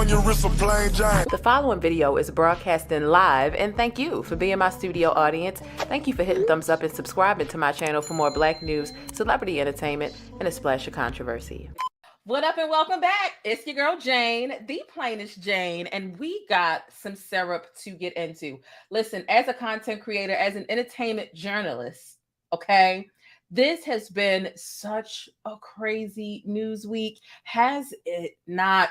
on your wrist, a plain Jane. The following video is broadcasting live, and thank you for being my studio audience. Thank you for hitting thumbs up and subscribing to my channel for more black news, celebrity entertainment, and a splash of controversy. What up and welcome back. It's your girl Jane, the plainest Jane, and we got some syrup to get into. Listen, as a content creator, as an entertainment journalist, okay, this has been such a crazy news week, has it not?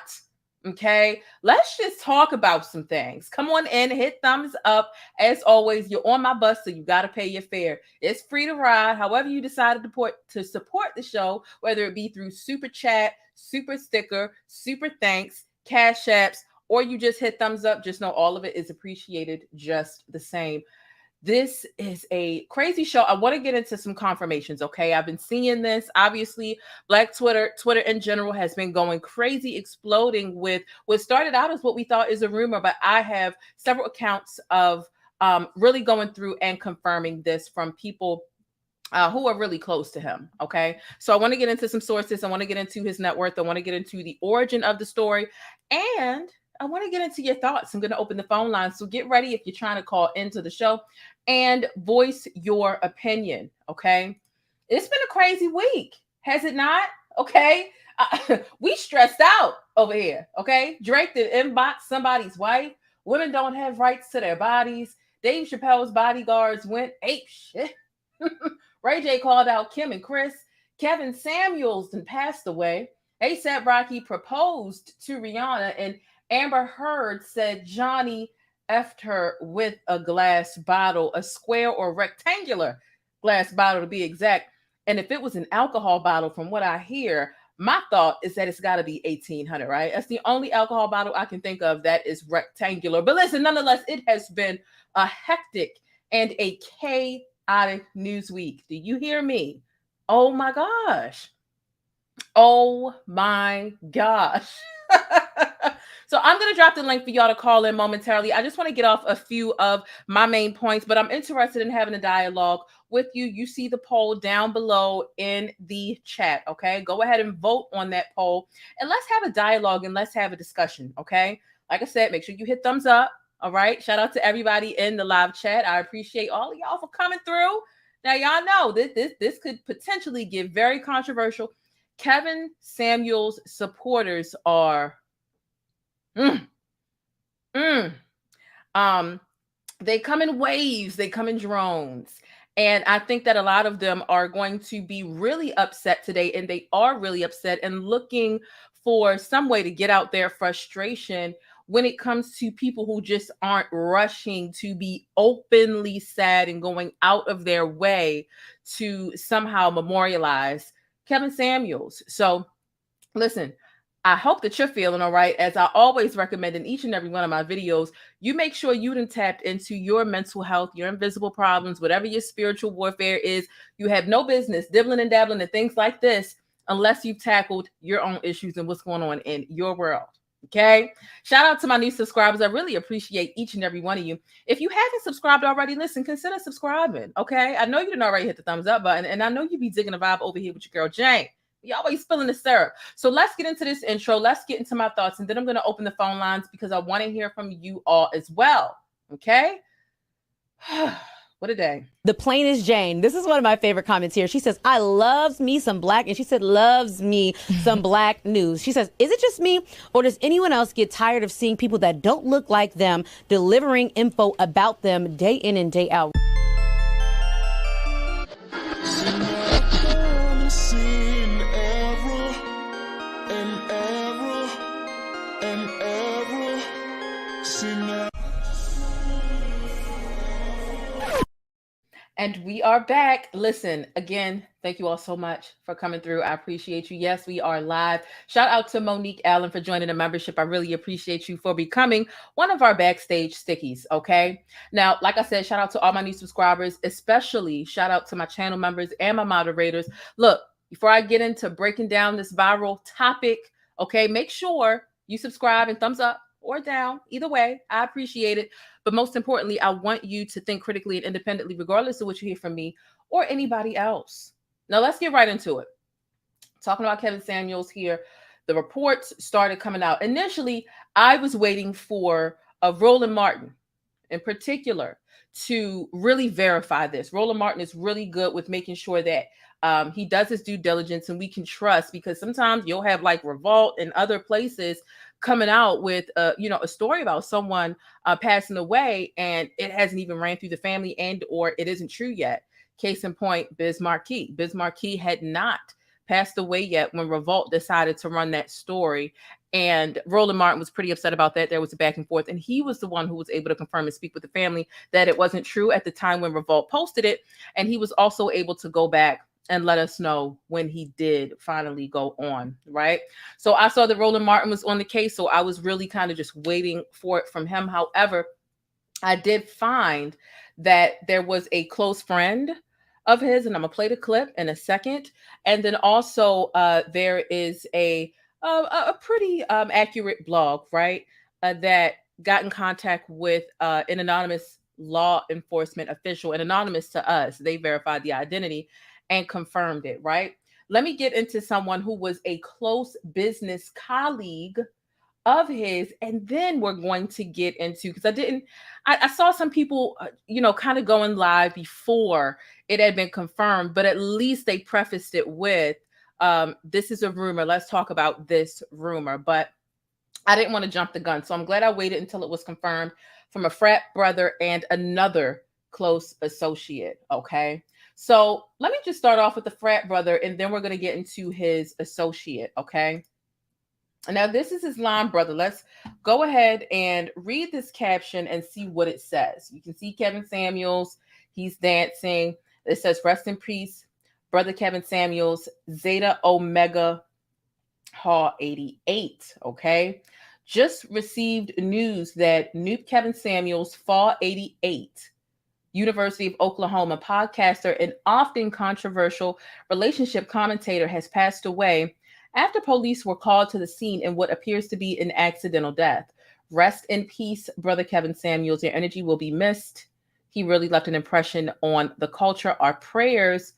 Okay, let's just talk about some things. Come on in, hit thumbs up. As always, you're on my bus, so you got to pay your fare. It's free to ride. However you decided to support the show, whether it be through super chat, super sticker, super thanks, cash apps, or you just hit thumbs up, just know all of it is appreciated just the same. This is a crazy show. I want to get into some confirmations, okay? I've been seeing this. Obviously, Black Twitter in general has been going crazy, exploding with what started out as what we thought is a rumor, but I have several accounts of really going through and confirming this from people who are really close to him, okay? So I want to get into some sources. I want to get into his net worth. I want to get into the origin of the story, and I want to get into your thoughts. I'm going to open the phone line, so get ready if you're trying to call into the show and voice your opinion, okay? It's been a crazy week, has it not? Okay, we stressed out over here, okay? Drake did inbox somebody's wife. Women don't have rights to their bodies. Dave Chappelle's bodyguards went ape shit. Ray J called out Kim and Chris. Kevin Samuels passed away. A$AP Rocky proposed to Rihanna, and Amber Heard said Johnny effed her with a glass bottle, a square or rectangular glass bottle to be exact. And if it was an alcohol bottle, from what I hear, my thought is that it's got to be 1800, right? That's the only alcohol bottle I can think of that is rectangular. But listen, nonetheless, it has been a hectic and a chaotic news week. Do you hear me? Oh my gosh. Oh my gosh. So I'm going to drop the link for y'all to call in momentarily. I just want to get off a few of my main points, but I'm interested in having a dialogue with you. You see the poll down below in the chat, okay? Go ahead and vote on that poll, and let's have a dialogue and let's have a discussion, okay? Like I said, make sure you hit thumbs up, all right? Shout out to everybody in the live chat. I appreciate all of y'all for coming through. Now, y'all know this could potentially get very controversial. Kevin Samuels supporters are they come in waves, they come in drones. And I think that a lot of them are going to be really upset today, and they are really upset and looking for some way to get out their frustration when it comes to people who just aren't rushing to be openly sad and going out of their way to somehow memorialize Kevin Samuels. So listen, I hope that you're feeling all right. As I always recommend in each and every one of my videos, you make sure you done tapped into your mental health, your invisible problems, whatever your spiritual warfare is. You have no business dibbling and dabbling and things like this unless you've tackled your own issues and what's going on in your world. Okay. Shout out to my new subscribers. I really appreciate each and every one of you. If you haven't subscribed already, listen, consider subscribing. Okay. I know you didn't already hit the thumbs up button, and I know you be digging a vibe over here with your girl Jane. You're always spilling the syrup. So let's get into this intro. Let's get into my thoughts, and then I'm going to open the phone lines because I want to hear from you all as well. Okay. What a day. The plainest Jane. This is one of my favorite comments here. She says, I loves me some black, and she said, loves me some black news. She says, is it just me, or does anyone else get tired of seeing people that don't look like them delivering info about them day in and day out? And we are back. Listen, again, thank you all so much for coming through. I appreciate you. Yes, we are live. Shout out to Monique Allen for joining the membership. I really appreciate you for becoming one of our backstage stickies, okay? Now, like I said, shout out to all my new subscribers, especially shout out to my channel members and my moderators. Look, before I get into breaking down this viral topic, okay, make sure you subscribe and thumbs up or down. Either way, I appreciate it. But most importantly, I want you to think critically and independently, regardless of what you hear from me or anybody else. Now, let's get right into it. Talking about Kevin Samuels here. the reports started coming out. Initially, I was waiting for Roland Martin in particular to really verify this. Roland Martin is really good with making sure that he does his due diligence and we can trust, because sometimes you'll have like Revolt and other places coming out with a story about someone passing away and it hasn't even ran through the family and or it isn't true yet. Case in point, Biz Markie. Biz Markie had not passed away yet when Revolt decided to run that story. And Roland Martin was pretty upset about that. There was a back and forth. And he was the one who was able to confirm and speak with the family that it wasn't true at the time when Revolt posted it. And he was also able to go back and let us know when he did finally go on, right? So I saw that Roland Martin was on the case. So I was really kind of just waiting for it from him. However, I did find that there was a close friend of his, and I'm gonna play the clip in a second. And then also there is a pretty accurate blog, right, that got in contact with an anonymous law enforcement official, and anonymous to us. They verified the identity and confirmed it, right? Let me get into someone who was a close business colleague of his, and then we're going to get into, because I saw some people kind of going live before it had been confirmed, but at least they prefaced it with this is a rumor, let's talk about this rumor. But I didn't want to jump the gun, so I'm glad I waited until it was confirmed from a frat brother and another close associate. Okay, so let me just start off with the frat brother, and then we're going to get into his associate. Okay, now this is his line brother. Let's go ahead and read this caption and see what it says. You can see Kevin Samuels, he's dancing. It says, rest in peace, brother Kevin Samuels, Zeta Omega Hall 88. Okay, just received news that Noob Kevin Samuels, Fall 88, University of Oklahoma podcaster and often controversial relationship commentator, has passed away after police were called to the scene in what appears to be an accidental death. Rest in peace, brother Kevin Samuels. Your energy will be missed. He really left an impression on the culture. Our prayers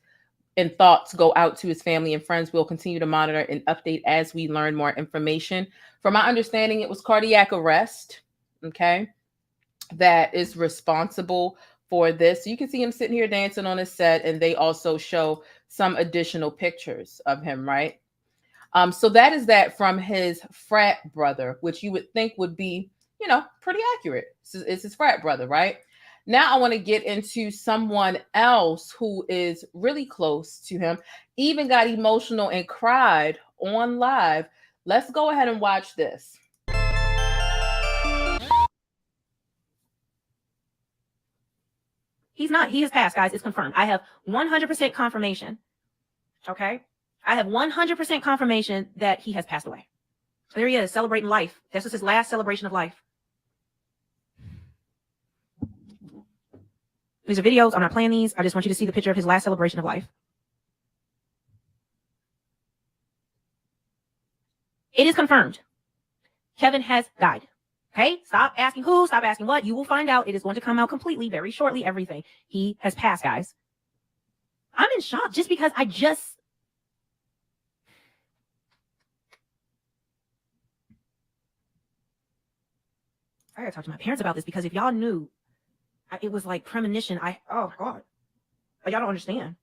and thoughts go out to his family and friends. We'll continue to monitor and update as we learn more information. From my understanding, it was cardiac arrest, okay, that is responsible for this. So you can see him sitting here dancing on his set, and they also show some additional pictures of him, right? So that is that from his frat brother, which you would think would be, pretty accurate. It's his frat brother, right? Now I want to get into someone else who is really close to him, even got emotional and cried on live. Let's go ahead and watch this. He has passed, guys. It's confirmed. I have 100% confirmation. Okay? I have 100% confirmation that he has passed away. So there he is, celebrating life. This was his last celebration of life. These are videos. I'm not playing these. I just want you to see the picture of his last celebration of life. It is confirmed. Kevin has died. Okay? Stop asking who, stop asking what. You will find out. It is going to come out completely, very shortly, everything. He has passed, guys. I'm in shock just because I gotta talk to my parents about this, because if y'all knew, it was like premonition. Oh God. But y'all don't understand.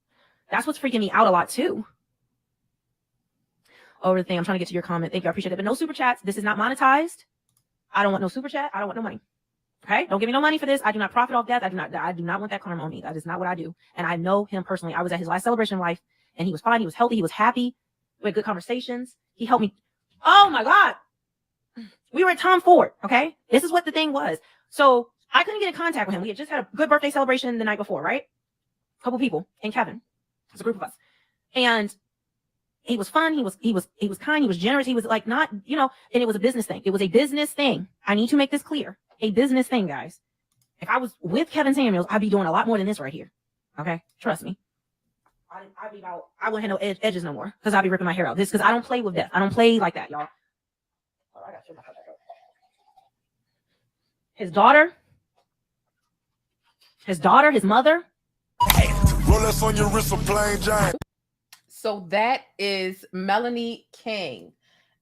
That's what's freaking me out a lot too. Over the thing, I'm trying to get to your comment. Thank you, I appreciate it. But no super chats. This is not monetized. I don't want no super chat. I don't want no money. Okay? Don't give me no money for this. I do not profit off death. I do not want that karma on me. That is not what I do. And I know him personally. I was at his last celebration of life, and he was fine. He was healthy. He was happy. We had good conversations. He helped me. Oh my God. We were at Tom Ford. Okay? This is what the thing was. So I couldn't get in contact with him. We had just had a good birthday celebration the night before, right? A couple people and Kevin. It was a group of us. And he was fun. He was kind. He was generous. He was like not, and it was a business thing. It was a business thing. I need to make this clear. A business thing, guys. If I was with Kevin Samuels, I'd be doing a lot more than this right here. Okay? Trust me. I wouldn't have no edges no more, because I'd be ripping my hair out. This, because I don't play with death. I don't play like that, y'all. Oh, I gotta shut my back up. His daughter, his mother. Rolex on your wrist, a plain Jane. So that is Melanie King.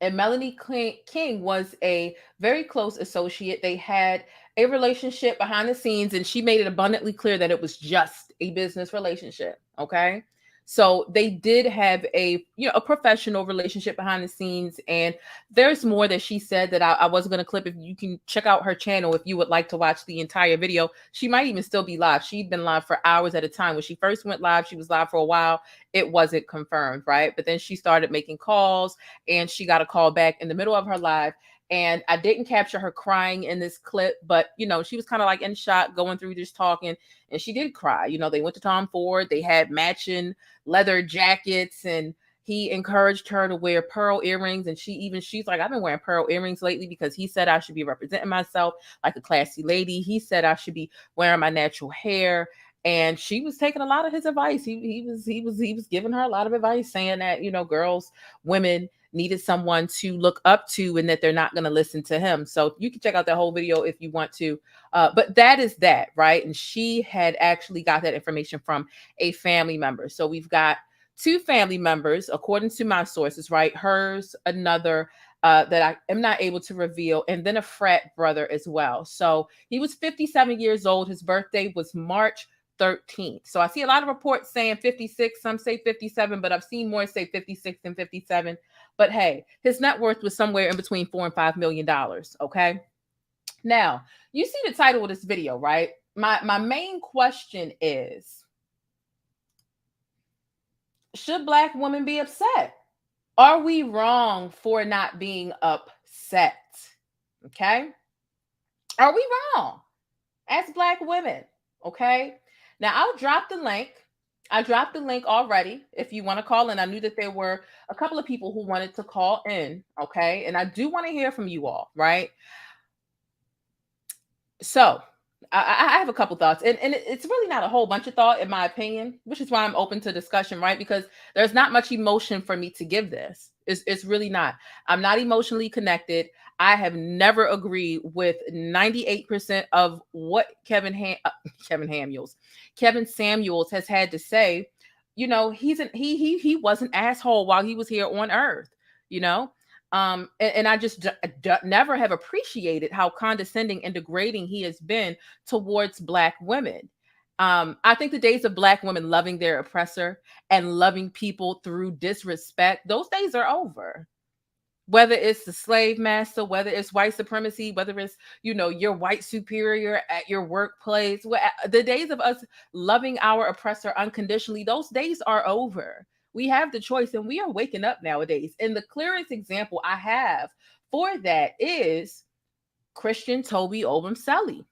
And Melanie King was a very close associate. They had a relationship behind the scenes, and she made it abundantly clear that it was just a business relationship. Okay. So they did have a professional relationship behind the scenes, and there's more that she said that I wasn't going to clip. If you can check out her channel if you would like to watch the entire video. She might even still be live. She'd been live for hours at a time. When she first went live, she was live for a while. It wasn't confirmed, right? But then she started making calls, and she got a call back in the middle of her live. And I didn't capture her crying in this clip, but she was kind of like in shock, going through just talking, and she did cry. They went to Tom Ford. They had matching leather jackets, and he encouraged her to wear pearl earrings. And she's like, I've been wearing pearl earrings lately because he said I should be representing myself like a classy lady. He said I should be wearing my natural hair. And she was taking a lot of his advice. He was giving her a lot of advice, saying that, girls, women needed someone to look up to, and that they're not going to listen to him. So you can check out that whole video if you want to. But that is that, right? And she had actually got that information from a family member. So we've got two family members, according to my sources, right? Hers, another that I am not able to reveal, and then a frat brother as well. So he was 57 years old. His birthday was March 13th. So I see a lot of reports saying 56, some say 57, but I've seen more say 56 than 57. But hey, his net worth was somewhere in between $4 and $5 million. Okay. Now, you see the title of this video, right? My main question is, should Black women be upset? Are we wrong for not being upset? Okay. Are we wrong as Black women? Okay. Now, I'll drop the link. I dropped the link already if you want to call in. I knew that there were a couple of people who wanted to call in. Okay. And I do want to hear from you all, right? So I have a couple thoughts, and it's really not a whole bunch of thought, in my opinion, which is why I'm open to discussion, right? Because there's not much emotion for me to give this. It's really not. I'm not emotionally connected. I have never agreed with 98% of what Kevin Samuels has had to say. He was an asshole while he was here on Earth. And I just never have appreciated how condescending and degrading he has been towards Black women. I think the days of Black women loving their oppressor and loving people through disrespect, those days are over. Whether it's the slave master, whether it's white supremacy, whether it's, your white superior at your workplace, the days of us loving our oppressor unconditionally, those days are over. We have the choice, and we are waking up nowadays. And the clearest example I have for that is Christian Toby Obumseli.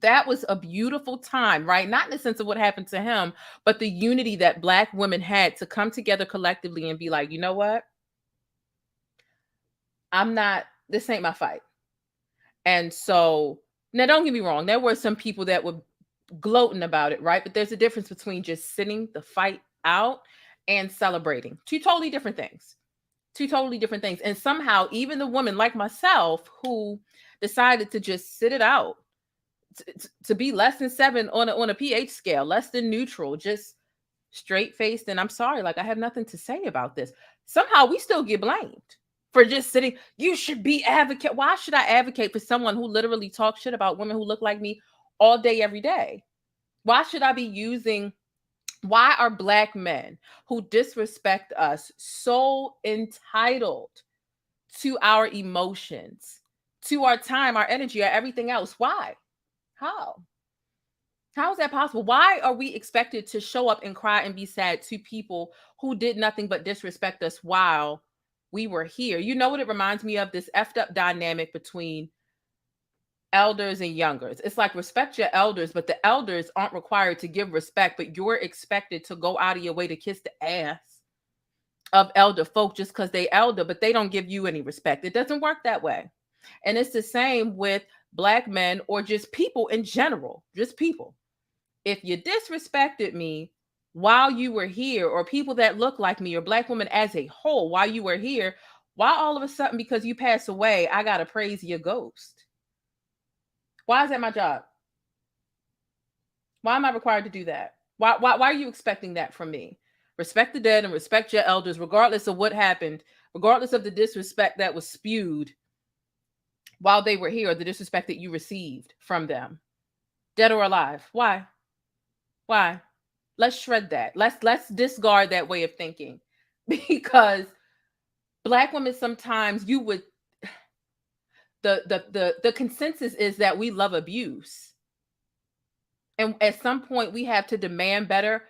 That was a beautiful time, right? Not in the sense of what happened to him, but the unity that Black women had to come together collectively and be like, you know what? This ain't my fight. And so, now don't get me wrong. There were some people that were gloating about it, right? But there's a difference between just sitting the fight out and celebrating. Two totally different things. And somehow, even the woman like myself who decided to just sit it out, to be less than 7 on a pH scale, less than neutral, just straight faced, and I'm sorry, like I have nothing to say about this. Somehow we still get blamed for just sitting. You should be advocate. Why should I advocate for someone who literally talks shit about women who look like me all day, every day? Why should I be using? Why are Black men who disrespect us so entitled to our emotions, to our time, our energy, or everything else? Why? How is that possible? Why are we expected to show up and cry and be sad to people who did nothing but disrespect us while we were here? You know what it reminds me of? This effed up dynamic between elders and youngers. It's like, respect your elders, but the elders aren't required to give respect, but you're expected to go out of your way to kiss the ass of elder folk just because they elder, but they don't give you any respect. It doesn't work that way. And it's the same with Black men, or just people in general, just people. If you disrespected me while you were here, or people that look like me, or Black women as a whole while you were here, why all of a sudden, because you pass away, I got to praise your ghost? Why is that my job? Why am I required to do that? Why are you expecting that from me? Respect the dead and respect your elders, regardless of what happened, regardless of the disrespect that was spewed while they were here, or the disrespect that you received from them, dead or alive. Why? Why? Let's shred that. Let's discard that way of thinking, because Black women, sometimes you would, the consensus is that we love abuse, and at some point we have to demand better.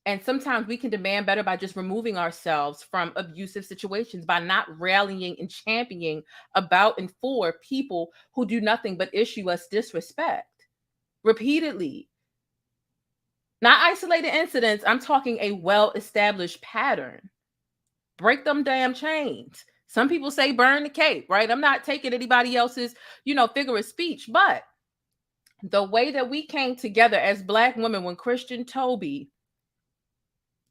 And sometimes we can demand better by just removing ourselves from abusive situations, by not rallying and championing about and for people who do nothing but issue us disrespect repeatedly. Not isolated incidents. I'm talking a well-established pattern. Break them damn chains. Some people say burn the cape, right? I'm not taking anybody else's, figure of speech, but the way that we came together as Black women when Christian Toby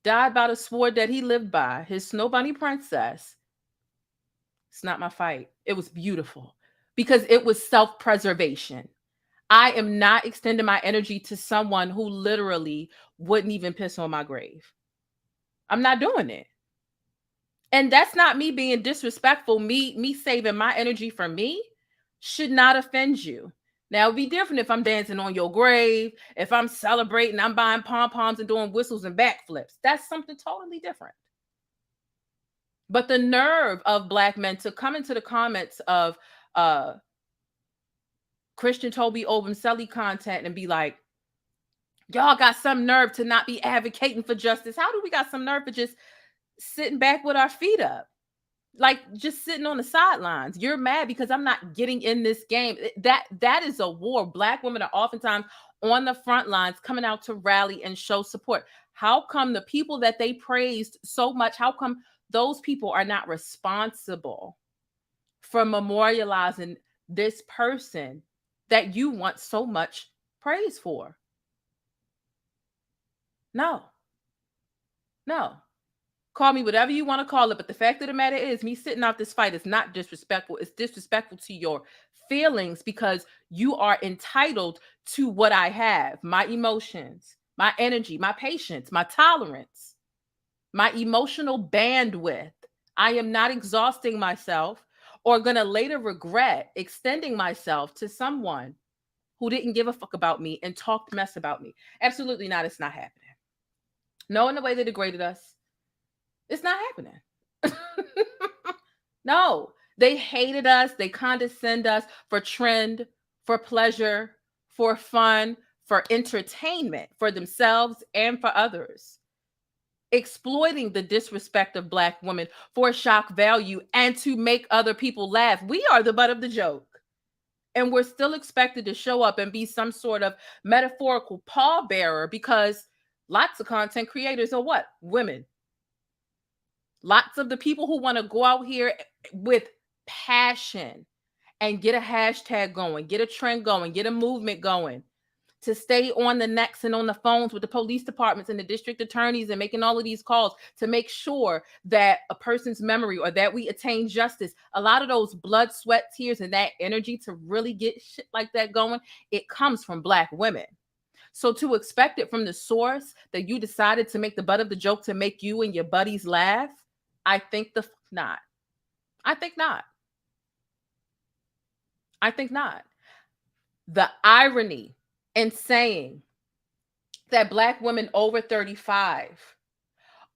died by the sword that he lived by, his Snow Bunny princess, it's not my fight. It was beautiful because it was self-preservation. I am not extending my energy to someone who literally wouldn't even piss on my grave. I'm not doing it. And that's not me being disrespectful. Me saving my energy for me should not offend you. Now, it'd be different if I'm dancing on your grave, if I'm celebrating, I'm buying pom-poms and doing whistles and backflips. That's something totally different. But the nerve of Black men to come into the comments of Christian Toby Obumseli content and be like, y'all got some nerve to not be advocating for justice. How do we got some nerve for just sitting back with our feet up? Like just sitting on the sidelines. You're mad because I'm not getting in this game. That is a war. Black women are oftentimes on the front lines coming out to rally and show support. How come the people that they praised so much, how come those people are not responsible for memorializing this person that you want so much praise for? No. Call me whatever you want to call it, but the fact of the matter is, me sitting out this fight is not disrespectful. It's disrespectful to your feelings because you are entitled to what I have: my emotions, my energy, my patience, my tolerance, my emotional bandwidth. I am not exhausting myself or going to later regret extending myself to someone who didn't give a fuck about me and talked mess about me. Absolutely not. It's not happening. No, in the way they degraded us. It's not happening. No, they hated us. They condescend us for trend, for pleasure, for fun, for entertainment, for themselves and for others. Exploiting the disrespect of Black women for shock value and to make other people laugh. We are the butt of the joke. And we're still expected to show up and be some sort of metaphorical pallbearer because lots of content creators are what? Women. Lots of the people who want to go out here with passion and get a hashtag going, get a trend going, get a movement going, to stay on the necks and on the phones with the police departments and the district attorneys and making all of these calls to make sure that a person's memory or that we attain justice. A lot of those blood, sweat, tears, and that energy to really get shit like that going, it comes from Black women. So to expect it from the source that you decided to make the butt of the joke to make you and your buddies laugh, I think not. I think not. I think not. The irony in saying that Black women over 35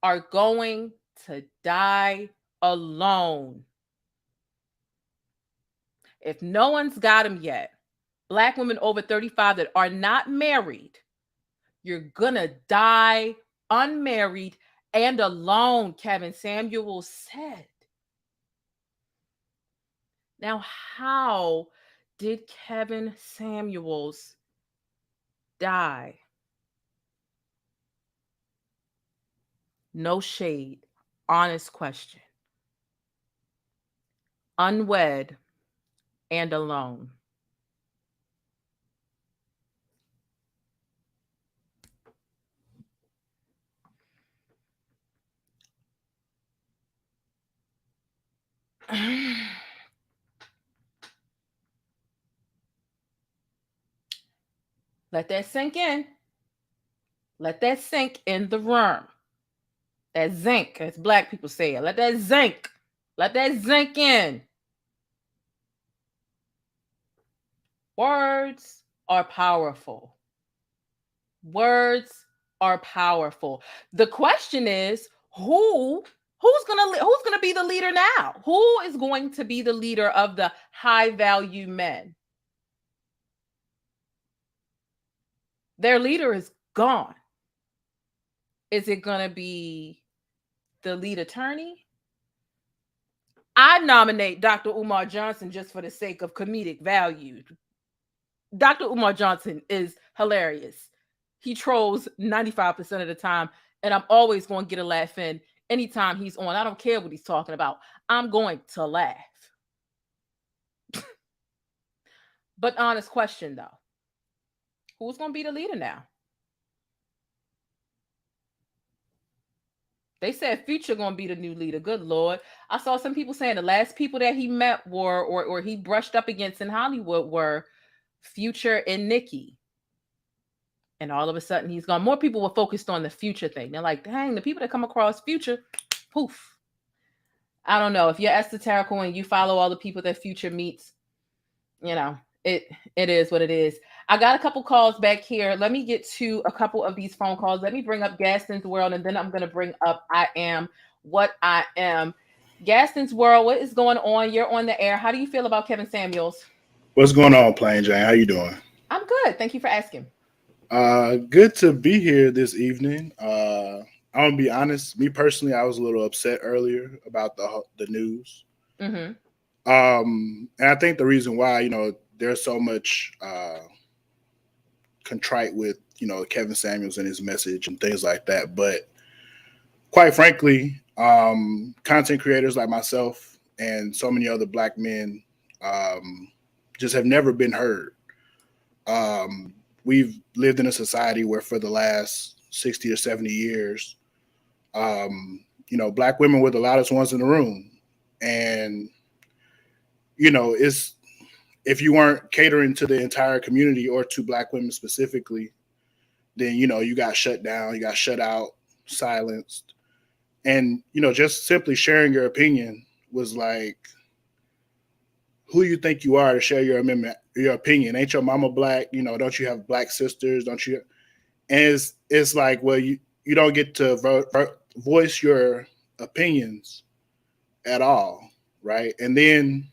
are going to die alone. If no one's got them yet, Black women over 35 that are not married, you're gonna die unmarried and alone, Kevin Samuels said. Now, how did Kevin Samuels die? No shade, honest question. Unwed and alone. Let that sink in. Let that sink in the room. That zinc, as black people say it. Let that zinc in. Words are powerful. Words are powerful. The question is, who's gonna be the leader now? Who is going to be the leader of the high value men? Their leader is gone. Is it gonna be the lead attorney? I nominate Dr. Umar Johnson just for the sake of comedic value. Dr. Umar Johnson is hilarious. He trolls 95% of the time, and I'm always going to get a laugh in anytime he's on. I don't care what he's talking about. I'm going to laugh. But honest question, though. Who's going to be the leader now? They said Future going to be the new leader. Good Lord. I saw some people saying the last people that he met were, or he brushed up against in Hollywood were Future and Nicki. And all of a sudden he's gone. More people were focused on the Future thing. They're like, dang, the people that come across Future, poof. I don't know. If you're esoterical and you follow all the people that Future meets, you know, it is what it is. I got a couple calls back here. Let me get to a couple of these phone calls. Let me bring up Gaston's World, and then I'm going to bring up I Am What I Am. Gaston's World, what is going on? You're on the air. How do you feel about Kevin Samuels? What's going on, PLAINESTjane? How you doing? I'm good. Thank you for asking. Good to be here this evening. I'm gonna be honest. Me personally, I was a little upset earlier about the news. Mm-hmm. And I think the reason why, you know, there's so much contrite with, you know, Kevin Samuels and his message and things like that. But quite frankly, content creators like myself and so many other black men just have never been heard. We've lived in a society where for the last 60 or 70 years, you know, black women were the loudest ones in the room. And, you know, if you weren't catering to the entire community or to black women specifically, then, you know, you got shut down, you got shut out, silenced. And, you know, just simply sharing your opinion was like, who you think you are to share your opinion? Ain't your mama black? You know, don't you have black sisters? Don't you? And it's like, well, you don't get to voice your opinions at all, right? And then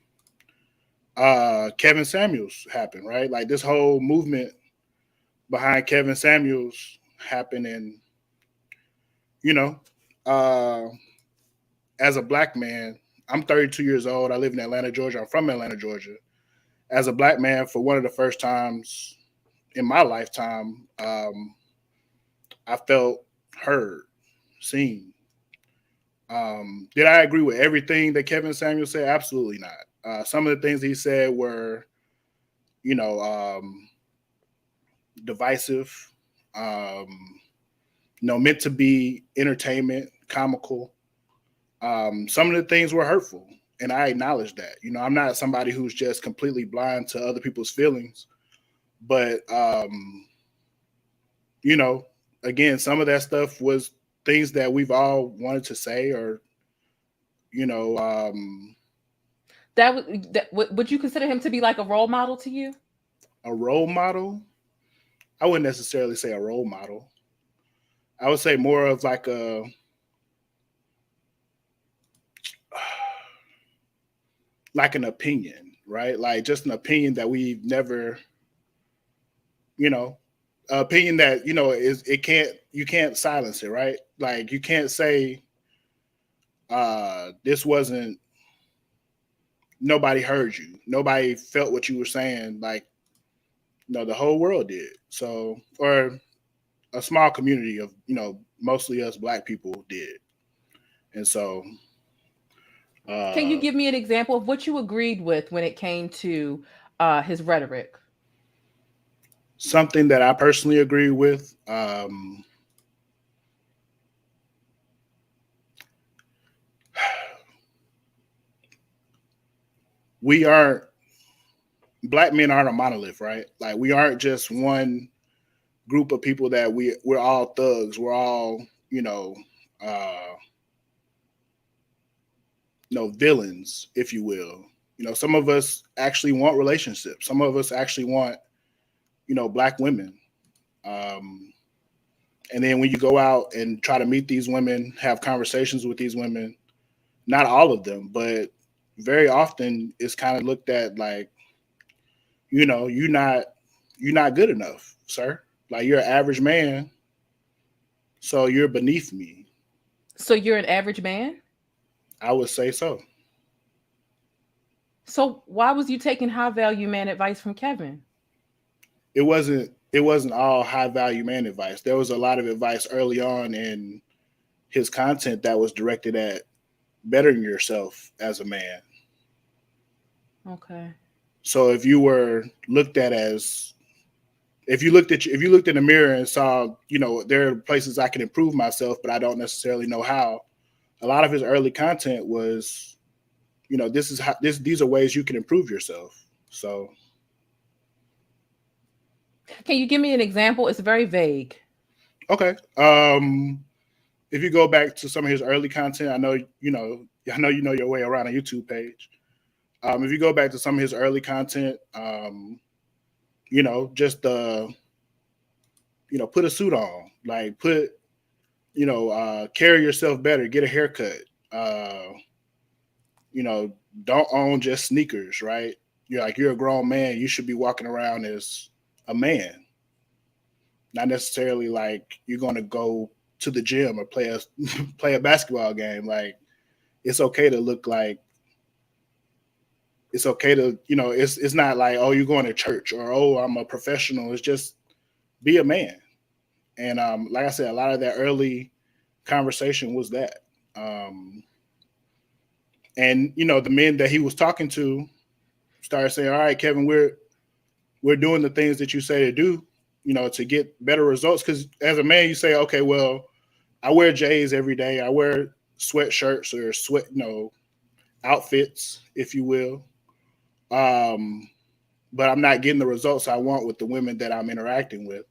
Kevin Samuels happened, right? Like this whole movement behind Kevin Samuels happened, and you know, as a black man, I'm 32 years old. I live in Atlanta, Georgia. I'm from Atlanta, Georgia. As a black man, for one of the first times in my lifetime, I felt heard, seen. Did I agree with everything that Kevin Samuels said? Absolutely not. Some of the things he said were, you know, divisive, you know, meant to be entertainment, comical. Some of the things were hurtful, and I acknowledge that. You know, I'm not somebody who's just completely blind to other people's feelings, but you know, again, some of that stuff was things that we've all wanted to say, or you know, would you consider him to be like a role model to you? A role model? I wouldn't necessarily say a role model. I would say more of like an opinion, right? Like just an opinion that we've never, you know, opinion that, you know, you can't silence it, right? Like you can't say this wasn't, nobody heard you, nobody felt what you were saying. Like, no, the whole world did. So, or a small community of, you know, mostly us black people did. And so can you give me an example of what you agreed with when it came to his rhetoric? Something that I personally agree with, black men aren't a monolith, right? Like we aren't just one group of people that we're all thugs. We're all, you know, villains, if you will. Some of us actually want relationships. Some of us actually want, Black women. And then when you go out and try to meet these women, have conversations with these women, not all of them, but very often it's kind of looked at like, you're not good enough, sir. Like, you're an average man, so you're beneath me. So you're an average man? I would say so. So why was you taking high value man advice from Kevin? It wasn't all high value man advice. There was a lot of advice early on in his content that was directed at bettering yourself as a man. Okay. So if you were looked at as, if you looked in the mirror and saw, there are places I can improve myself, but I don't necessarily know how. A lot of his early content was, these are ways you can improve yourself. So. Can you give me an example? It's very vague. Okay. If you go back to some of his early content, I know you know your way around a YouTube page. If you go back to some of his early content, just put a suit on, like carry yourself better, get a haircut. Don't own just sneakers, right? You're a grown man. You should be walking around as a man, not necessarily like you're going to go to the gym or play a basketball game. Like, it's okay to look like, it's okay to, it's not like, oh, you're going to church, or, oh, I'm a professional. It's just be a man. And like I said, a lot of that early conversation was that. And, the men that he was talking to started saying, all right, Kevin, we're doing the things that you say to do, to get better results. Because as a man, you say, okay, well, I wear J's every day. I wear sweatshirts or outfits, if you will. But I'm not getting the results I want with the women that I'm interacting with.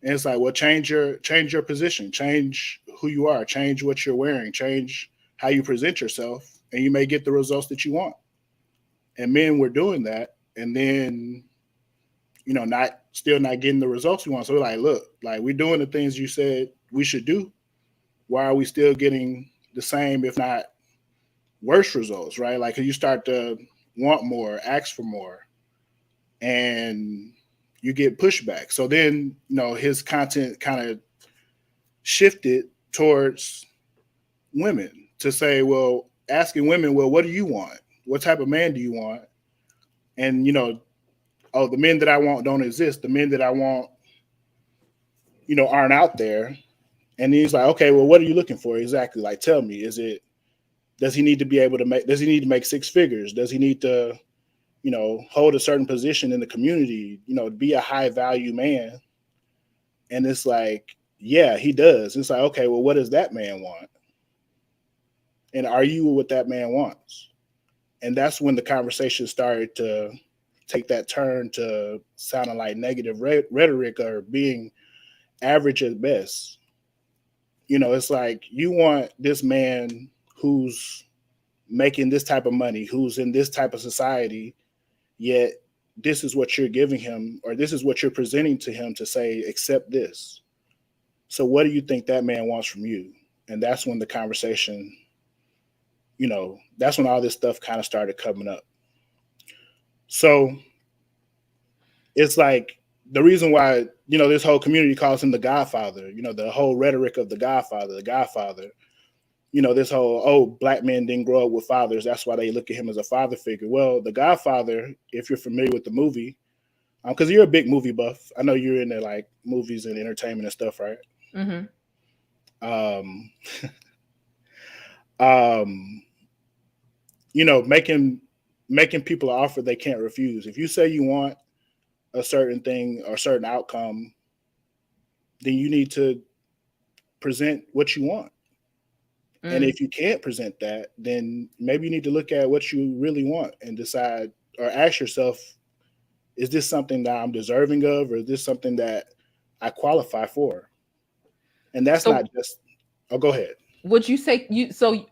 And it's like, well, change your position, change who you are, change what you're wearing, change how you present yourself, and you may get the results that you want. And men were doing that, and then, still not getting the results we want. So we're like, look, like, we're doing the things you said we should do. Why are we still getting the same, if not worse results, right? Like, you start to want more, ask for more, and you get pushback. So then, his content kind of shifted towards women to say, well, asking women, well, what do you want? What type of man do you want? And, oh, the men that I want don't exist. The men that I want, aren't out there. And he's like, okay, well, what are you looking for exactly? Like, tell me, does he need to make six figures? Does he need to, hold a certain position in the community, be a high value man? And it's like, yeah, he does. It's like, okay, well, what does that man want? And are you what that man wants? And that's when the conversation started to take that turn to sounding like negative rhetoric or being average at best. It's like, you want this man who's making this type of money, who's in this type of society, yet this is what you're giving him, or this is what you're presenting to him to say, accept this. So what do you think that man wants from you? And that's when the conversation, that's when all this stuff kind of started coming up. So it's like, the reason why, this whole community calls him the Godfather, the whole rhetoric of the Godfather, this whole, oh, Black men didn't grow up with fathers, that's why they look at him as a father figure. Well, the Godfather, if you're familiar with the movie, because you're a big movie buff, I know you're into like movies and entertainment and stuff, right? Mm-hmm. Making people an offer they can't refuse. If you say you want a certain thing or a certain outcome, then you need to present what you want. And if you can't present that, then maybe you need to look at what you really want and decide, or ask yourself, is this something that I'm deserving of, or is this something that I qualify for? And that's not just, oh, go ahead. would you say so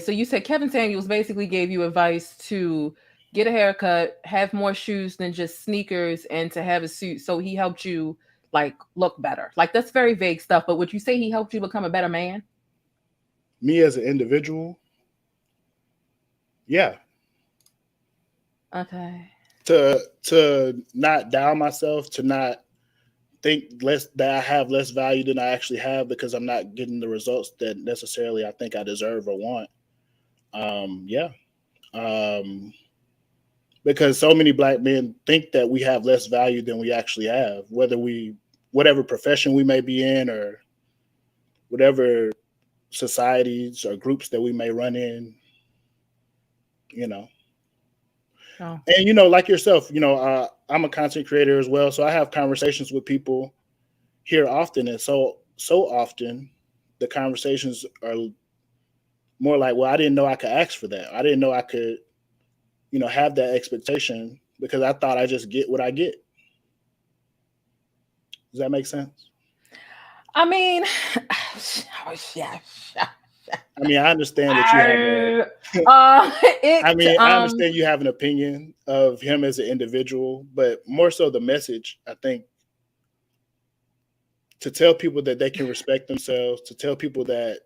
you said Kevin Samuels basically gave you advice to get a haircut, have more shoes than just sneakers, and to have a suit. So he helped you like look better. Like that's very vague stuff, but would you say he helped you become a better man? Me as an individual, yeah. Okay. To not down myself, to not think that I have less value than I actually have because I'm not getting the results that necessarily I think I deserve or want. Yeah. Um, because so many black men think that we have less value than we actually have, whatever profession we may be in or whatever societies or groups that we may run in, you know. Oh. And, like yourself, I'm a content creator as well. So I have conversations with people here often. And so often the conversations are more like, well, I didn't know I could ask for that. I didn't know I could, have that expectation because I thought I just get what I get. Does that make sense? I mean, I understand that you have I understand you have an opinion of him as an individual, but more so the message, I think, to tell people that they can respect themselves, to tell people that,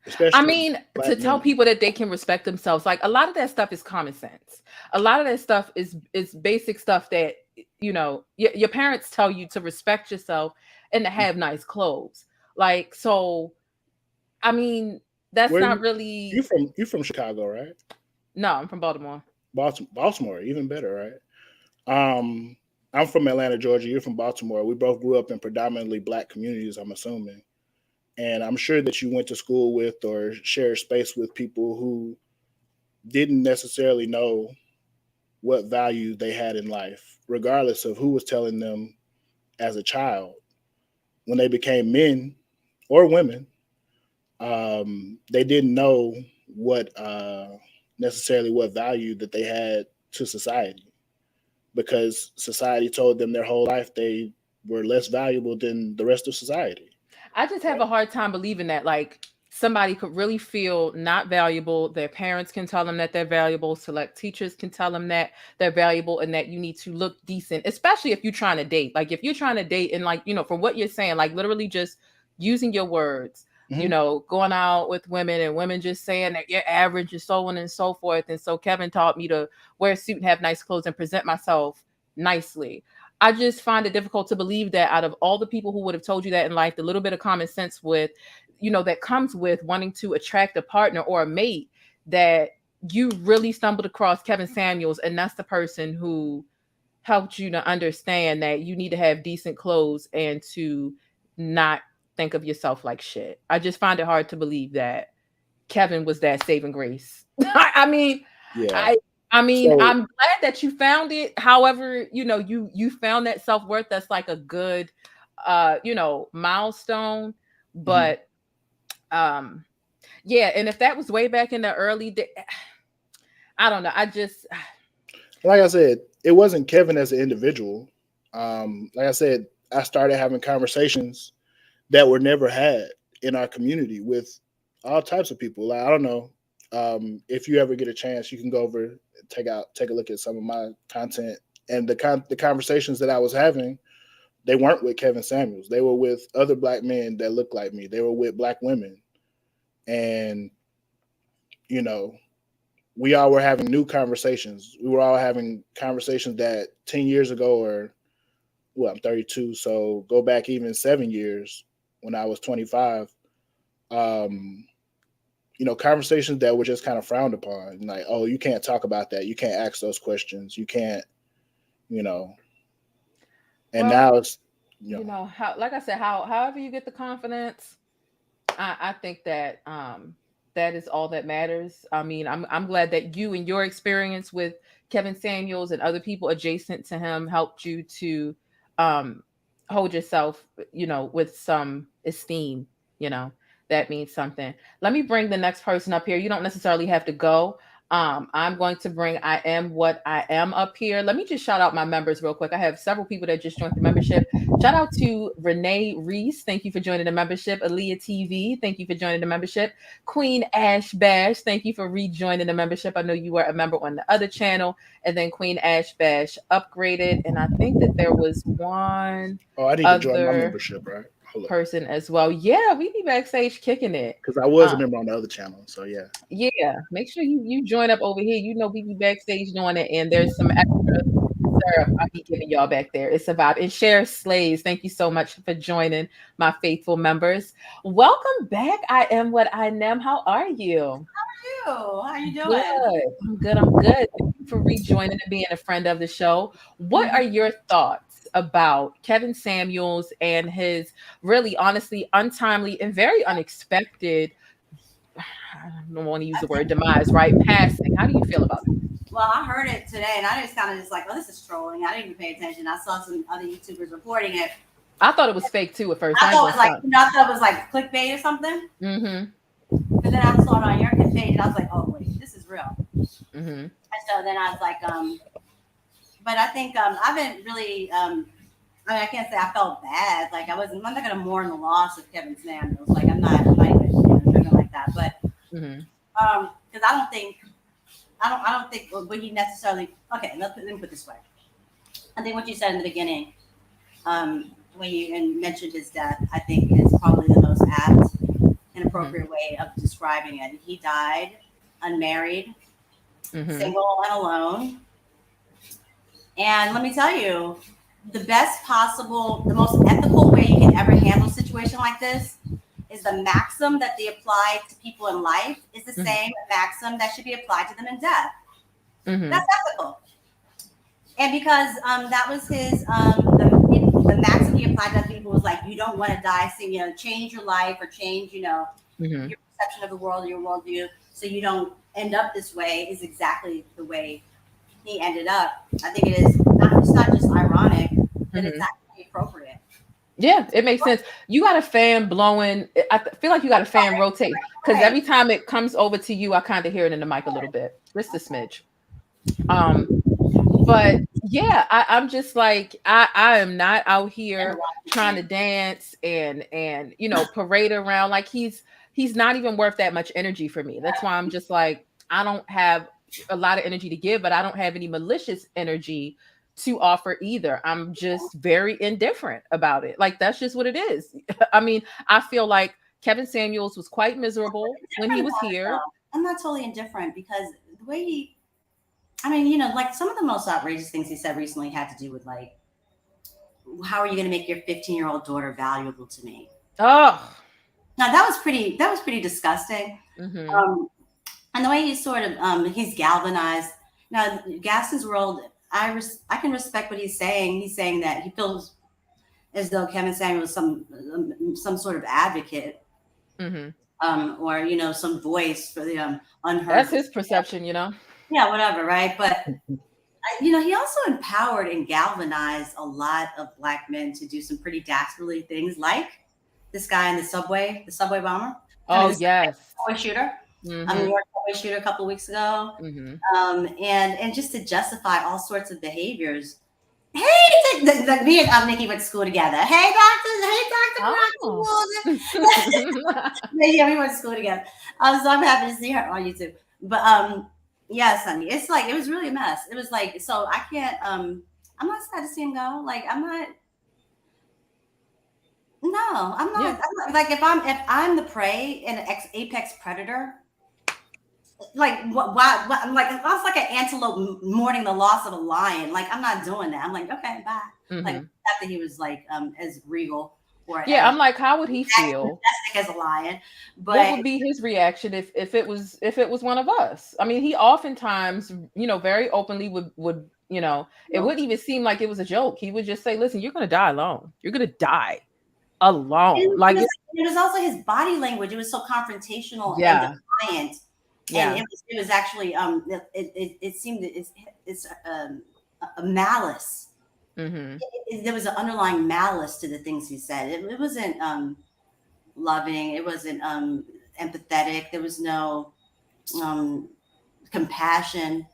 especially to tell people that they can respect themselves, like a lot of that stuff is common sense. A lot of that stuff is basic stuff that, your parents tell you to respect yourself and to have nice clothes. Like, so, I mean, that's not really. You from Chicago, right? No, I'm from Baltimore. Baltimore, even better, right? I'm from Atlanta, Georgia. You're from Baltimore. We both grew up in predominantly black communities, I'm assuming. And I'm sure that you went to school with or shared space with people who didn't necessarily know what value they had in life, regardless of who was telling them as a child. When they became men or women, they didn't know what necessarily what value that they had to society, because society told them their whole life they were less valuable than the rest of society. I just have a hard time believing that, like, somebody could really feel not valuable. Their parents can tell them that they're valuable. Select teachers can tell them that they're valuable and that you need to look decent, especially if you're trying to date. Like, if you're trying to date and, like, from what you're saying, like, literally just using your words, going out with women and women just saying that you're average and so on and so forth. And so Kevin taught me to wear a suit and have nice clothes and present myself nicely. I just find it difficult to believe that out of all the people who would have told you that in life, the little bit of common sense with, that comes with wanting to attract a partner or a mate, that you really stumbled across Kevin Samuels, and that's the person who helped you to understand that you need to have decent clothes and to not think of yourself like shit. I just find it hard to believe that Kevin was that saving grace. I mean, yeah. I'm glad that you found it. However, you found that self-worth. That's like a good, milestone. But, yeah. And if that was way back in the early day, I don't know. Like I said, it wasn't Kevin as an individual. Like I said, I started having conversations that were never had in our community with all types of people. Like, I don't know. If you ever get a chance, you can go over, take a look at some of my content, and the conversations that I was having, they weren't with Kevin Samuels. They were with other black men that looked like me. They were with black women, and we all were having new conversations. We were all having conversations that 10 years ago, or well, I'm 32, so go back even 7 years when I was 25. Conversations that were just kind of frowned upon. Like, oh, you can't talk about that. You can't ask those questions. You can't, and now it's, how, like I said, however you get the confidence, I think that, that is all that matters. I mean, I'm glad that you and your experience with Kevin Samuels and other people adjacent to him helped you to, hold yourself, with some esteem, that means something. Let me bring the next person up here. You don't necessarily have to go. I'm going to bring I Am What I Am up here. Let me just shout out my members real quick. I have several people that just joined the membership. Shout out to Renee Reese. Thank you for joining the membership. Aaliyah TV. Thank you for joining the membership. Queen Ash Bash. Thank you for rejoining the membership. I know you were a member on the other channel. And then Queen Ash Bash upgraded. And I think that there was one I need to join my membership, right? Person as well. Yeah, we be backstage kicking it. Because I was a member on the other channel. So yeah. Yeah. Make sure you join up over here. You know, we be backstage doing it, and there's some extra syrup I'll be giving y'all back there. It's about and share slaves. Thank you so much for joining my faithful members. Welcome back. I Am What I Am. How are you? How are you doing? Good. I'm good. I'm good. Thank you for rejoining and being a friend of the show. What are your thoughts about Kevin Samuels and his really, honestly, untimely and very unexpected, I don't want to use the word demise, right? Passing. How do you feel about it? Well, I heard it today and I just kind of just like, oh, this is trolling. I didn't even pay attention. I saw some other YouTubers reporting it. I thought it was fake too at first. I thought it was like clickbait or something. Mm-hmm. But then I saw it on your page and I was like, oh, wait, this is real. Mm-hmm. And so then I was like, but I think I haven't really, I mean, I can't say I felt bad. Like I'm not going to mourn the loss of Kevin Samuels. Like I'm not even driven like that. But because I don't think what he necessarily. Okay, let me put it this way. I think what you said in the beginning, when you mentioned his death, I think is probably the most apt and appropriate way of describing it. He died unmarried, single and alone. And let me tell you, the best possible, the most ethical way you can ever handle a situation like this is the maxim that they apply to people in life is the same maxim that should be applied to them in death. That's ethical. And because that was his, the maxim he applied to people was like, you don't want to die, so, change your life or change, your perception of the world, your worldview, so you don't end up this way is exactly the way he ended up. I think it is it's not just ironic, but it's actually appropriate. Yeah, it makes sense. You got a fan blowing. I feel like you got a fan rotate because every time it comes over to you, I kind of hear it in the mic a little bit, just a smidge. But yeah, I'm just like I am not out here trying to dance and parade around like he's not even worth that much energy for me. That's why I'm just like I don't have a lot of energy to give, but I don't have any malicious energy to offer either. I'm just very indifferent about it. Like that's just what it is. I mean, I feel like Kevin Samuels was quite miserable when he was here. I'm not totally indifferent because the way like some of the most outrageous things he said recently had to do with like, how are you going to make your 15-year-old daughter valuable to me? Oh, now that was pretty disgusting. And the way he sort of he's galvanized. Now, Gaston's World, I can respect what he's saying. He's saying that he feels as though Kevin Samuel is some sort of advocate, or some voice for the unheard. That's his perception, Yeah, whatever, right? But he also empowered and galvanized a lot of Black men to do some pretty dastardly things, like this guy in the subway bomber. Oh, yes, subway shooter. New York subway shooter a couple of weeks ago, and just to justify all sorts of behaviors. Hey, me and Nikki went to school together. Hey, Dr. Yeah, we went to school together. So I'm happy to see her on YouTube. But yeah, Sunny, it's like it was really a mess. It was like, so I can't. I'm not sad to see him go. Like I'm not. No, I'm not. Yeah. I'm not like if I'm the prey and an apex predator. Like why? I'm like I was like an antelope mourning the loss of a lion. Like I'm not doing that. I'm like okay, bye. Like after he was like as regal or I'm like, how would he feel as a lion? But what would be his reaction if it was one of us? I mean, he oftentimes very openly would it wouldn't even seem like it was a joke. He would just say, "Listen, you're gonna die alone. You're gonna die alone." It was also his body language. It was so confrontational and defiant. Yeah. And it was actually it seemed it's a malice. There was an underlying malice to the things he said. It wasn't loving. It wasn't empathetic. There was no compassion.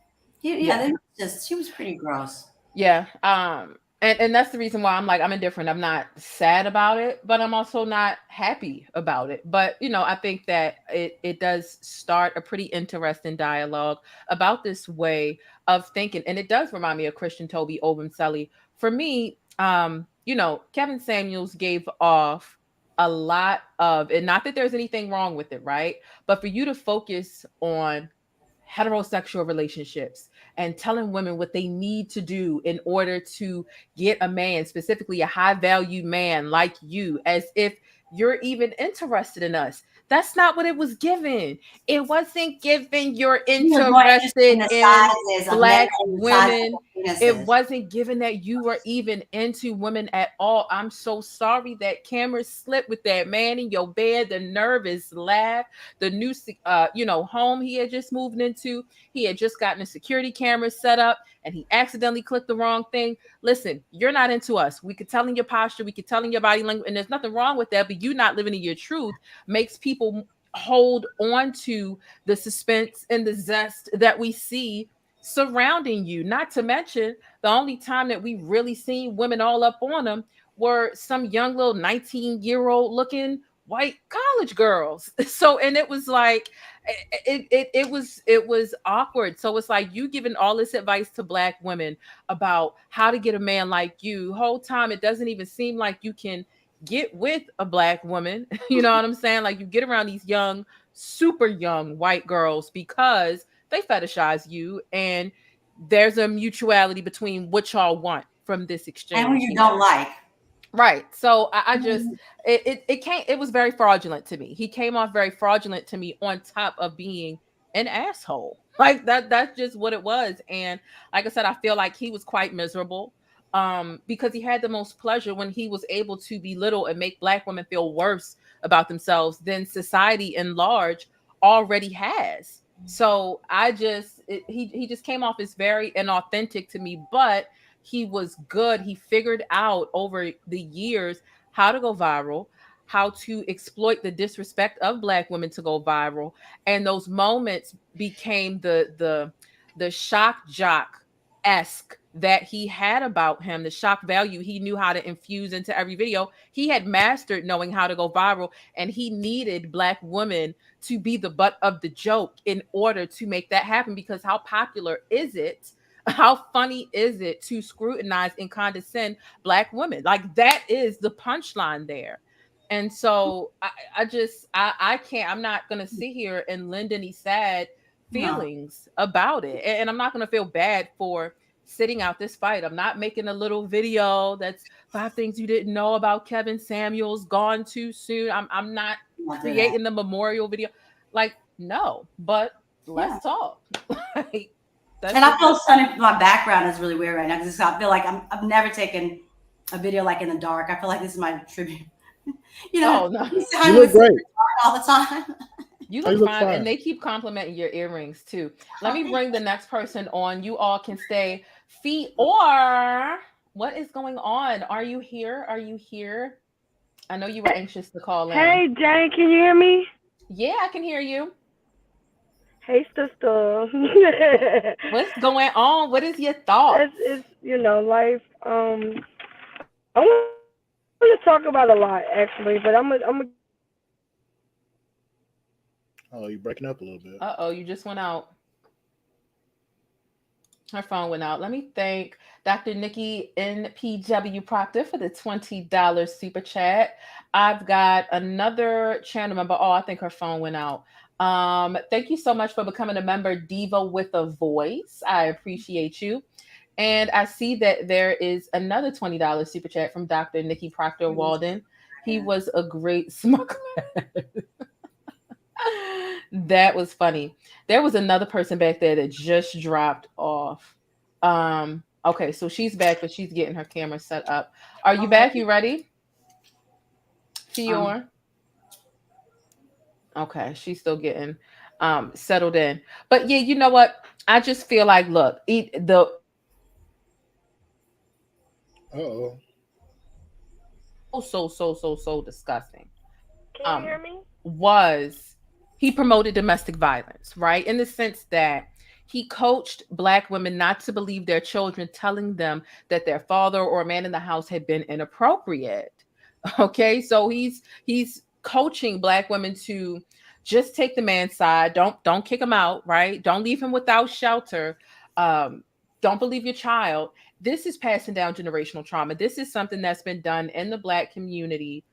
She was pretty gross. Yeah. And that's the reason why I'm like, I'm indifferent. I'm not sad about it, but I'm also not happy about it. But I think that it does start a pretty interesting dialogue about this way of thinking. And it does remind me of Christian Toby Obenselli. For me, Kevin Samuels gave off a lot of, and not that there's anything wrong with it, right? But for you to focus on heterosexual relationships and telling women what they need to do in order to get a man, specifically a high value man like you, as if you're even interested in us. That's not what it was given. It wasn't given you're interested in Black women. It wasn't given that you were even into women at all. I'm so sorry that camera slipped with that man in your bed, the nervous laugh, the new home he had just moved into. He had just gotten a security camera set up and he accidentally clicked the wrong thing. Listen, you're not into us. We could tell in your posture, we could tell in your body language, and there's nothing wrong with that, but you not living in your truth makes people hold on to the suspense and the zest that we see surrounding you. Not to mention, the only time that we really seen women all up on them were some young little 19-year-old looking white college girls. So, and it was like, it was awkward. So it's like you giving all this advice to Black women about how to get a man like you. Whole time it doesn't even seem like you can get with a Black woman. You know what I'm saying? Like you get around these young, super young white girls because they fetishize you, and there's a mutuality between what y'all want from this exchange. And who you don't like. Right. So I just it was very fraudulent to me. He came off very fraudulent to me on top of being an asshole. Like that's just what it was. And like I said, I feel like he was quite miserable because he had the most pleasure when he was able to belittle and make Black women feel worse about themselves than society in large already has. So he just came off as very inauthentic to me, but he was good. He figured out over the years how to go viral, how to exploit the disrespect of Black women to go viral. And those moments became the shock jock-esque that he had about him, the shock value he knew how to infuse into every video. He had mastered knowing how to go viral, and he needed Black women to be the butt of the joke in order to make that happen. Because how popular is it? How funny is it to scrutinize and condescend Black women? Like that is the punchline there. And so I can't, I'm not going to sit here and lend any sad feelings about it. And I'm not going to feel bad for sitting out this fight. I'm not making a little video that's 5 things you didn't know about Kevin Samuels gone too soon. I'm not creating the memorial video. Like, no, but let's talk. Like, and I feel funny. My background is really weird right now because I feel like I've never taken a video like in the dark. I feel like this is my tribute. You look great all the time. You look fine, and they keep complimenting your earrings too. Let me bring the next person on. You all can stay. Or what is going on? Are you here? Are you here? I know you were anxious to call in. Hey, Jane, can you hear me? Yeah, I can hear you. Hey, sister. What's going on? What is your thoughts? It's life. I want to talk about a lot, actually, but I'm a. Oh, you're breaking up a little bit. Uh-oh, you just went out. Her phone went out. Let me thank Dr. Nikki NPW Proctor for the $20 super chat. I've got another channel member. Oh, I think her phone went out. Thank you so much for becoming a member, Diva with a Voice. I appreciate you. And I see that there is another $20 super chat from Dr. Nikki Proctor Walden. He was a great smuggler. That was funny. There was another person back there that just dropped off. Okay, so she's back, but she's getting her camera set up. Are you back? You ready? Fior? Okay, she's still getting settled in. But yeah, you know what? I just feel like, look, so disgusting. Can you hear me? Was he promoted domestic violence, right? In the sense that He coached Black women not to believe their children telling them that their father or a man in the house had been inappropriate. Okay, so he's coaching Black women to just take the man's side. Don't kick him out, right? Don't leave him without shelter. Don't believe your child. This is passing down generational trauma. This is something that's been done in the Black community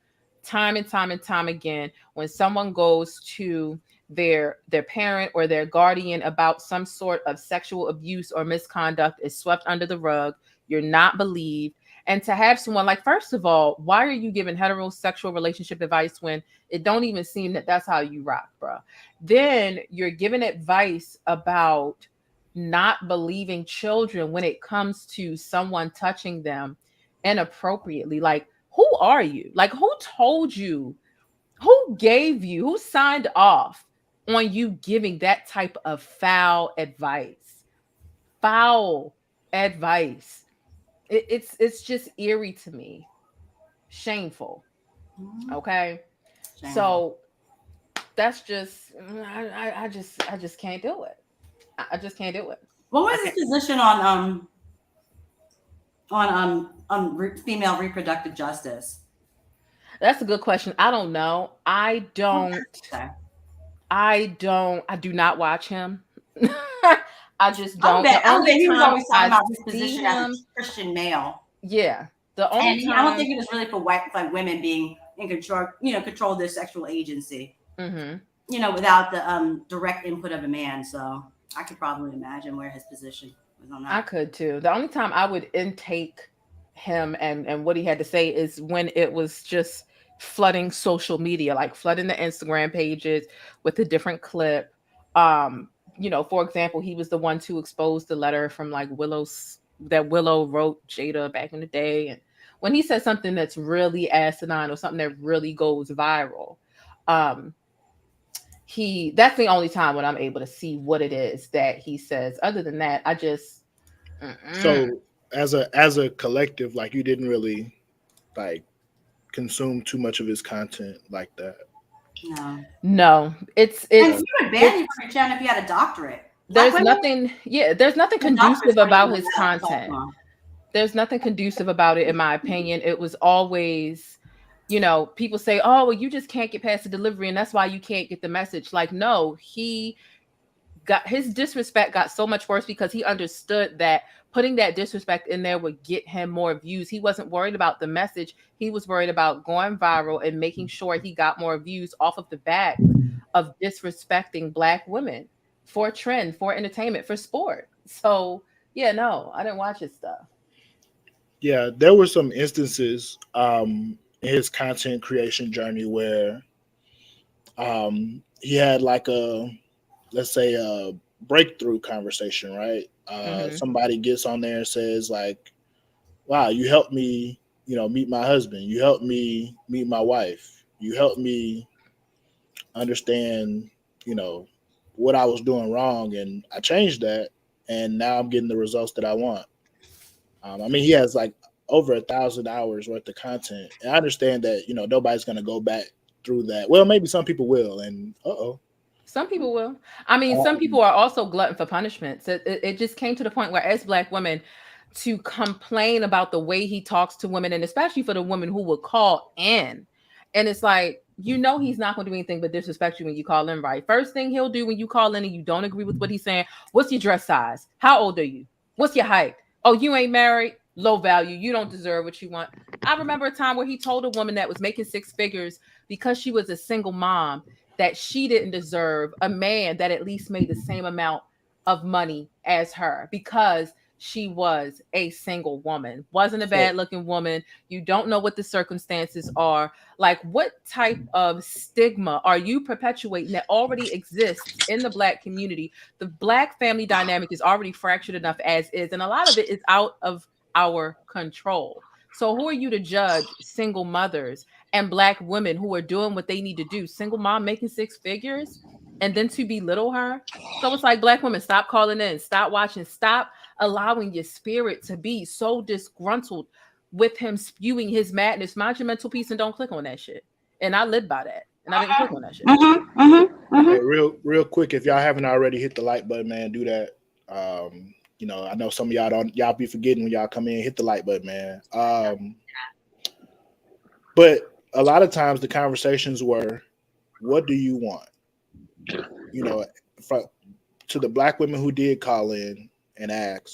time and time and time again. When someone goes to their parent or their guardian about some sort of sexual abuse or misconduct, is swept under the rug. You're not believed. And to have someone like, first of all, why are you giving heterosexual relationship advice when it don't even seem that that's how you rock, bro? Then you're giving advice about not believing children when it comes to someone touching them inappropriately. Like, who are you? Like, who told you? Who gave you? Who signed off on you giving that type of foul advice? Foul advice. It's just eerie to me. Shameful. Okay. Shameful. So that's just I just can't do it. I just can't do it. What was his position on female reproductive justice? That's a good question. I don't know. I do not watch him. I just don't. He was always talking about his see position as a Christian male. Yeah. The only I don't think it was really for women being in control, control their sexual agency. Mm-hmm. Without the direct input of a man. So I could probably imagine where his position was on that. I could too. The only time I would intake him and what he had to say is when it was just flooding social media, like flooding the Instagram pages with a different clip. For example, he was the one to expose the letter from like Willow wrote Jada back in the day. And when he says something that's really asinine or something that really goes viral, that's the only time when I'm able to see what it is that he says. Other than that, I just So as a collective, like, you didn't really like consume too much of his content like that. No. It's and you would ban you from your channel if you had a doctorate. There's nothing conducive about his content. There's nothing conducive about it, in my opinion. It was always, people say, oh, well, you just can't get past the delivery and that's why you can't get the message. Like, no, his disrespect got so much worse because he understood that putting that disrespect in there would get him more views. He wasn't worried about the message. He was worried about going viral and making sure he got more views off of the back of disrespecting Black women for trend, for entertainment, for sport. So, yeah, no, I didn't watch his stuff. Yeah, there were some instances in his content creation journey where he had like let's say a breakthrough conversation, right? Somebody gets on there and says like, wow, you helped me, meet my husband. You helped me meet my wife. You helped me understand, what I was doing wrong. And I changed that. And now I'm getting the results that I want. He has like over 1,000 hours worth of content. And I understand that, nobody's going to go back through that. Well, maybe some people will. And some people will. Some people are also glutton for punishment. So it just came to the point where, as Black women, to complain about the way he talks to women, and especially for the women who would call in. And it's like, he's not going to do anything but disrespect you when you call in, right? First thing he'll do when you call in and you don't agree with what he's saying, what's your dress size? How old are you? What's your height? Oh, you ain't married? Low value. You don't deserve what you want. I remember a time where he told a woman that was making 6 figures because she was a single mom that she didn't deserve a man that at least made the same amount of money as her because she was a single woman, wasn't a bad looking woman. You don't know what the circumstances are. Like, what type of stigma are you perpetuating that already exists in the Black community? The Black family dynamic is already fractured enough as is, and a lot of it is out of our control. So who are you to judge single mothers and Black women who are doing what they need to do? Single mom making 6 figures and then to belittle her. So it's like, Black women, stop calling in, stop watching, stop allowing your spirit to be so disgruntled with him spewing his madness. Mind your mental peace and don't click on that shit. And I live by that. And I didn't click on that shit. Hey, real quick, if y'all haven't already hit the like button, man, do that. You know, I know some of y'all be forgetting when y'all come in, hit the like button, man. But a lot of times the conversations were, what do you want? You know, to the black women who did call in and ask,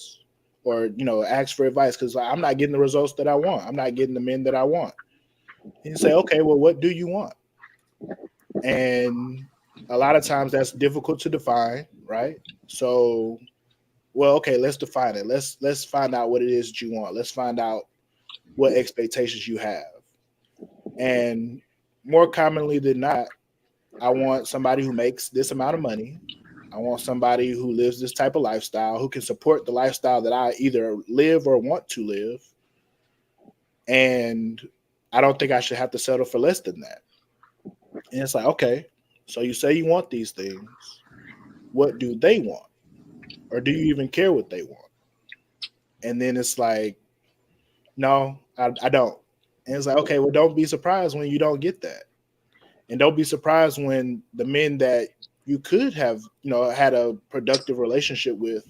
or, you know, ask for advice, because I'm not getting the results that I want. I'm not getting the men that I want. And you say, okay, well, what do you want? And a lot of times that's difficult to define, right? So, well, okay, let's define it. Let's find out what it is that you want. Let's find out what expectations you have. And more commonly than not, I want somebody who makes this amount of money. I want somebody who lives this type of lifestyle, who can support the lifestyle that I either live or want to live. And I don't think I should have to settle for less than that. And it's like, okay, so you say you want these things. What do they want? Or do you even care what they want? And then it's like, no, I don't. And it's like, okay, well, don't be surprised when you don't get that. And don't be surprised when the men that you could have, you know, had a productive relationship with,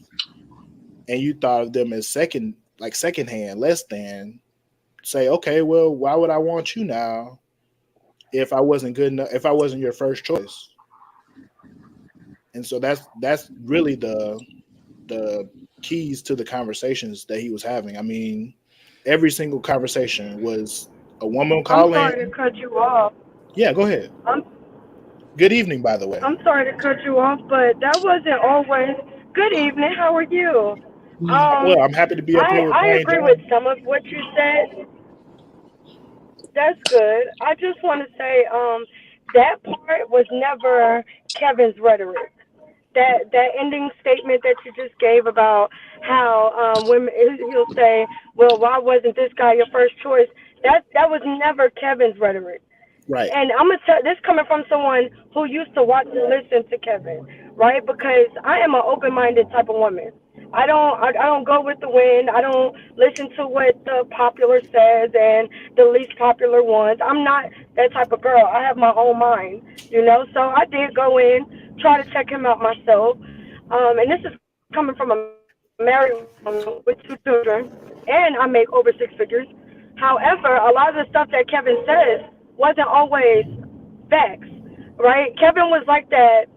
and you thought of them as secondhand, less than, say, okay, well, why would I want you now if I wasn't good enough, if I wasn't your first choice? And so that's really the keys to the conversations that he was having. I mean, every single conversation was a woman calling. I'm sorry to cut you off. Yeah, go ahead. Good evening, by the way. I'm sorry to cut you off, but that wasn't always. Good evening. How are you? Well, I'm happy to be up here with I Plain agree Jane. with some of what you said. That's good. I just want to say that part was never Kevin's rhetoric. That ending statement that you just gave about how women, he'll say, well, why wasn't this guy your first choice? That was never Kevin's rhetoric. Right. And I'm gonna tell this coming from someone who used to watch and listen to Kevin, right? Because I am an open-minded type of woman. I don't go with the wind. I don't listen to what the popular says and the least popular ones. I'm not that type of girl. I have my own mind, you know. So I did go in, try to check him out myself. And this is coming from a married woman with 2 children, and I make over 6 figures. However, a lot of the stuff that Kevin says wasn't always facts, right? Kevin was like that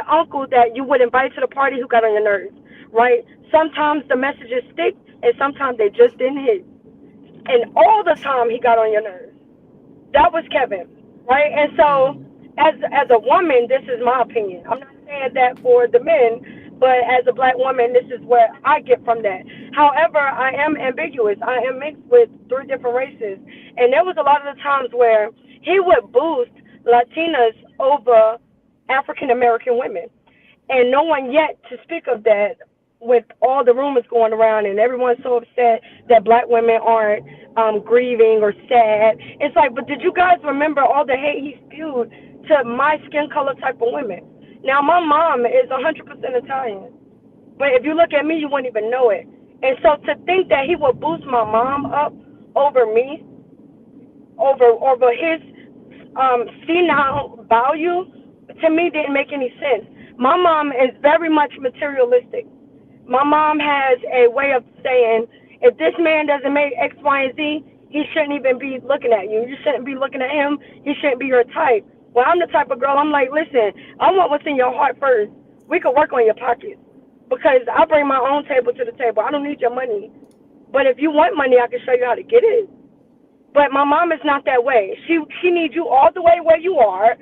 uncle that you would invite to the party who got on your nerves, right? Sometimes the messages stick, and sometimes they just didn't hit. And all the time he got on your nerves. That was Kevin, right? And so as a woman, this is my opinion. I'm not saying that for the men, but as a black woman, this is what I get from that. However, I am ambiguous. I am mixed with 3 different races. And there was a lot of the times where he would boost Latinas over African American women. And no one yet to speak of that with all the rumors going around and everyone's so upset that black women aren't grieving or sad. It's like, but did you guys remember all the hate he spewed to my skin color type of women? Now, my mom is 100% Italian. But if you look at me, you wouldn't even know it. And so to think that he would boost my mom up over me, over his senile value, to me didn't make any sense. My mom is very much materialistic. My mom has a way of saying, if this man doesn't make X, Y, and Z, he shouldn't even be looking at you. You shouldn't be looking at him. He shouldn't be your type. Well, I'm the type of girl, I'm like, listen, I want what's in your heart first. We could work on your pockets because I bring my own table to the table. I don't need your money. But if you want money, I can show you how to get it. But my mom is not that way. She needs you all the way where you are.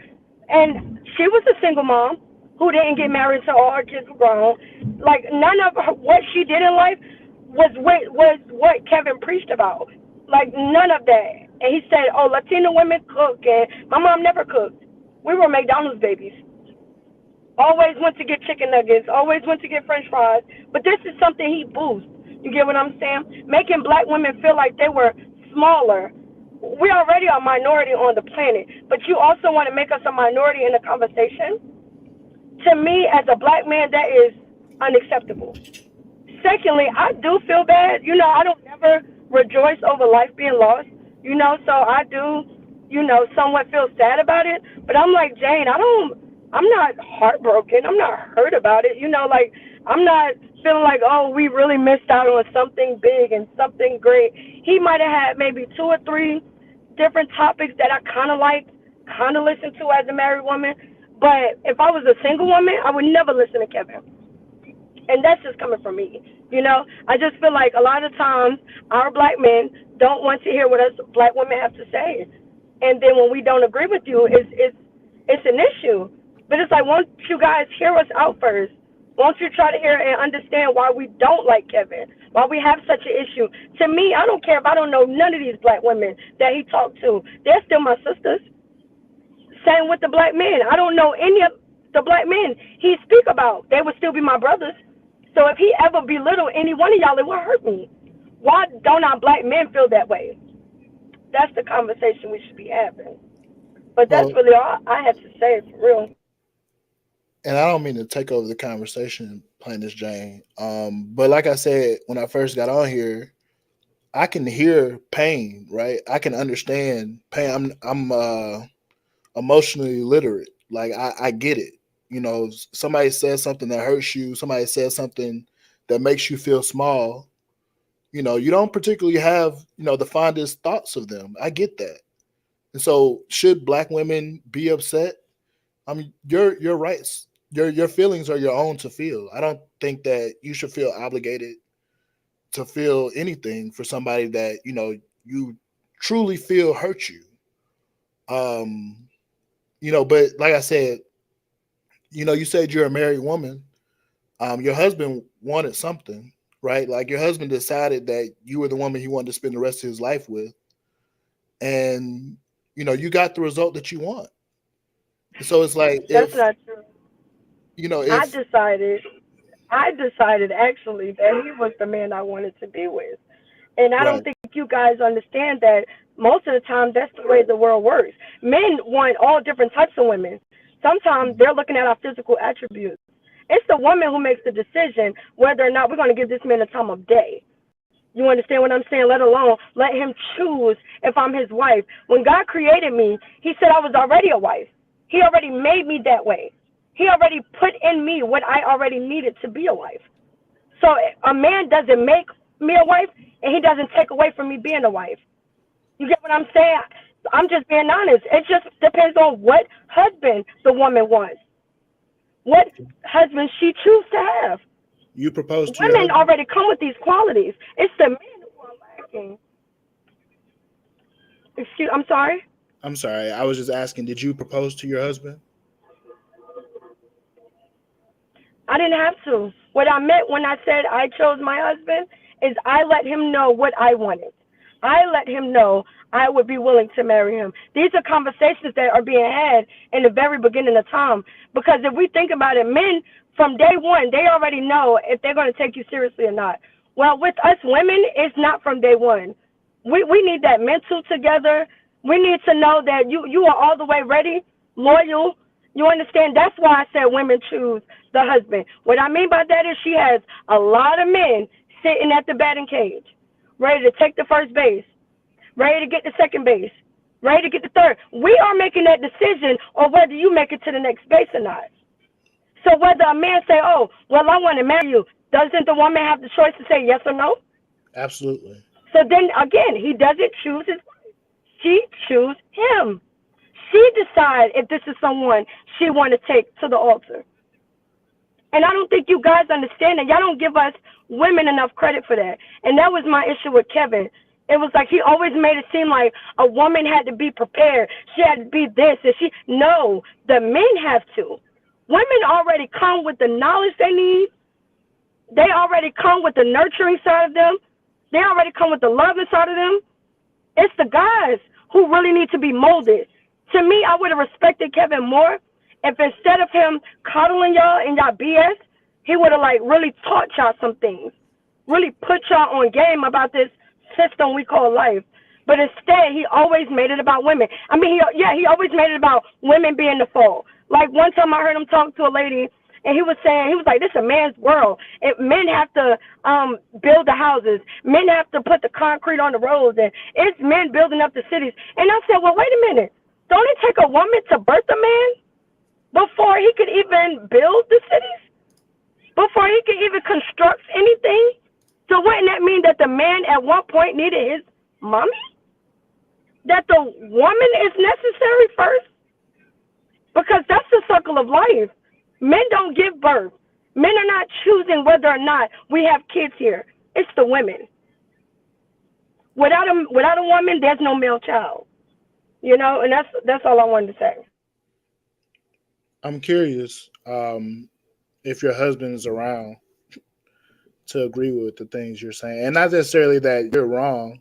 And she was a single mom who didn't get married until all her kids were grown. Like, none of what she did in life was what Kevin preached about. Like, none of that. And he said, oh, Latino women cook. And my mom never cooked. We were McDonald's babies. Always went to get chicken nuggets. Always went to get French fries. But this is something he boosts. You get what I'm saying? Making black women feel like they were smaller. We already are a minority on the planet. But you also want to make us a minority in the conversation? To me, as a black man, that is unacceptable. Secondly, I do feel bad. You know, I don't never rejoice over life being lost. You know, so I do, you know, somewhat feel sad about it. But I'm like, Jane, I'm not heartbroken. I'm not hurt about it. You know, like, I'm not feeling like, oh, we really missed out on something big and something great. He might have had maybe 2 or 3 different topics that I kind of liked, kind of listened to as a married woman. But if I was a single woman, I would never listen to Kevin. And that's just coming from me. You know, I just feel like a lot of times our black men don't want to hear what us black women have to say. And then when we don't agree with you, it's an issue. But it's like, won't you guys hear us out first? Won't you try to hear and understand why we don't like Kevin, why we have such an issue? To me, I don't care if I don't know none of these black women that he talked to. They're still my sisters. Same with the black men. I don't know any of the black men he speak about. They would still be my brothers. So if he ever belittle any one of y'all, it would hurt me. Why don't our black men feel that way? That's the conversation we should be having. But that's really all I have to say, for real. And I don't mean to take over the conversation, thePLAINESTjane. But like I said, when I first got on here, I can hear pain, right? I can understand pain. I'm emotionally literate. Like I get it. You know, somebody says something that hurts you, somebody says something that makes you feel small. You know, you don't particularly have, you know, the fondest thoughts of them. I get that. And so should black women be upset? I mean, your rights, your feelings are your own to feel. I don't think that you should feel obligated to feel anything for somebody that, you know, you truly feel hurt you. You know, but like I said, you know, you said you're a married woman. Your husband wanted something, right? Like your husband decided that you were the woman he wanted to spend the rest of his life with. And, you know, you got the result that you want. So it's like, that's not true. You know, I decided actually that he was the man I wanted to be with. And I don't think you guys understand that most of the time that's the way the world works. Men want all different types of women. Sometimes they're looking at our physical attributes. It's the woman who makes the decision whether or not we're going to give this man the time of day. You understand what I'm saying? Let alone let him choose if I'm his wife. When God created me, he said I was already a wife. He already made me that way. He already put in me what I already needed to be a wife. So a man doesn't make me a wife, and he doesn't take away from me being a wife. You get what I'm saying? I'm just being honest. It just depends on what husband the woman wants, what husband she chooses to have. You proposed to women already come with these qualities. It's the men who are lacking. I'm sorry? I'm sorry. I was just asking, did you propose to your husband? I didn't have to. What I meant when I said I chose my husband is I let him know what I wanted. I let him know I would be willing to marry him. These are conversations that are being had in the very beginning of time. Because if we think about it, men from day one, they already know if they're going to take you seriously or not. Well, with us women, it's not from day one. We need that mental together. We need to know that you are all the way ready, loyal. You understand? That's why I said women choose the husband. What I mean by that is she has a lot of men sitting at the batting cage, ready to take the first base, ready to get the second base, ready to get the third. We are making that decision on whether you make it to the next base or not. So whether a man say, oh, well, I want to marry you, doesn't the woman have the choice to say yes or no? Absolutely. So then, again, he doesn't choose his wife. She chooses him. She decides if this is someone she want to take to the altar. And I don't think you guys understand that. Y'all don't give us women enough credit for that. And that was my issue with Kevin. It was like he always made it seem like a woman had to be prepared. She had to be this. And no, the men have to. Women already come with the knowledge they need. They already come with the nurturing side of them. They already come with the loving side of them. It's the guys who really need to be molded. To me, I would have respected Kevin more if instead of him coddling y'all in y'all BS, he would have like really taught y'all some things, really put y'all on game about this system we call life. But instead, he always made it about women. I mean, he always made it about women being the fault. Like one time I heard him talk to a lady, and he was like, this is a man's world. Men have to build the houses. Men have to put the concrete on the roads, and it's men building up the cities. And I said, well, wait a minute. Don't it take a woman to birth a man before he could even build the cities? before he can even construct anything? So wouldn't that mean that the man at one point needed his mommy? That the woman is necessary first? Because that's the circle of life. Men don't give birth. Men are not choosing whether or not we have kids here. It's the women. Without a woman, there's no male child. You know, and that's all I wanted to say. I'm curious if your husband is around to agree with the things you're saying, and not necessarily that you're wrong,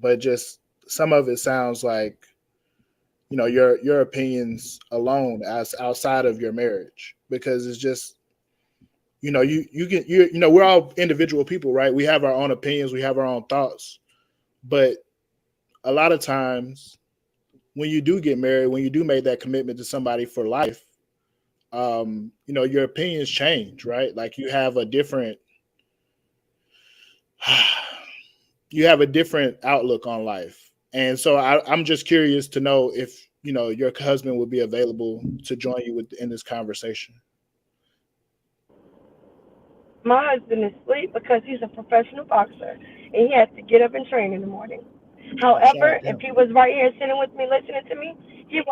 but just some of it sounds like, you know, your opinions alone as outside of your marriage, because it's just, you know, you know, we're all individual people, right? We have our own opinions, we have our own thoughts, but a lot of times when you do get married, when you do make that commitment to somebody for life, you know, your opinions change, right? Like you have a different outlook on life. And so I'm just curious to know if, you know, your husband would be available to join you in this conversation. My husband is asleep because he's a professional boxer and he has to get up and train in the morning. However, if he was right here sitting with me, listening to me, he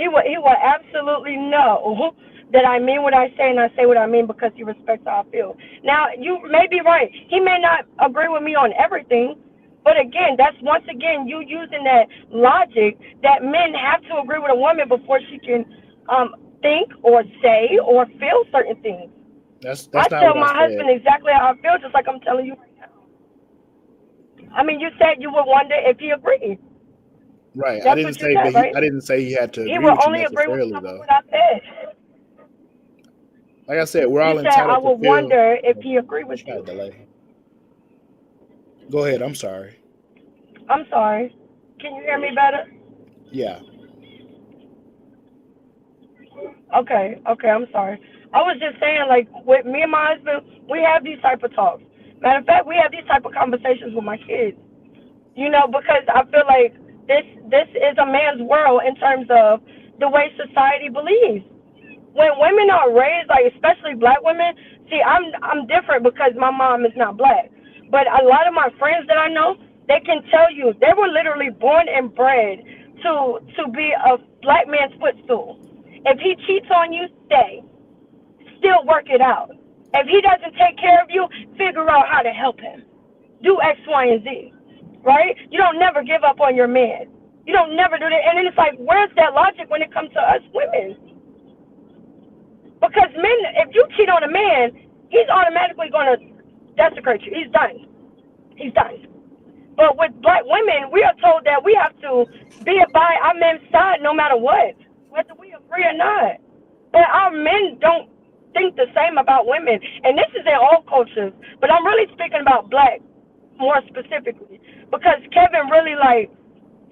will absolutely know that I mean what I say and I say what I mean because he respects how I feel. Now, you may be right. He may not agree with me on everything, but again, that's once again you using that logic that men have to agree with a woman before she can think or say or feel certain things. That's I not tell what my I said. husband exactly how I feel, just like I'm telling you right now. I mean, you said you would wonder if he agreed. Right. That's what you said, right? I didn't say he had to agree He will with you only agree with necessarily, some of though. what I said. Like I said, we're all You said I entitled to would feel. wonder if he agreed with you. Go ahead. I'm sorry. I'm sorry. Can you hear me better? Yeah. Okay, I'm sorry. I was just saying, like, with me and my husband, we have these type of talks. Matter of fact, we have these type of conversations with my kids. You know, because I feel like this is a man's world in terms of the way society believes. When women are raised, like especially black women, see, I'm different because my mom is not black. But a lot of my friends that I know, they can tell you they were literally born and bred to be a black man's footstool. If he cheats on you, stay. Still work it out. If he doesn't take care of you, figure out how to help him. Do X, Y, and Z. Right? You don't never give up on your man. You don't never do that. And then it's like, where's that logic when it comes to us women? Because men, if you cheat on a man, he's automatically going to desecrate you. He's done. He's done. But with black women, we are told that we have to be by our men's side no matter what, whether we agree or not. But our men don't think the same about women. And this is in all cultures. But I'm really speaking about black more specifically. Because Kevin really, like,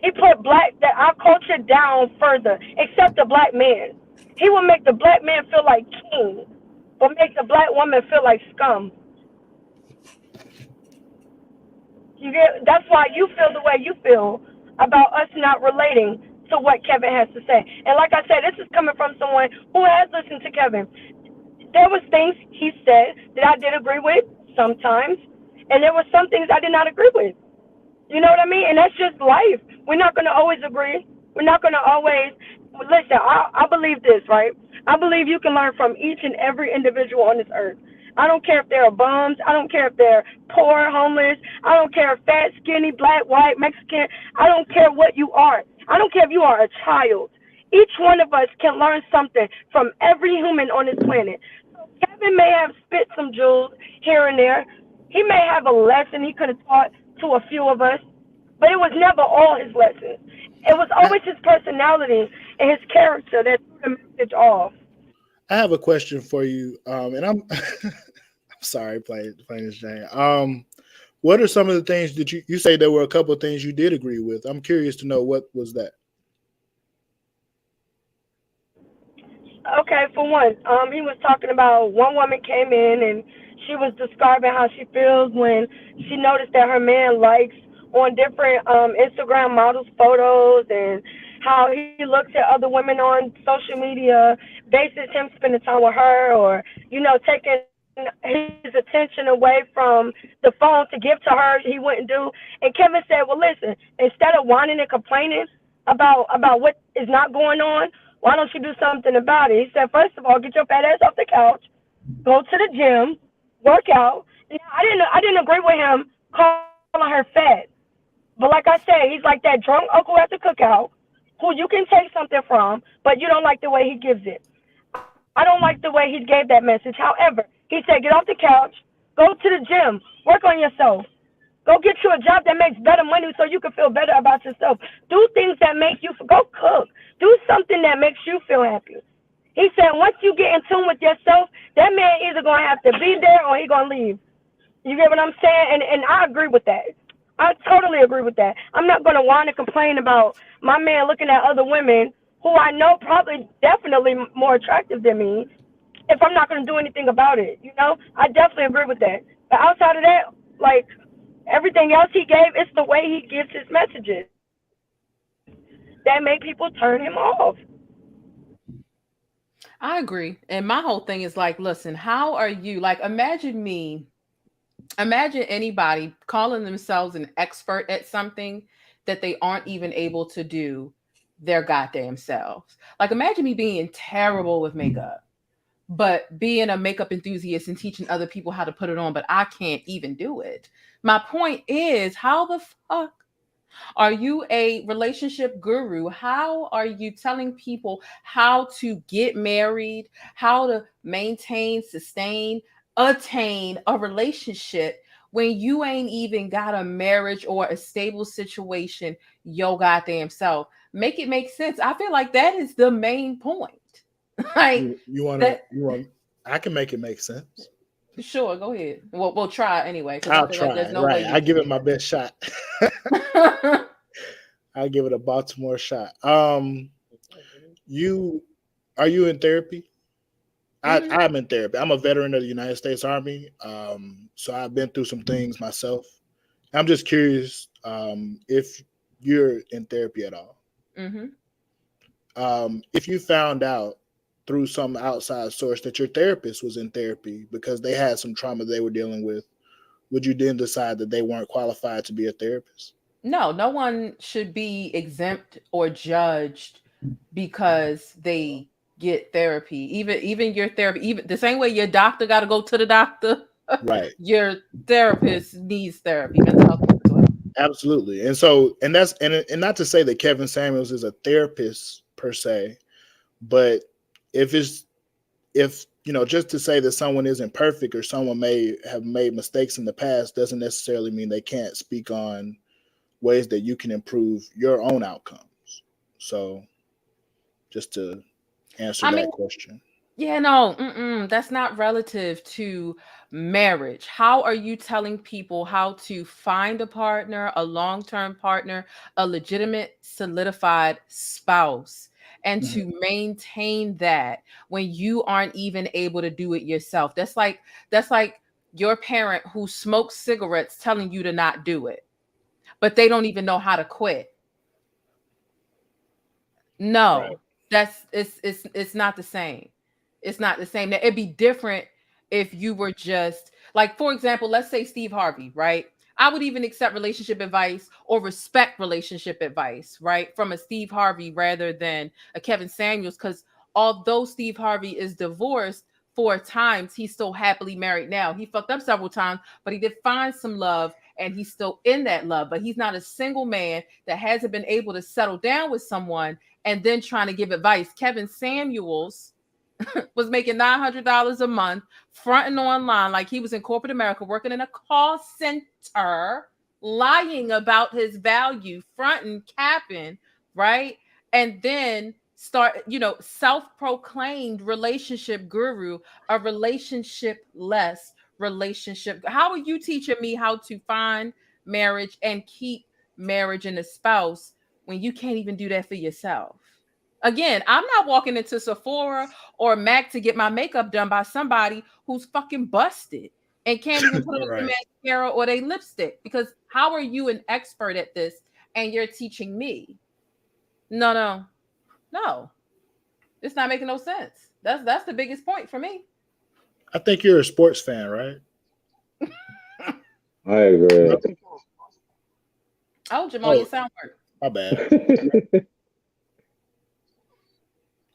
he put our culture down further, except the black man. He will make the black man feel like king, but make the black woman feel like scum. You get? That's why you feel the way you feel about us not relating to what Kevin has to say. And like I said, this is coming from someone who has listened to Kevin. There was things he said that I did agree with sometimes, and there were some things I did not agree with. You know what I mean? And that's just life. We're not going to always agree. We're not going to always listen. I believe this, right? I believe you can learn from each and every individual on this earth. I don't care if they're bums. I don't care if they're poor, homeless. I don't care if fat, skinny, black, white, Mexican. I don't care what you are. I don't care if you are a child. Each one of us can learn something from every human on this planet. So Kevin may have spit some jewels here and there. He may have a lesson he could have taught to a few of us, but it was never all his lessons. It was always his personality and his character that threw the message off. I have a question for you, and I'm I'm sorry, thePLAINESTjane. What are some of the things that you say there were a couple of things you did agree with? I'm curious to know what was that. Okay, for one, he was talking about one woman came in and she was describing how she feels when she noticed that her man likes on different Instagram models' photos and how he looks at other women on social media, bases him spending time with her or, you know, taking his attention away from the phone to give to her, he wouldn't do. And Kevin said, well, listen, instead of whining and complaining about what is not going on, why don't you do something about it? He said, first of all, get your fat ass off the couch, go to the gym, work out. And I didn't agree with him calling her fat. But like I said, he's like that drunk uncle at the cookout who you can take something from, but you don't like the way he gives it. I don't like the way he gave that message. However, he said, get off the couch, go to the gym, work on yourself. Go get you a job that makes better money so you can feel better about yourself. Do things that make you, go cook. Do something that makes you feel happy. He said, once you get in tune with yourself, that man either going to have to be there or he going to leave. You get what I'm saying? And I agree with that. I totally agree with that. I'm not going to whine and complain about my man looking at other women who I know probably definitely more attractive than me if I'm not going to do anything about it. You know, I definitely agree with that. But outside of that, like everything else he gave, it's the way he gives his messages that make people turn him off. I agree. And my whole thing is like, listen, how are you? Like, imagine anybody calling themselves an expert at something that they aren't even able to do their goddamn selves. Like, imagine me being terrible with makeup, but being a makeup enthusiast and teaching other people how to put it on, but I can't even do it. My point is, how the fuck are you a relationship guru? How are you telling people how to get married, how to maintain, sustain, attain a relationship when you ain't even got a marriage or a stable situation your goddamn self? Make it make sense. I feel like that is the main point. Like you want I can make it make sense. Sure, go ahead. We'll try anyway. I'll try. Like there's no right. way I give it my best shot. I give it a Baltimore shot. Are you in therapy? Mm-hmm. I'm in therapy. I'm a veteran of the United States Army. So I've been through some things myself. I'm just curious if you're in therapy at all. Mm-hmm. If you found out through some outside source that your therapist was in therapy because they had some trauma they were dealing with, would you then decide that they weren't qualified to be a therapist? No one should be exempt or judged because they get therapy. Even your therapy, even the same way your doctor got to go to the doctor, right? Your therapist needs therapy, mental health as well. Absolutely. And that's not to say that Kevin Samuels is a therapist per se, but if just to say that someone isn't perfect or someone may have made mistakes in the past doesn't necessarily mean they can't speak on ways that you can improve your own outcomes. So just to answer that question. Yeah, no, that's not relative to marriage. How are you telling people how to find a partner, a long-term partner, a legitimate, solidified spouse, and to maintain that when you aren't even able to do it yourself? That's like your parent who smokes cigarettes telling you to not do it, but they don't even know how to quit. No, right. It's not the same. It's not the same. Now, it'd be different if you were just like, for example, let's say Steve Harvey, right? I would even accept relationship advice or respect relationship advice, right? From a Steve Harvey rather than a Kevin Samuels, because although Steve Harvey is divorced 4 times, he's still happily married now. He fucked up several times, but he did find some love and he's still in that love. But he's not a single man that hasn't been able to settle down with someone and then trying to give advice. Kevin Samuels was making $900 a month, fronting online like he was in corporate America, working in a call center, lying about his value, fronting, capping, right? And then self-proclaimed relationship guru, a relationship-less relationship. How are you teaching me how to find marriage and keep marriage and a spouse when you can't even do that for yourself? Again, I'm not walking into Sephora or MAC to get my makeup done by somebody who's fucking busted and can't even put on their mascara or their lipstick, because how are you an expert at this and you're teaching me? No. It's not making no sense. That's the biggest point for me. I think you're a sports fan, right? I agree. Oh, Jamal, your sound work. My bad.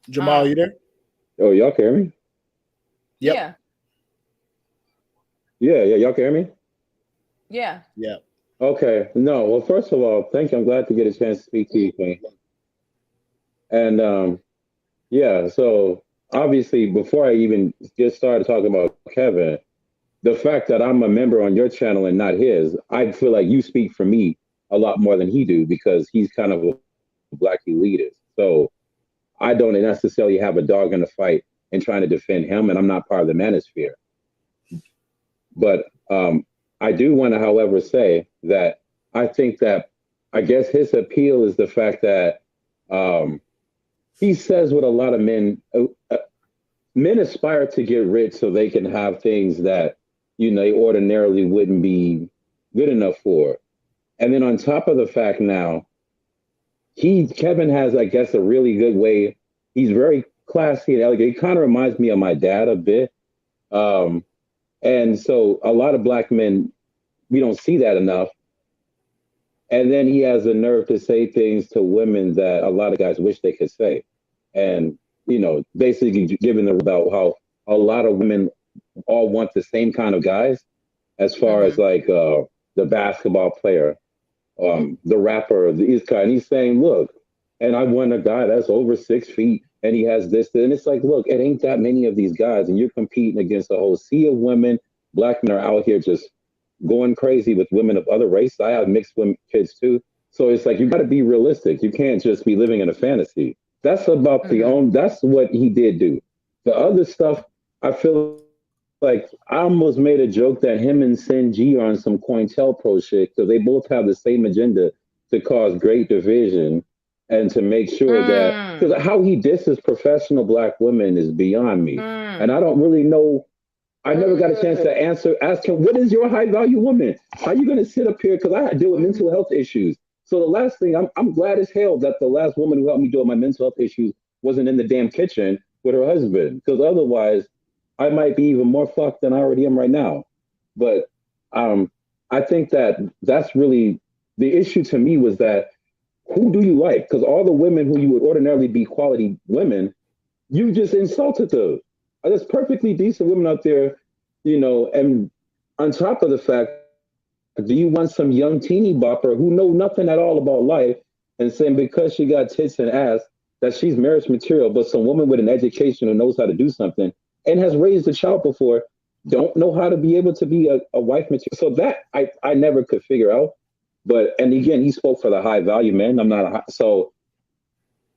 Jamal, you there? Oh, y'all can hear me? Yep. Yeah, y'all can hear me? Yeah. Okay. No, well, first of all, thank you. I'm glad to get a chance to speak to you, Queen. And so obviously, before I even get started talking about Kevin, the fact that I'm a member on your channel and not his, I feel like you speak for me a lot more than he do, because he's kind of a Black elitist. So I don't necessarily have a dog in the fight in trying to defend him, and I'm not part of the manosphere. But I do want to, however, say that I think that, I guess his appeal is the fact that he says what a lot of men aspire to get rich so they can have things that, they ordinarily wouldn't be good enough for. And then on top of the fact now, Kevin has, I guess, a really good way. He's very classy and elegant. He kind of reminds me of my dad a bit. And so a lot of Black men, we don't see that enough. And then he has the nerve to say things to women that a lot of guys wish they could say. And, basically giving them about how a lot of women all want the same kind of guys, as far as like the basketball player, the rapper, these guys. And he's saying, look, and I want a guy that's over 6 feet and he has this. And it's like, look, it ain't that many of these guys. And you're competing against a whole sea of women. Black men are out here just going crazy with women of other races. I have mixed women kids too. So it's like, you got to be realistic. You can't just be living in a fantasy. That's about that's what he did do. The other stuff, I feel like I almost made a joke that him and Sin G are on some COINTELPRO shit, because they both have the same agenda to cause great division and to make sure that, because how he disses professional Black women is beyond me. And I don't really know. I never got a chance to ask him, what is your high value woman? How are you going to sit up here? Because I deal with mental health issues. So the last thing, I'm glad as hell that the last woman who helped me deal with my mental health issues wasn't in the damn kitchen with her husband, because otherwise I might be even more fucked than I already am right now. But I think that that's really the issue to me, was that who do you like? Because all the women who you would ordinarily be quality women, you just insulted those. There's perfectly decent women out there, and on top of the fact, do you want some young teeny bopper who know nothing at all about life and saying because she got tits and ass that she's marriage material, but some woman with an education who knows how to do something and has raised a child before don't know how to be able to be a wife material? So that I never could figure out. But, and again, he spoke for the high value men. I'm not so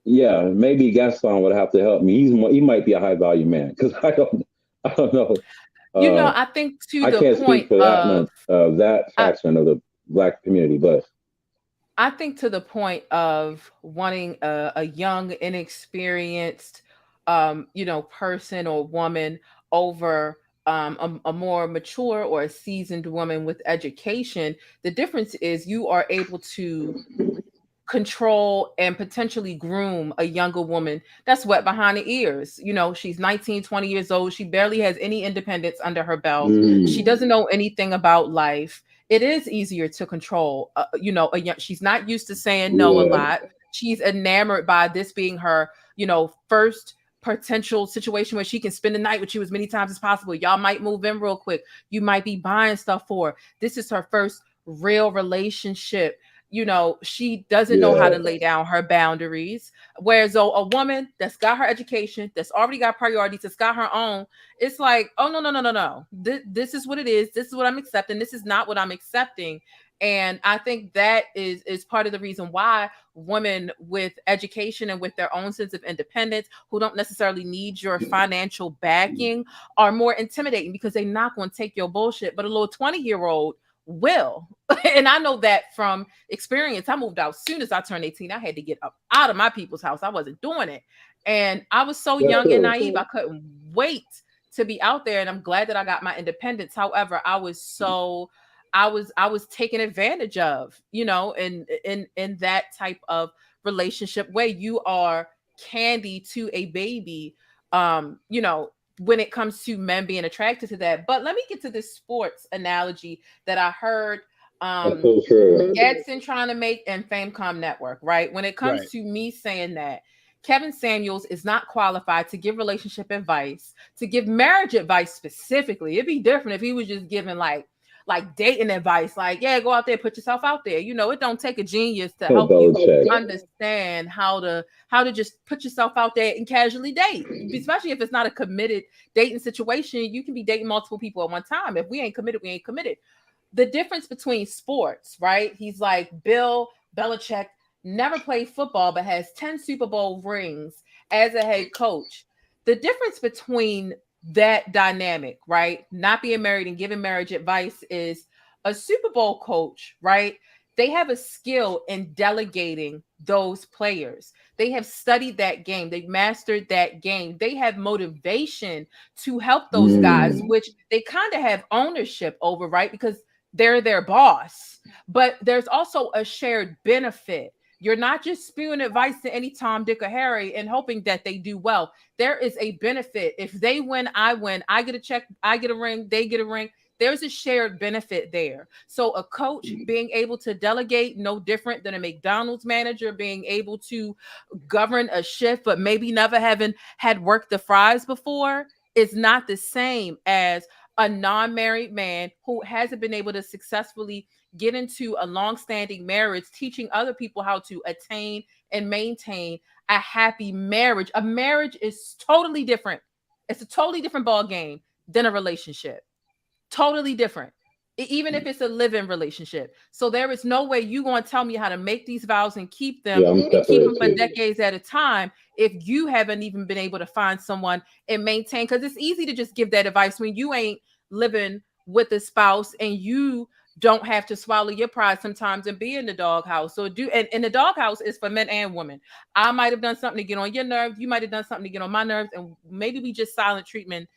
yeah, maybe Gaston would have to help me. He might be a high value man, because I don't know. I think to I the can't point speak for that faction of the Black community, but I think to the point of wanting a young, inexperienced, person or woman over a more mature or a seasoned woman with education, the difference is you are able to control and potentially groom a younger woman that's wet behind the ears. She's 19, 20 years old. She barely has any independence under her belt. She doesn't know anything about life. It is easier to control, she's not used to saying no a lot. She's enamored by this being her, first potential situation where she can spend the night with you as many times as possible. Y'all might move in real quick. You might be buying stuff for her. This is her first real relationship. She doesn't know how to lay down her boundaries. Whereas a woman that's got her education, that's already got priorities, that's got her own, it's like, oh, no. This is what it is. This is what I'm accepting. This is not what I'm accepting. And I think that is part of the reason why women with education and with their own sense of independence, who don't necessarily need your financial backing, are more intimidating, because they're not going to take your bullshit. But a little 20-year-old will. And I know that from experience. I moved out as soon as I turned 18. I had to get up out of my people's house. I wasn't doing it. And I was so young and naive. I couldn't wait to be out there. And I'm glad that I got my independence. However, I was taken advantage of, in that type of relationship where you are candy to a baby, when it comes to men being attracted to that. But let me get to this sports analogy that I heard so true. Gadsden trying to make and Famecom Network, right? When it comes to me saying that Kevin Samuels is not qualified to give relationship advice, to give marriage advice specifically. It'd be different if he was just giving like dating advice, like, yeah, go out there, put yourself out there. You know, it don't take a genius to help you understand how to just put yourself out there and casually date, especially if it's not a committed dating situation. You can be dating multiple people at one time. If we ain't committed, we ain't committed. The difference between sports, right? He's like Bill Belichick, never played football, but has 10 Super Bowl rings as a head coach. The difference between that dynamic, right? Not being married and giving marriage advice is a Super Bowl coach, right? They have a skill in delegating those players. They have studied that game. They've mastered that game. They have motivation to help those guys, which they kind of have ownership over, right? Because they're their boss. But there's also a shared benefit. You're not just spewing advice to any Tom, Dick, or Harry and hoping that they do well. There is a benefit. If they win, I win. I get a check, I get a ring, they get a ring. There's a shared benefit there. So a coach being able to delegate, no different than a McDonald's manager being able to govern a shift, but maybe never having had worked the fries before, is not the same as a non-married man who hasn't been able to successfully get into a long-standing marriage, teaching other people how to attain and maintain a happy marriage. A marriage is totally different. It's a totally different ball game than a relationship. Totally different. Even if it's a live-in relationship. So there is no way you're going to tell me how to make these vows and keep them, for decades at a time if you haven't even been able to find someone and maintain. Because it's easy to just give that advice when you ain't living with a spouse and you don't have to swallow your pride sometimes and be in the doghouse. So and the doghouse is for men and women. I might have done something to get on your nerves. You might have done something to get on my nerves. And maybe we just silent treatment,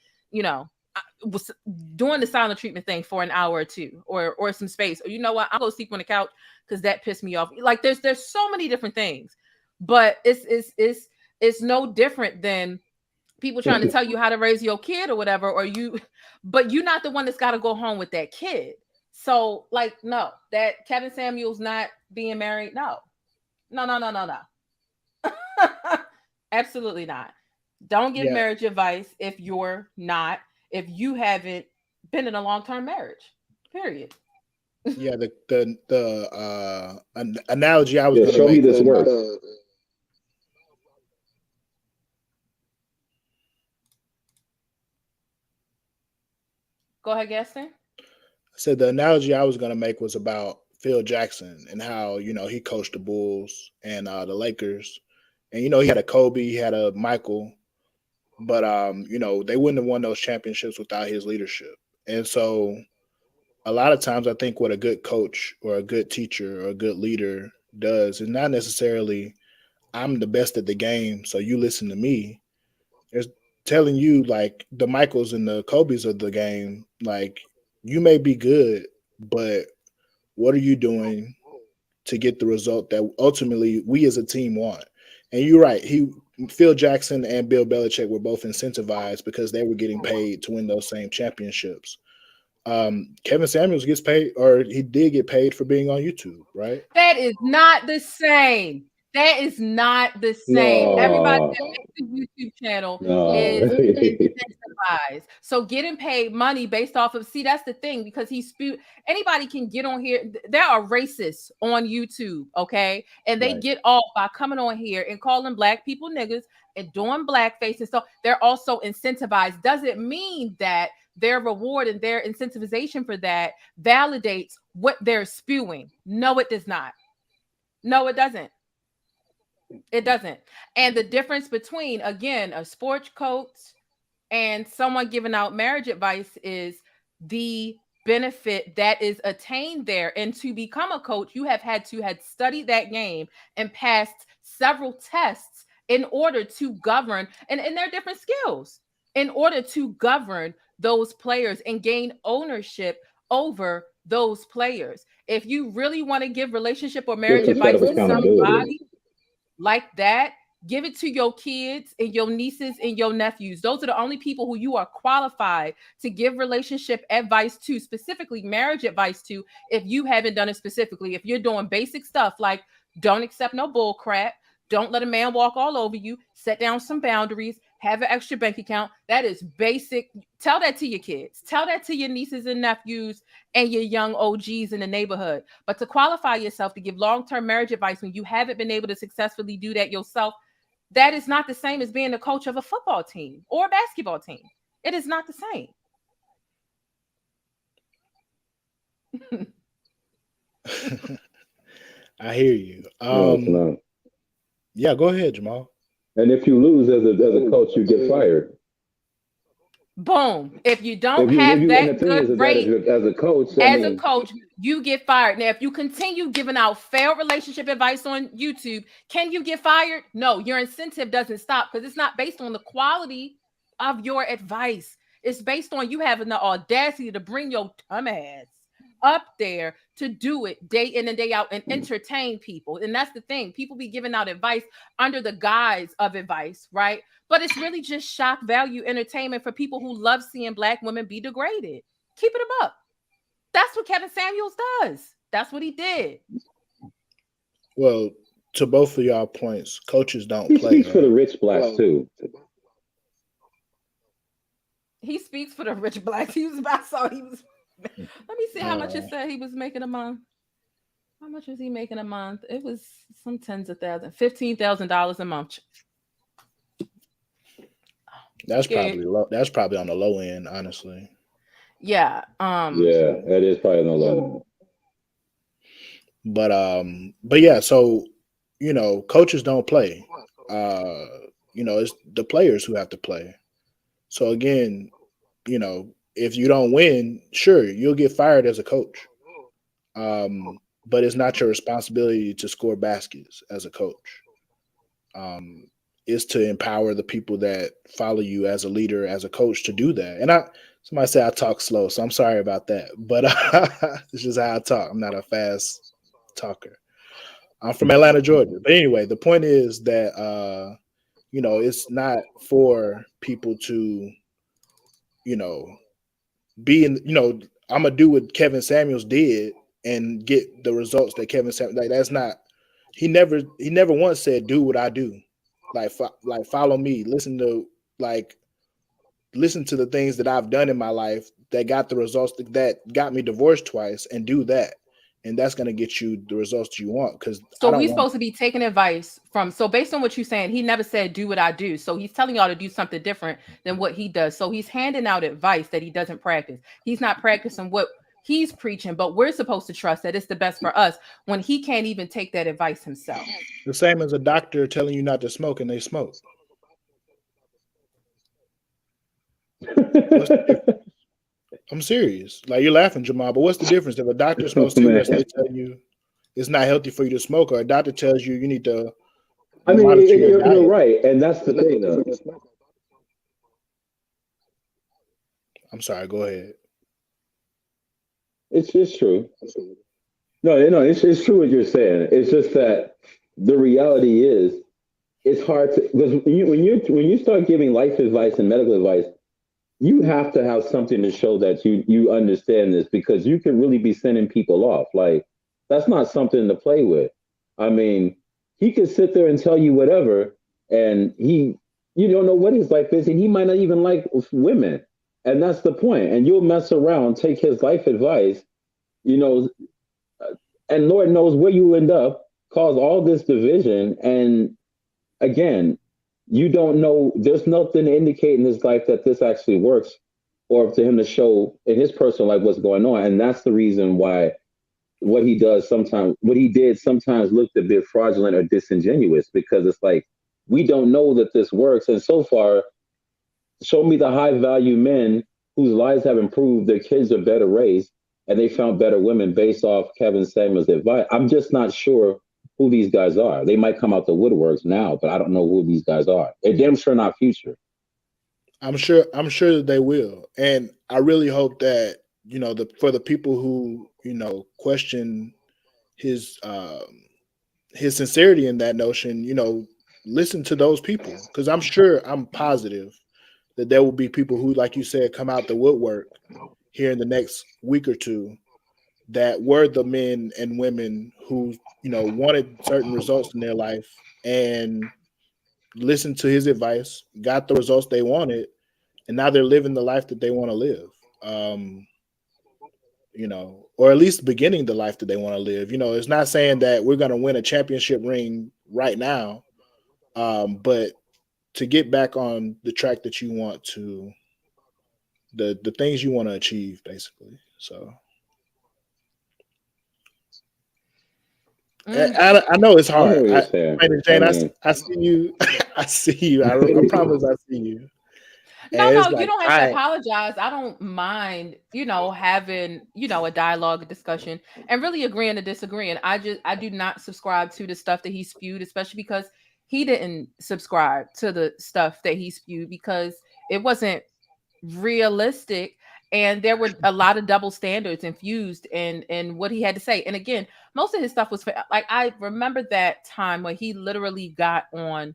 was doing the silent treatment thing for an hour or two or some space. Or you know what? I'll go sleep on the couch because that pissed me off. Like there's so many different things, but it's no different than people trying to tell you how to raise your kid or whatever, but you're not the one that's got to go home with that kid. So like, no, that Kevin Samuels not being married. No. Absolutely not. Don't give marriage advice if you haven't been in a long-term marriage, period. Yeah. The analogy I was going to show make me this work. Go ahead, Gaston. So the analogy I was going to make was about Phil Jackson and how, he coached the Bulls and the Lakers. And, he had a Kobe, he had a Michael, but, they wouldn't have won those championships without his leadership. And so a lot of times I think what a good coach or a good teacher or a good leader does is not necessarily I'm the best at the game, so you listen to me. It's telling you, like, the Michaels and the Kobes of the game, like, you may be good, but what are you doing to get the result that ultimately we as a team want? And you're right. Phil Jackson and Bill Belichick were both incentivized because they were getting paid to win those same championships. Kevin Samuels gets paid, or he did get paid for being on YouTube, right? That is not the same. That is not the same. No. Everybody that makes a YouTube channel is incentivized. So getting paid money based off of, that's the thing, because anybody can get on here. There are racists on YouTube, okay? And they get off by coming on here and calling black people niggas and doing blackface and stuff. They're also incentivized. Doesn't mean that their reward and their incentivization for that validates what they're spewing. No, it does not. No, it doesn't. It doesn't. And the difference between, again, a sports coach and someone giving out marriage advice is the benefit that is attained there. And to become a coach, you have had studied that game and passed several tests in order to govern, and there are different skills, in order to govern those players and gain ownership over those players. If you really want to give relationship or marriage advice to somebody like that, Give it to your kids and your nieces and your nephews. Those are the only people who you are qualified to give relationship advice to, specifically marriage advice to, if you haven't done it specifically. If you're doing basic stuff like don't accept no bull crap, don't let a man walk all over you, set down some boundaries, have an extra bank account. That is basic. Tell that to your kids. Tell that to your nieces and nephews and your young OGs in the neighborhood. But to qualify yourself to give long-term marriage advice when you haven't been able to successfully do that yourself, that is not the same as being the coach of a football team or a basketball team. It is not the same. I hear you. No, it's not. Yeah, go ahead, Jamal. And if you lose as a coach, you get fired. Boom. If you don't have that good rate as a coach, you get fired. Now, if you continue giving out failed relationship advice on YouTube, can you get fired? No, your incentive doesn't stop because it's not based on the quality of your advice. It's based on you having the audacity to bring your dumb ass up there to do it day in and day out and entertain people. And that's the thing. People be giving out advice under the guise of advice, right? But it's really just shock value entertainment for people who love seeing Black women be degraded. Keep it up. That's what Kevin Samuels does. That's what he did. Well, to both of y'all points, coaches don't play. He speaks for the rich Blacks too. He speaks for the rich Blacks. I saw he was. Let me see how much it said he was making a month. How much was he making a month? It was some tens of thousands, $15,000 a month. That's probably low. That's probably on the low end, honestly. Yeah. Yeah, that is probably on the low end. But yeah, so coaches don't play. It's the players who have to play. So again, if you don't win, sure, you'll get fired as a coach. But it's not your responsibility to score baskets as a coach. It's to empower the people that follow you as a leader, as a coach, to do that. And somebody said I talk slow, so I'm sorry about that. But it's just how I talk. I'm not a fast talker. I'm from Atlanta, Georgia. But anyway, the point is that it's not for people to, be in, I'm gonna do what Kevin Samuels did and get the results that Kevin Samuels, like, that's not, he never once said do what I do, like follow me, listen to the things that I've done in my life that got the results that got me divorced twice, and do that, and that's going to get you the results you want. Because so we're supposed to be taking advice from, so based on what you're saying, he never said do what I do, so he's telling y'all to do something different than what he does. So he's handing out advice that he doesn't practice. He's not practicing what he's preaching, but we're supposed to trust that it's the best for us when he can't even take that advice himself. The same as a doctor telling you not to smoke and they smoke. I'm serious. Like, you're laughing, Jamal, but what's the difference if a doctor smokes cigarettes and they tell you it's not healthy for you to smoke, or a doctor tells you you need to monitor your diet? You're right, and that's the thing, though. I'm sorry, go ahead. It's just true. No, it's true what you're saying. It's just that the reality is it's hard to, because when you start giving life advice and medical advice, you have to have something to show that you understand this, because you can really be sending people off. Like, that's not something to play with. I mean, he could sit there and tell you whatever, and you don't know what his life is, and he might not even like women. And that's the point. And you'll mess around, take his life advice, and Lord knows where you end up, cause all this division. And again, you don't know, there's nothing to indicate in his life that this actually works, or to him to show in his personal life what's going on. And that's the reason why what he did sometimes looked a bit fraudulent or disingenuous, because it's like, we don't know that this works. And so far, show me the high value men whose lives have improved, their kids are better raised, and they found better women based off Kevin Samuels' advice. I'm just not sure who these guys are. They might come out the woodworks now, but I don't know who these guys are. They're damn sure not Future. I'm sure that they will. And I really hope that, for the people who, question his sincerity in that notion, listen to those people, because I'm positive that there will be people who, like you said, come out the woodwork here in the next week or two that were the men and women who, wanted certain results in their life and listened to his advice, got the results they wanted, and now they're living the life that they want to live. Or at least beginning the life that they want to live. It's not saying that we're going to win a championship ring right now, but to get back on the track that you want to, the things you want to achieve, basically. So I know it's hard. Jane, I see you. I see you. I promise I see you. No, you don't have to apologize. I don't mind, having, a dialogue, a discussion, and really agreeing to disagree. And I do not subscribe to the stuff that he spewed, especially because he didn't subscribe to the stuff that he spewed because it wasn't realistic. And there were a lot of double standards infused in what he had to say. And again, most of his stuff was like, I remember that time when he literally got on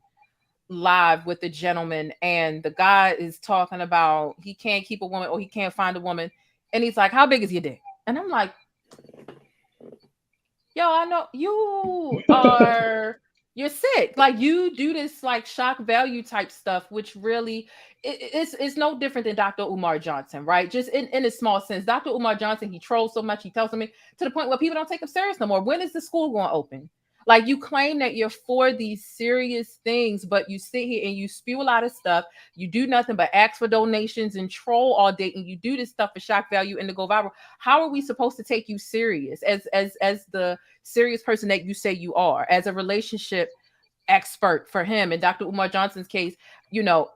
live with the gentleman and the guy is talking about he can't keep a woman or he can't find a woman. And he's like, how big is your dick? And I'm like, yo, I know you're sick. Like, you do this like shock value type stuff, which really it's no different than Dr. Umar Johnson, right? Just in a small sense. Dr. Umar Johnson, he trolls so much, he tells me to the point where people don't take him serious no more. When is the school going to open? Like, you claim that you're for these serious things, but you sit here and you spew a lot of stuff. You do nothing but ask for donations and troll all day, and you do this stuff for shock value and to go viral. How are we supposed to take you serious as the serious person that you say you are, as a relationship expert for him? In Dr. Umar Johnson's case,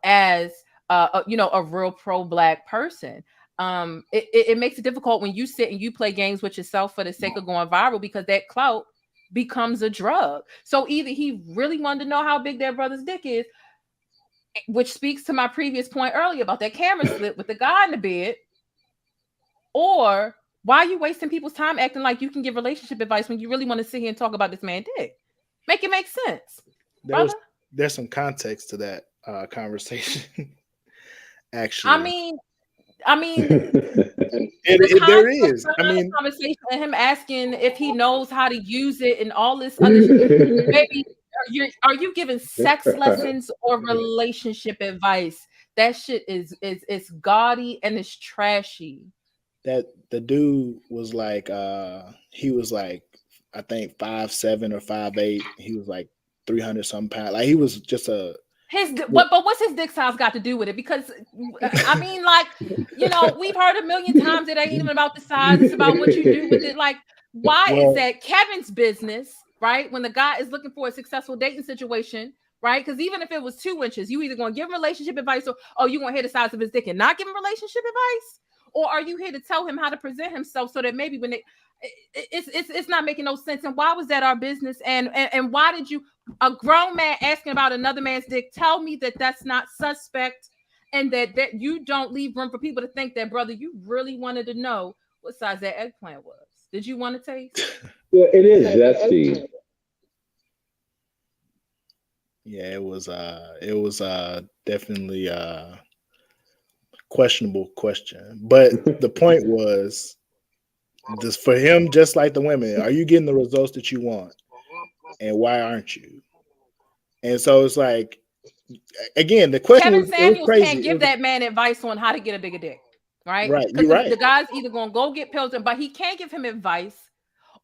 as a real pro-Black person. It makes it difficult when you sit and you play games with yourself for the sake of going viral, because that clout becomes a drug. So either he really wanted to know how big their brother's dick is, which speaks to my previous point earlier about that camera slip with the guy in the bed, or why are you wasting people's time acting like you can give relationship advice when you really want to sit here and talk about this man's dick? Make it make sense. There's some context to that conversation. Actually, I mean, there is. Conversation and him asking if he knows how to use it and all this other shit. Baby, are you giving sex lessons or relationship advice? That shit is gaudy and it's trashy. That the dude was like, he was like, I think 5'7" or 5'8". He was like 300 some pounds. Like, he was just but what's his dick size got to do with it? Because I mean, like, we've heard a million times it ain't even about the size, it's about what you do with it. Like, why is that Kevin's business, right? When the guy is looking for a successful dating situation, right? Because even if it was 2 inches, you either going to give him relationship advice, or you going to hear the size of his dick and not give him relationship advice, or are you here to tell him how to present himself so that maybe when it's not making no sense? And why was that our business? And why did you, a grown man asking about another man's dick, tell me that that's not suspect, and that you don't leave room for people to think that, brother, you really wanted to know what size that eggplant was. Did you want to taste? Well, it is zesty. Yeah, it was definitely questionable question. But the point was, just for him, just like the women, are you getting the results that you want? And why aren't you? And so it's like, again, the question Kevin was Samuels crazy. can't give that man advice on how to get a bigger dick, right? Right, you're right. The guy's either going to go get pills, but he can't give him advice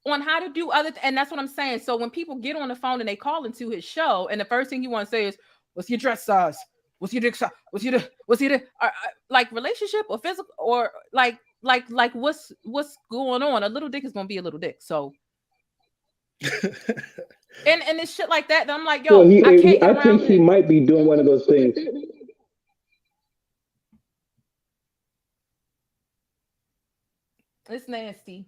on how to do other and that's what I'm saying. So when people get on the phone and they call into his show, and the first thing you want to say is, what's your dress size? What's your dick size? What's your like relationship or physical, or like what's going on? A little dick is going to be a little dick. So and it's shit like that. I'm like, yo, well, I think he might be doing one of those things. It's nasty.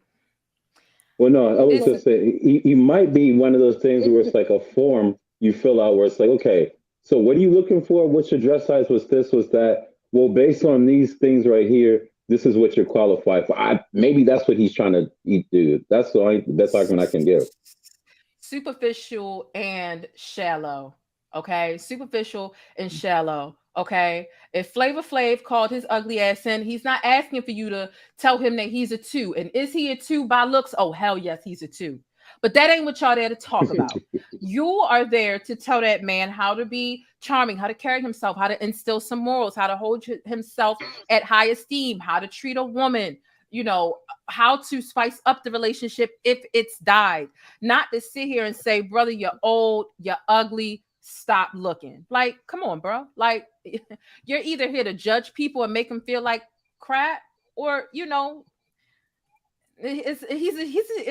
Well, no, I was just saying he might be one of those things where it's like a form you fill out where it's like, okay, so what are you looking for? What's your dress size? What's this? What's that? Well, based on these things right here, this is what you're qualified for. Maybe that's what he's trying to do. That's the best argument I can give. Superficial and shallow. Okay, superficial and shallow. Okay, if Flavor Flav called his ugly ass in, he's not asking for you to tell him that he's a 2. And is he a 2 by looks? Oh hell yes, he's a 2. But that ain't what y'all there to talk about. You are there to tell that man how to be charming, how to carry himself, how to instill some morals, how to hold himself at high esteem, how to treat a woman, how to spice up the relationship if it's died. Not to sit here and say, brother, you're old, you're ugly, stop looking. Like, come on, bro. Like, you're either here to judge people and make them feel like crap, or it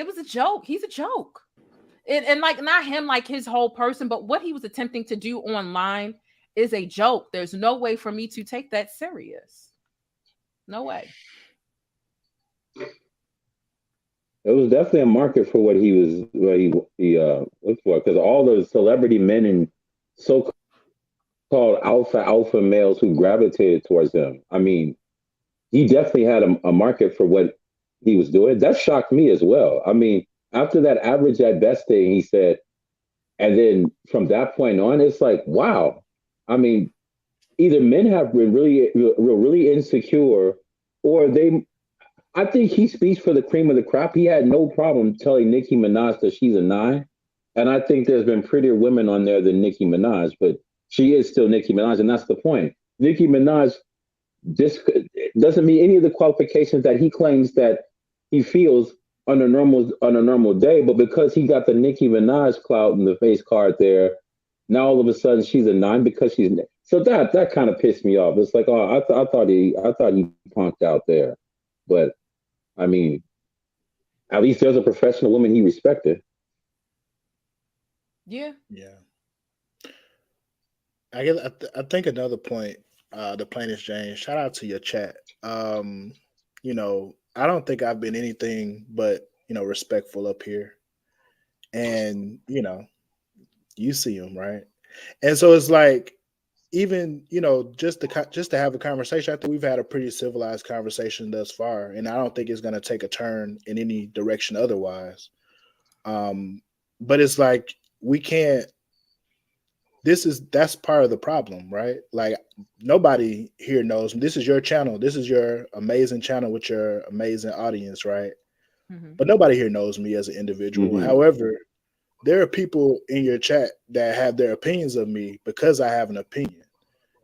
was a joke. He's a joke. And like, not him, like his whole person, but what he was attempting to do online is a joke. There's no way for me to take that serious. No way. It was definitely a market for what he looked for, because all those celebrity men and so-called alpha males who gravitated towards him. I mean, he definitely had a market for what he was doing. That shocked me as well. I mean, after that average at best thing, he said, and then from that point on, it's like, wow. I mean, either men have been really insecure, or I think he speaks for the cream of the crop. He had no problem telling Nicki Minaj that she's a 9. And I think there's been prettier women on there than Nicki Minaj, but she is still Nicki Minaj, and that's the point. Nicki Minaj just doesn't meet any of the qualifications that he claims that he feels on a normal day, but because he got the Nicki Minaj clout in the face card there, now all of a sudden she's a 9 because she's so that kind of pissed me off. It's like, oh, I thought he punked out there, but I mean, at least there's a professional woman he respected. Yeah. I think another point, the plainest Jane, shout out to your chat. I don't think I've been anything but, respectful up here. And, you see them, right? And so it's like, even, just to have a conversation, I think we've had a pretty civilized conversation thus far. And I don't think it's going to take a turn in any direction otherwise. But it's like, we can't, that's part of the problem, right? Like, nobody here knows. This is your channel. This is your amazing channel with your amazing audience, right? Mm-hmm. But nobody here knows me as an individual. Mm-hmm. However, there are people in your chat that have their opinions of me because I have an opinion.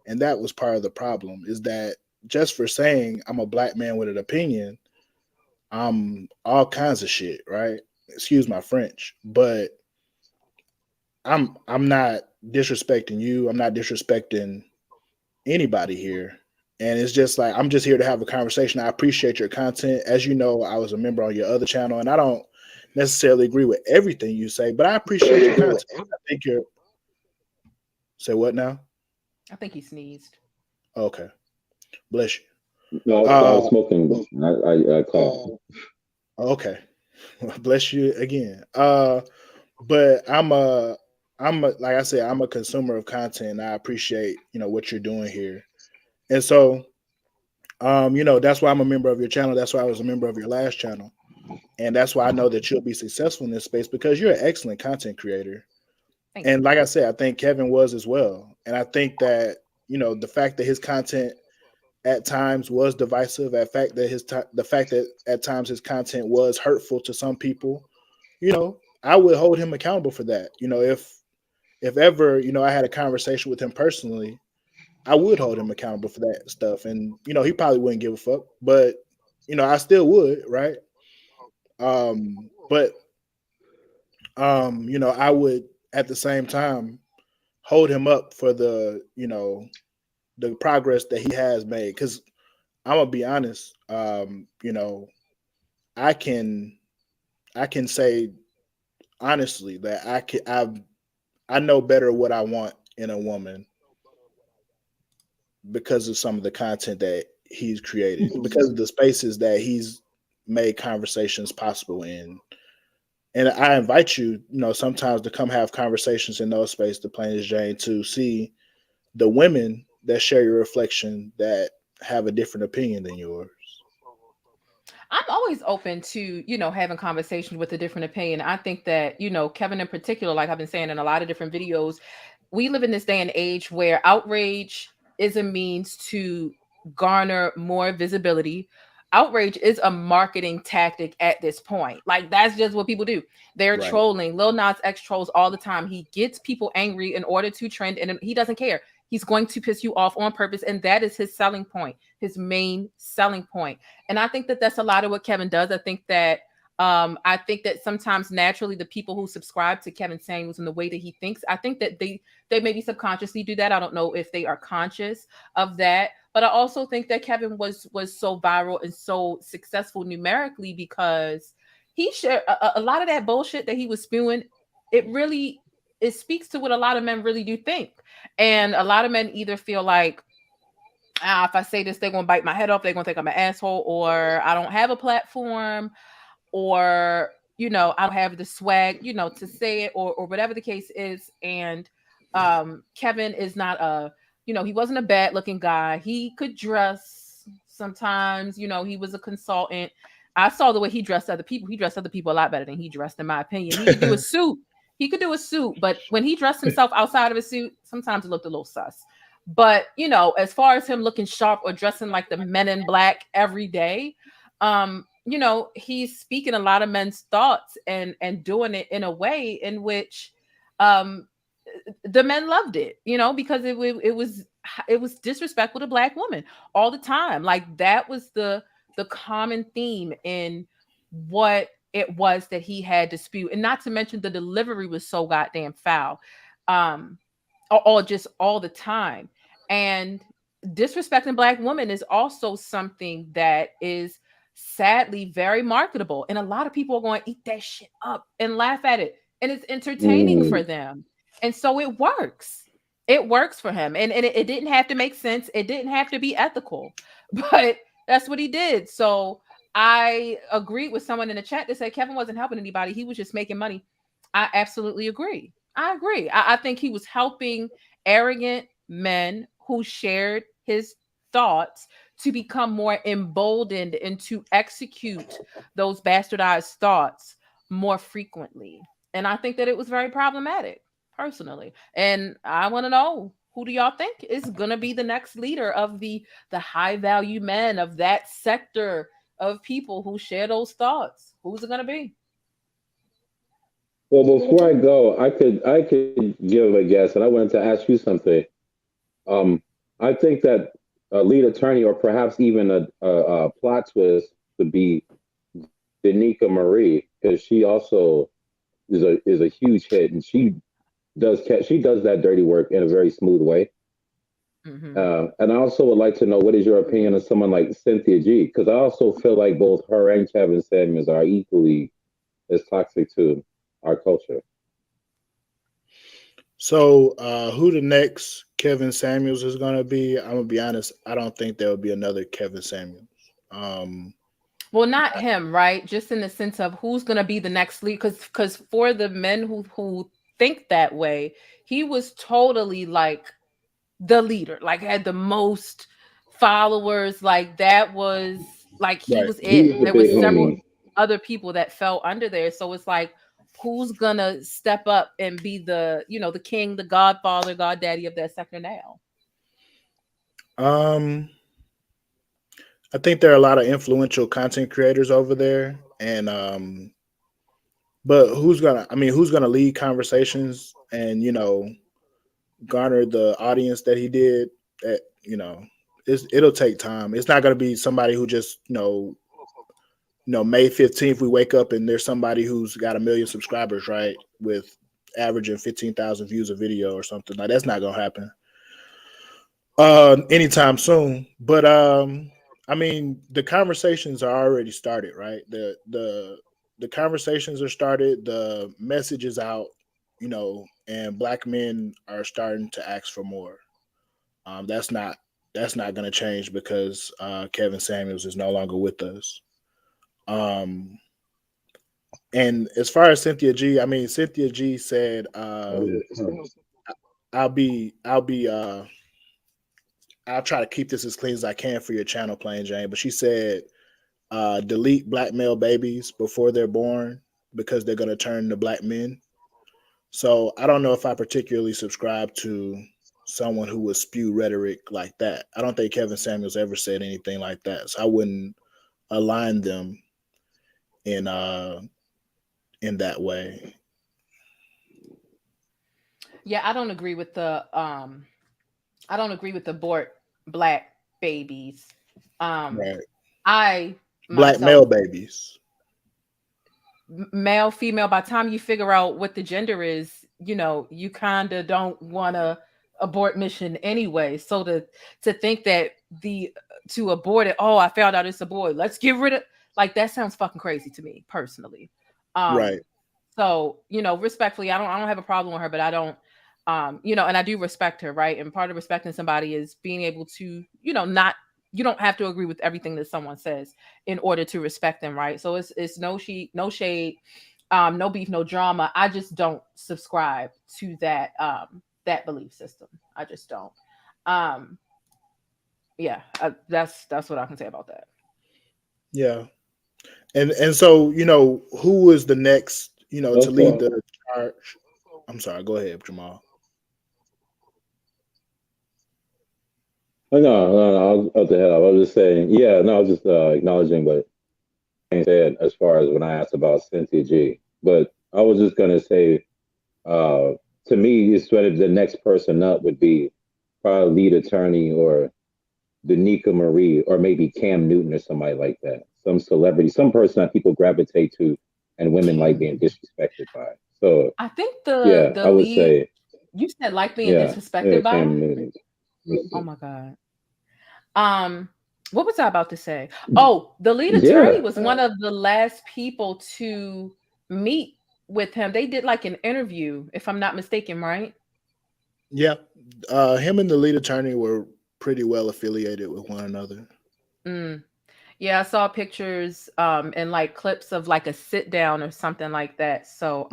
And that was part of the problem, is that just for saying I'm a black man with an opinion, I'm all kinds of shit, right? Excuse my French, but I'm not disrespecting you. I'm not disrespecting anybody here. And it's just like, I'm just here to have a conversation. I appreciate your content. As you know, I was a member on your other channel, and I don't necessarily agree with everything you say, but I appreciate your content. I think you're... Say what now? I think he sneezed. Okay. Bless you. No, I was smoking. I called. Okay. Bless you again. But like I said, I'm a consumer of content, and I appreciate, what you're doing here. And so, that's why I'm a member of your channel. That's why I was a member of your last channel. And that's why I know that you'll be successful in this space, because you're an excellent content creator. And like I said, I think Kevin was as well. And I think that, the fact that his content at times was divisive, the fact that at times his content was hurtful to some people, I would hold him accountable for that. If ever, I had a conversation with him personally, I would hold him accountable for that stuff. And, he probably wouldn't give a fuck, but, I still would, right? But I would at the same time hold him up for the progress that he has made. Cause I'm gonna be honest, I can say honestly that I know better what I want in a woman because of some of the content that he's created, because of the spaces that he's made conversations possible in. And I invite you, sometimes to come have conversations in those spaces, the thePLAINESTjane, to see the women that share your reflection that have a different opinion than yours. I'm always open to, having conversations with a different opinion. I think that, Kevin in particular, like I've been saying in a lot of different videos, we live in this day and age where outrage is a means to garner more visibility. Outrage is a marketing tactic at this point. Like, that's just what people do. They're Right. trolling. Lil Nas X trolls all the time. He gets people angry in order to trend, and he doesn't care. He's going to piss you off on purpose, and that is his selling point, his main selling point. And I think that that's a lot of what Kevin does. I think that sometimes naturally the people who subscribe to Kevin Samuels and the way that he thinks, I think that they maybe subconsciously do that. I don't know if they are conscious of that, but I also think that Kevin was so viral and so successful numerically because he shared a lot of that bullshit that he was spewing. It speaks to what a lot of men really do think, and a lot of men either feel like, if I say this, they're gonna bite my head off, they're gonna think I'm an asshole, or I don't have a platform, or I don't have the swag to say it, or whatever the case is. And Kevin is not he wasn't a bad looking guy. He could dress sometimes. He was a consultant. I saw the way he dressed other people. He dressed other people a lot better than he dressed, in my opinion. He could do a suit. But when he dressed himself outside of a suit, sometimes it looked a little sus. But as far as him looking sharp or dressing like the Men in Black every day, he's speaking a lot of men's thoughts and doing it in a way in which the men loved it, because it was disrespectful to Black women all the time. Like, that was the common theme in what it was that he had to spew. And not to mention the delivery was so goddamn foul, all the time. And disrespecting Black women is also something that is sadly very marketable, and a lot of people are going to eat that shit up and laugh at it, and it's entertaining for them, and so it works for him. And it didn't have to make sense, it didn't have to be ethical, but that's what he did. So I agreed with someone in the chat that said Kevin wasn't helping anybody, he was just making money. I absolutely agree. I think he was helping arrogant men who shared his thoughts to become more emboldened and to execute those bastardized thoughts more frequently. And I think that it was very problematic, personally. And I want to know, who do y'all think is going to be the next leader of the high value men of that sector of people who share those thoughts? Who's it going to be? Well, before I go, I could give a guess, and I wanted to ask you something. I think that a lead attorney, or perhaps even a plot twist, would be Danica Marie, because she also is a huge hit, and she does that dirty work in a very smooth way. Mm-hmm. And I also would like to know, what is your opinion on someone like Cynthia G? Because I also feel like both her and Kevin Samuels are equally as toxic to our culture. So who the next Kevin Samuels is going to be? I'm going to be honest, I don't think there will be another Kevin Samuels. Well, not him, right? Just in the sense of who's going to be the next lead. Because for the men who think that way, he was totally like the leader, like had the most followers. Like, that was like, he was it. There was several other people that fell under there. So it's like, who's gonna step up and be the the king, the godfather, goddaddy of that sector now? I think there are a lot of influential content creators over there, and but who's gonna lead conversations and garner the audience that he did? That it'll take time. It's not gonna be somebody who just May 15th, we wake up and there's somebody who's got 1 million subscribers, right? With averaging 15,000 views a video or something. Like, that's not going to happen anytime soon. But, I mean, the conversations are already started, right? The conversations are started. The message is out, and Black men are starting to ask for more. That's not going to change because Kevin Samuels is no longer with us. And as far as Cynthia G, I mean, Cynthia G said, I'll try to keep this as clean as I can for your channel, PLAINESTjane. But she said, delete Black male babies before they're born because they're going to turn to Black men. So I don't know if I particularly subscribe to someone who would spew rhetoric like that. I don't think Kevin Samuels ever said anything like that. So I wouldn't align them in that way. Yeah, I don't agree with the abort black babies. Right. I Black myself, male babies. male, female, by the time you figure out what the gender is, you kind of don't want to abort mission anyway. So to think that to abort it, oh, I found out it's a boy, let's get rid of, like, that sounds fucking crazy to me personally. Right. So, respectfully, I don't have a problem with her, but I don't, and I do respect her, right? And part of respecting somebody is being able to, not, you don't have to agree with everything that someone says in order to respect them, right? So it's no shade, no beef, no drama. I just don't subscribe to that belief system. I just don't. That's what I can say about that. Yeah. And so, who is the next, to lead the charge? I'm sorry, go ahead, Jamal. Oh, no, I'll head up. I was just saying, I was just acknowledging what Jane said as far as when I asked about Cynthia G. But I was just going to say, to me, it's sort of the next person up would be probably lead attorney or Danica Marie or maybe Cam Newton or somebody like that. Some celebrity, some person that people gravitate to and women like being disrespected by. So I think I would say, you said like being disrespected by. Cam Newton. Oh my God. What was I about to say? Oh, the lead attorney was one of the last people to meet with him. They did like an interview, if I'm not mistaken, right? Yeah. Him and the lead attorney were pretty well affiliated with one another. Yeah, I saw pictures and like clips of like a sit down or something like that. So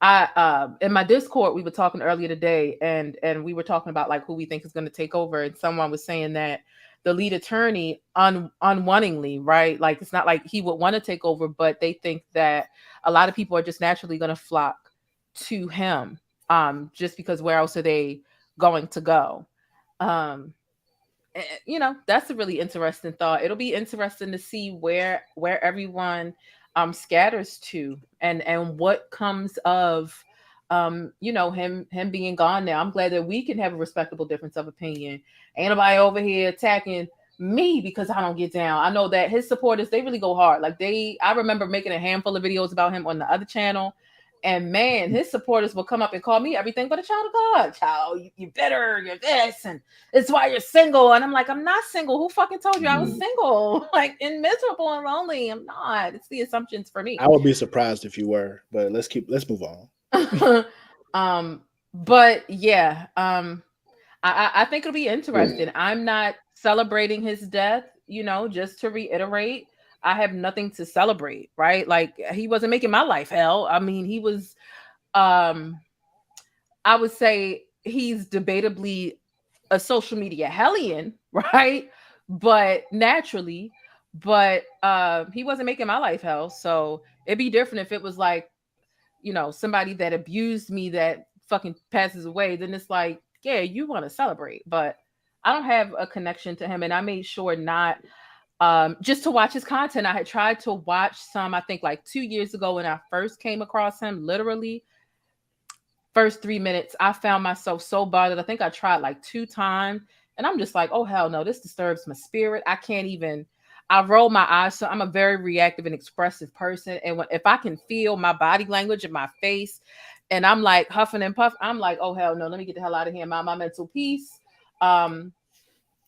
I in my Discord we were talking earlier today and we were talking about like who we think is going to take over, and someone was saying that the lead attorney unwittingly, right? Like it's not like he would want to take over, but they think that a lot of people are just naturally going to flock to him just because where else are they going to go? That's a really interesting thought. It'll be interesting to see where everyone scatters to and what comes of him being gone now. I'm glad that we can have a respectable difference of opinion. Ain't nobody over here attacking me because I don't get down. I know that his supporters, they really go hard. Like I remember making a handful of videos about him on the other channel. And man, his supporters will come up and call me everything but a child of God. Child, you better, you're this, and it's why you're single. And I'm like, I'm not single. Who fucking told you I was single? Like, and miserable and lonely. I'm not. It's the assumptions for me. I would be surprised if you were, but let's move on. But yeah, I think it'll be interesting. I'm not celebrating his death, just to reiterate. I have nothing to celebrate, right? Like he wasn't making my life hell. I mean, he was, I would say he's debatably a social media hellion, right? But he wasn't making my life hell. So it'd be different if it was like, somebody that abused me that fucking passes away. Then it's like, yeah, you want to celebrate, but I don't have a connection to him. And I made sure not, just to watch his content. I had tried to watch some, I think like 2 years ago when I first came across him, literally first 3 minutes, I found myself so bothered. I think I tried like 2 times and I'm just like, oh, hell no, this disturbs my spirit. I roll my eyes. So I'm a very reactive and expressive person. And if I can feel my body language in my face and I'm like huffing and puffing, I'm like, oh, hell no, let me get the hell out of here. My mental peace. And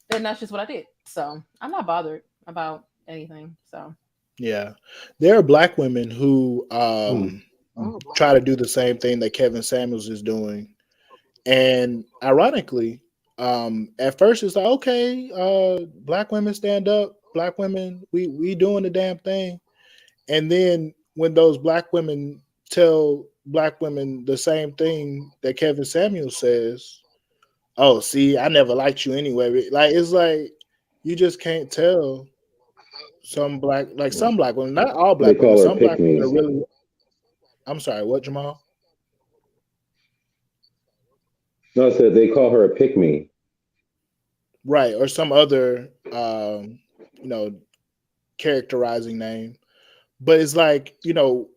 that's just what I did. So I'm not bothered about anything. So yeah, there are Black women who try to do the same thing that Kevin Samuels is doing, and ironically, at first it's like, okay, Black women stand up, Black women, we doing the damn thing, and then when those Black women tell Black women the same thing that Kevin Samuels says, oh, see, I never liked you anyway. Like it's like you just can't tell some Black women, not all Black women, some Black women are really. I'm sorry, what, Jamal? No, so they call her a pick me. Right, or some other you know, characterizing name. But it's like, you know,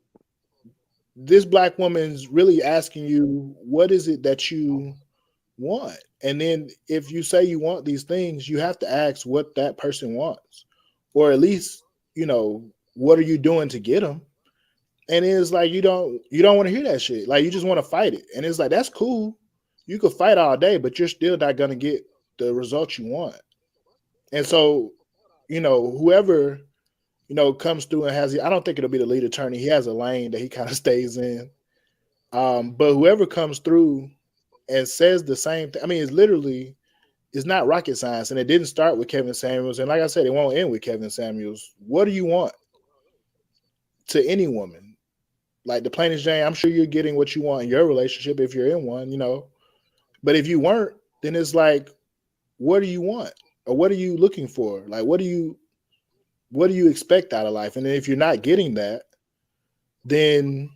this black woman's really asking you, what is it that you want? And then if you say you want these things, you have to ask what that person wants, or at least, you know, what are you doing to get them? And it's like you don't want to hear that shit. Like you just want to fight it. And it's like that's cool. You could fight all day, but you're still not gonna get the results you want. And so, you know, whoever, you know, comes through and has, I don't think it'll be the lead attorney. He has a lane that he kind of stays in. But whoever comes through and says the same thing, I mean, it's not rocket science. And it didn't start with Kevin Samuels. And like I said, it won't end with Kevin Samuels. What do you want to any woman? Like the plainest Jane, I'm sure you're getting what you want in your relationship if you're in one, you know. But if you weren't, then it's like, what do you want? Or what are you looking for? Like, what do you expect out of life? And then if you're not getting that, then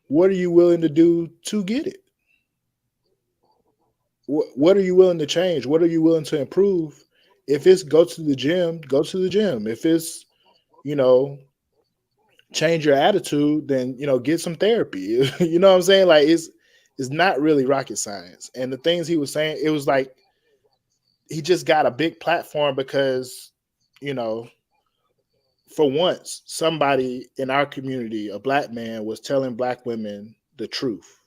what are you willing to do to get it? What are you willing to change? What are you willing to improve? If it's go to the gym, go to the gym. If it's, you know, change your attitude, then, you know, get some therapy. You know what I'm saying? Like it's not really rocket science. And the things he was saying, it was like he just got a big platform because, you know, for once, somebody in our community, a black man, was telling black women the truth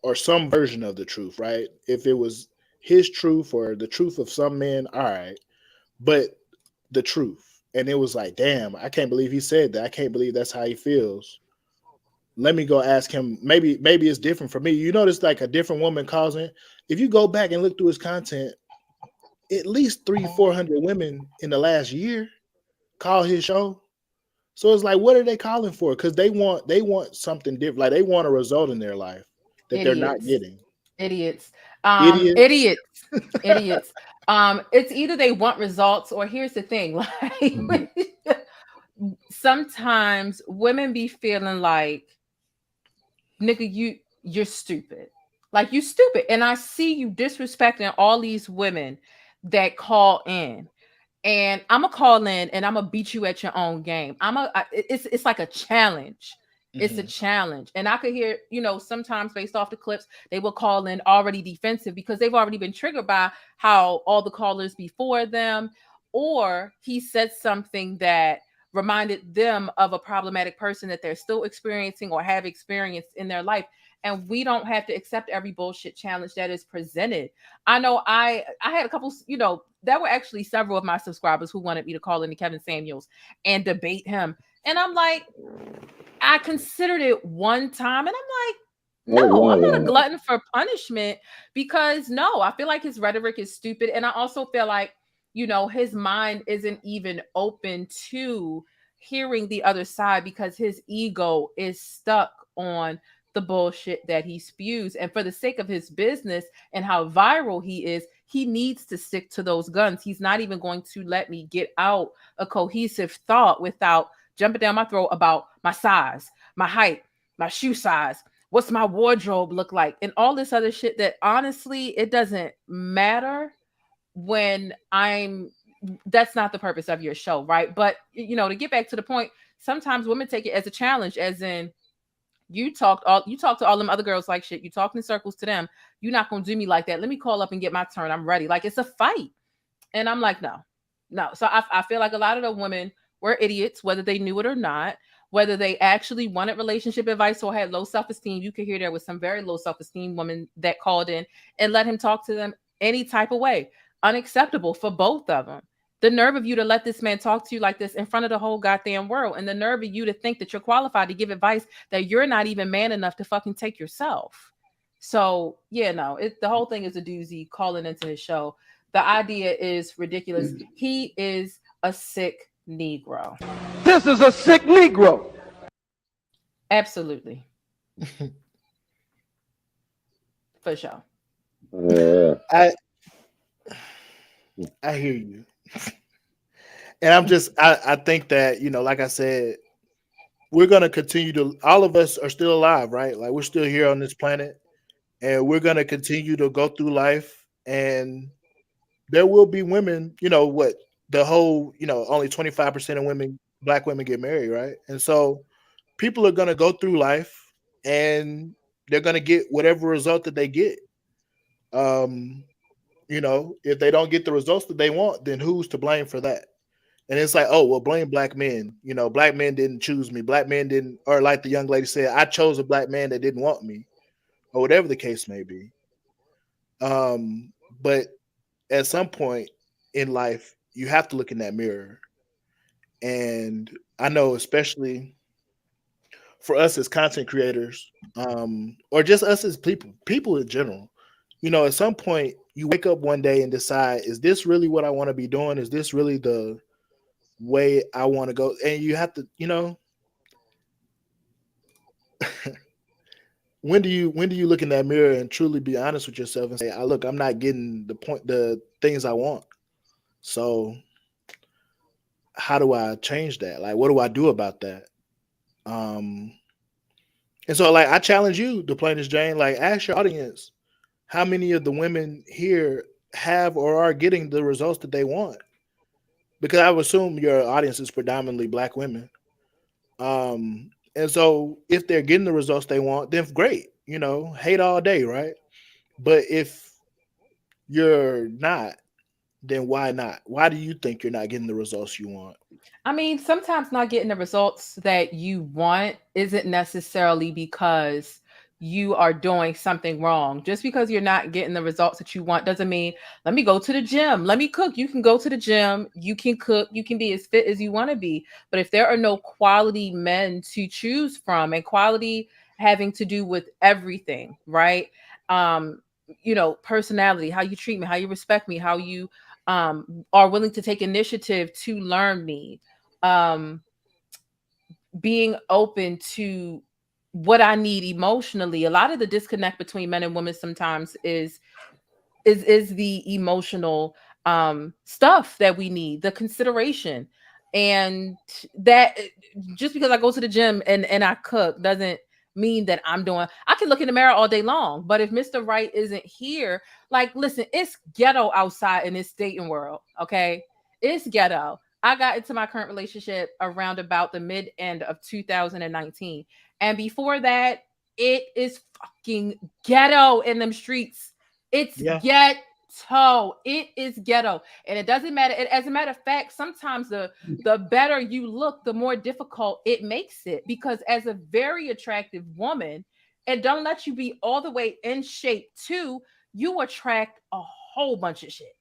or some version of the truth, right? If it was his truth or the truth of some men, all right, but the truth. And it was like, damn, I can't believe he said that. I can't believe that's how he feels. Let me go ask him. Maybe it's different for me. You notice like a different woman calls in. If you go back and look through his content, at least 300-400 women in the last year call his show. So it's like, what are they calling for? Because they want something different. Like they want a result in their life that they're not getting. Idiots. Idiots. Idiots. It's either they want results, or here's the thing, like sometimes women be feeling like, nigga, you're stupid. Like you stupid. And I see you disrespecting all these women that call in. And I'm gonna call in and I'm gonna beat you at your own game. It's like a challenge. It's a challenge. And I could hear, you know, sometimes based off the clips, they will call in already defensive because they've already been triggered by how all the callers before them, or he said something that reminded them of a problematic person that they're still experiencing or have experienced in their life. And we don't have to accept every bullshit challenge that is presented. I know I had a couple, you know, there were actually several of my subscribers who wanted me to call into Kevin Samuels and debate him. And I'm like, I considered it one time and I'm like, no, I'm not a glutton for punishment because no, I feel like his rhetoric is stupid. And I also feel like, you know, his mind isn't even open to hearing the other side because his ego is stuck on the bullshit that he spews. And for the sake of his business and how viral he is, he needs to stick to those guns. He's not even going to let me get out a cohesive thought without jumping down my throat about my size, my height, my shoe size, what's my wardrobe look like, and all this other shit that honestly, it doesn't matter when that's not the purpose of your show, right? But, you know, to get back to the point, sometimes women take it as a challenge, as in, you talk to all them other girls like shit. You talk in circles to them. You're not going to do me like that. Let me call up and get my turn. I'm ready. Like it's a fight. And I'm like, no. So I feel like a lot of the women were idiots, whether they knew it or not, whether they actually wanted relationship advice or had low self-esteem. You could hear there was some very low self-esteem women that called in and let him talk to them any type of way. Unacceptable for both of them. The nerve of you to let this man talk to you like this in front of the whole goddamn world. And the nerve of you to think that you're qualified to give advice that you're not even man enough to fucking take yourself. So, yeah, no, the whole thing is a doozy calling into his show. The idea is ridiculous. He is a sick Negro. This is a sick Negro. Absolutely. For sure. I hear you. And I think that, you know, like I said, we're going to continue to, all of us are still alive, right? Like we're still here on this planet. and we're gonna continue to go through life, and there will be women, what the whole, only 25% of black women get married, right? And so people are gonna go through life and they're gonna get whatever result that they get. Um, if they don't get the results that they want, then who's to blame for that? And it's like, oh, well, blame black men. Black men didn't choose me. Black men didn't, or like the young lady said, I chose a black man that didn't want me, or whatever the case may be. But at some point in life, you have to look in that mirror. And I know, especially for us as content creators, or just us as people in general, at some point you wake up one day and decide, is this really what I want to be doing? Is this really the way I want to go? And you have to, when do you look in that mirror and truly be honest with yourself and say, look, I'm not getting the things I want. So how do I change that? Like, what do I do about that? And so, like, I challenge you, thePLAINESTjane, like, ask your audience, how many of the women here have or are getting the results that they want? Because I would assume your audience is predominantly black women. And so if they're getting the results they want, then great, hate all day, right? But if you're not, then why not? Why do you think you're not getting the results you want? I mean, sometimes not getting the results that you want isn't necessarily because you are doing something wrong. Just because you're not getting the results that you want doesn't mean, let me go to the gym, let me cook. You can go to the gym, you can cook, you can be as fit as you want to be. But if there are no quality men to choose from, and quality having to do with everything, right? Personality, how you treat me, how you respect me, how you are willing to take initiative to learn me, being open to what I need emotionally. A lot of the disconnect between men and women sometimes is the emotional stuff that we need, the consideration. And that just because I go to the gym and I cook doesn't mean that I can look in the mirror all day long, but if Mr. Right isn't here, like, listen, it's ghetto outside in this dating world. Okay. It's ghetto. I got into my current relationship around about the mid end of 2019. And before that, it is fucking ghetto in them streets. It's ghetto. It is ghetto. And it doesn't matter. As a matter of fact, sometimes the better you look, the more difficult it makes it. Because as a very attractive woman, and don't let you be all the way in shape too, you attract a whole bunch of shit.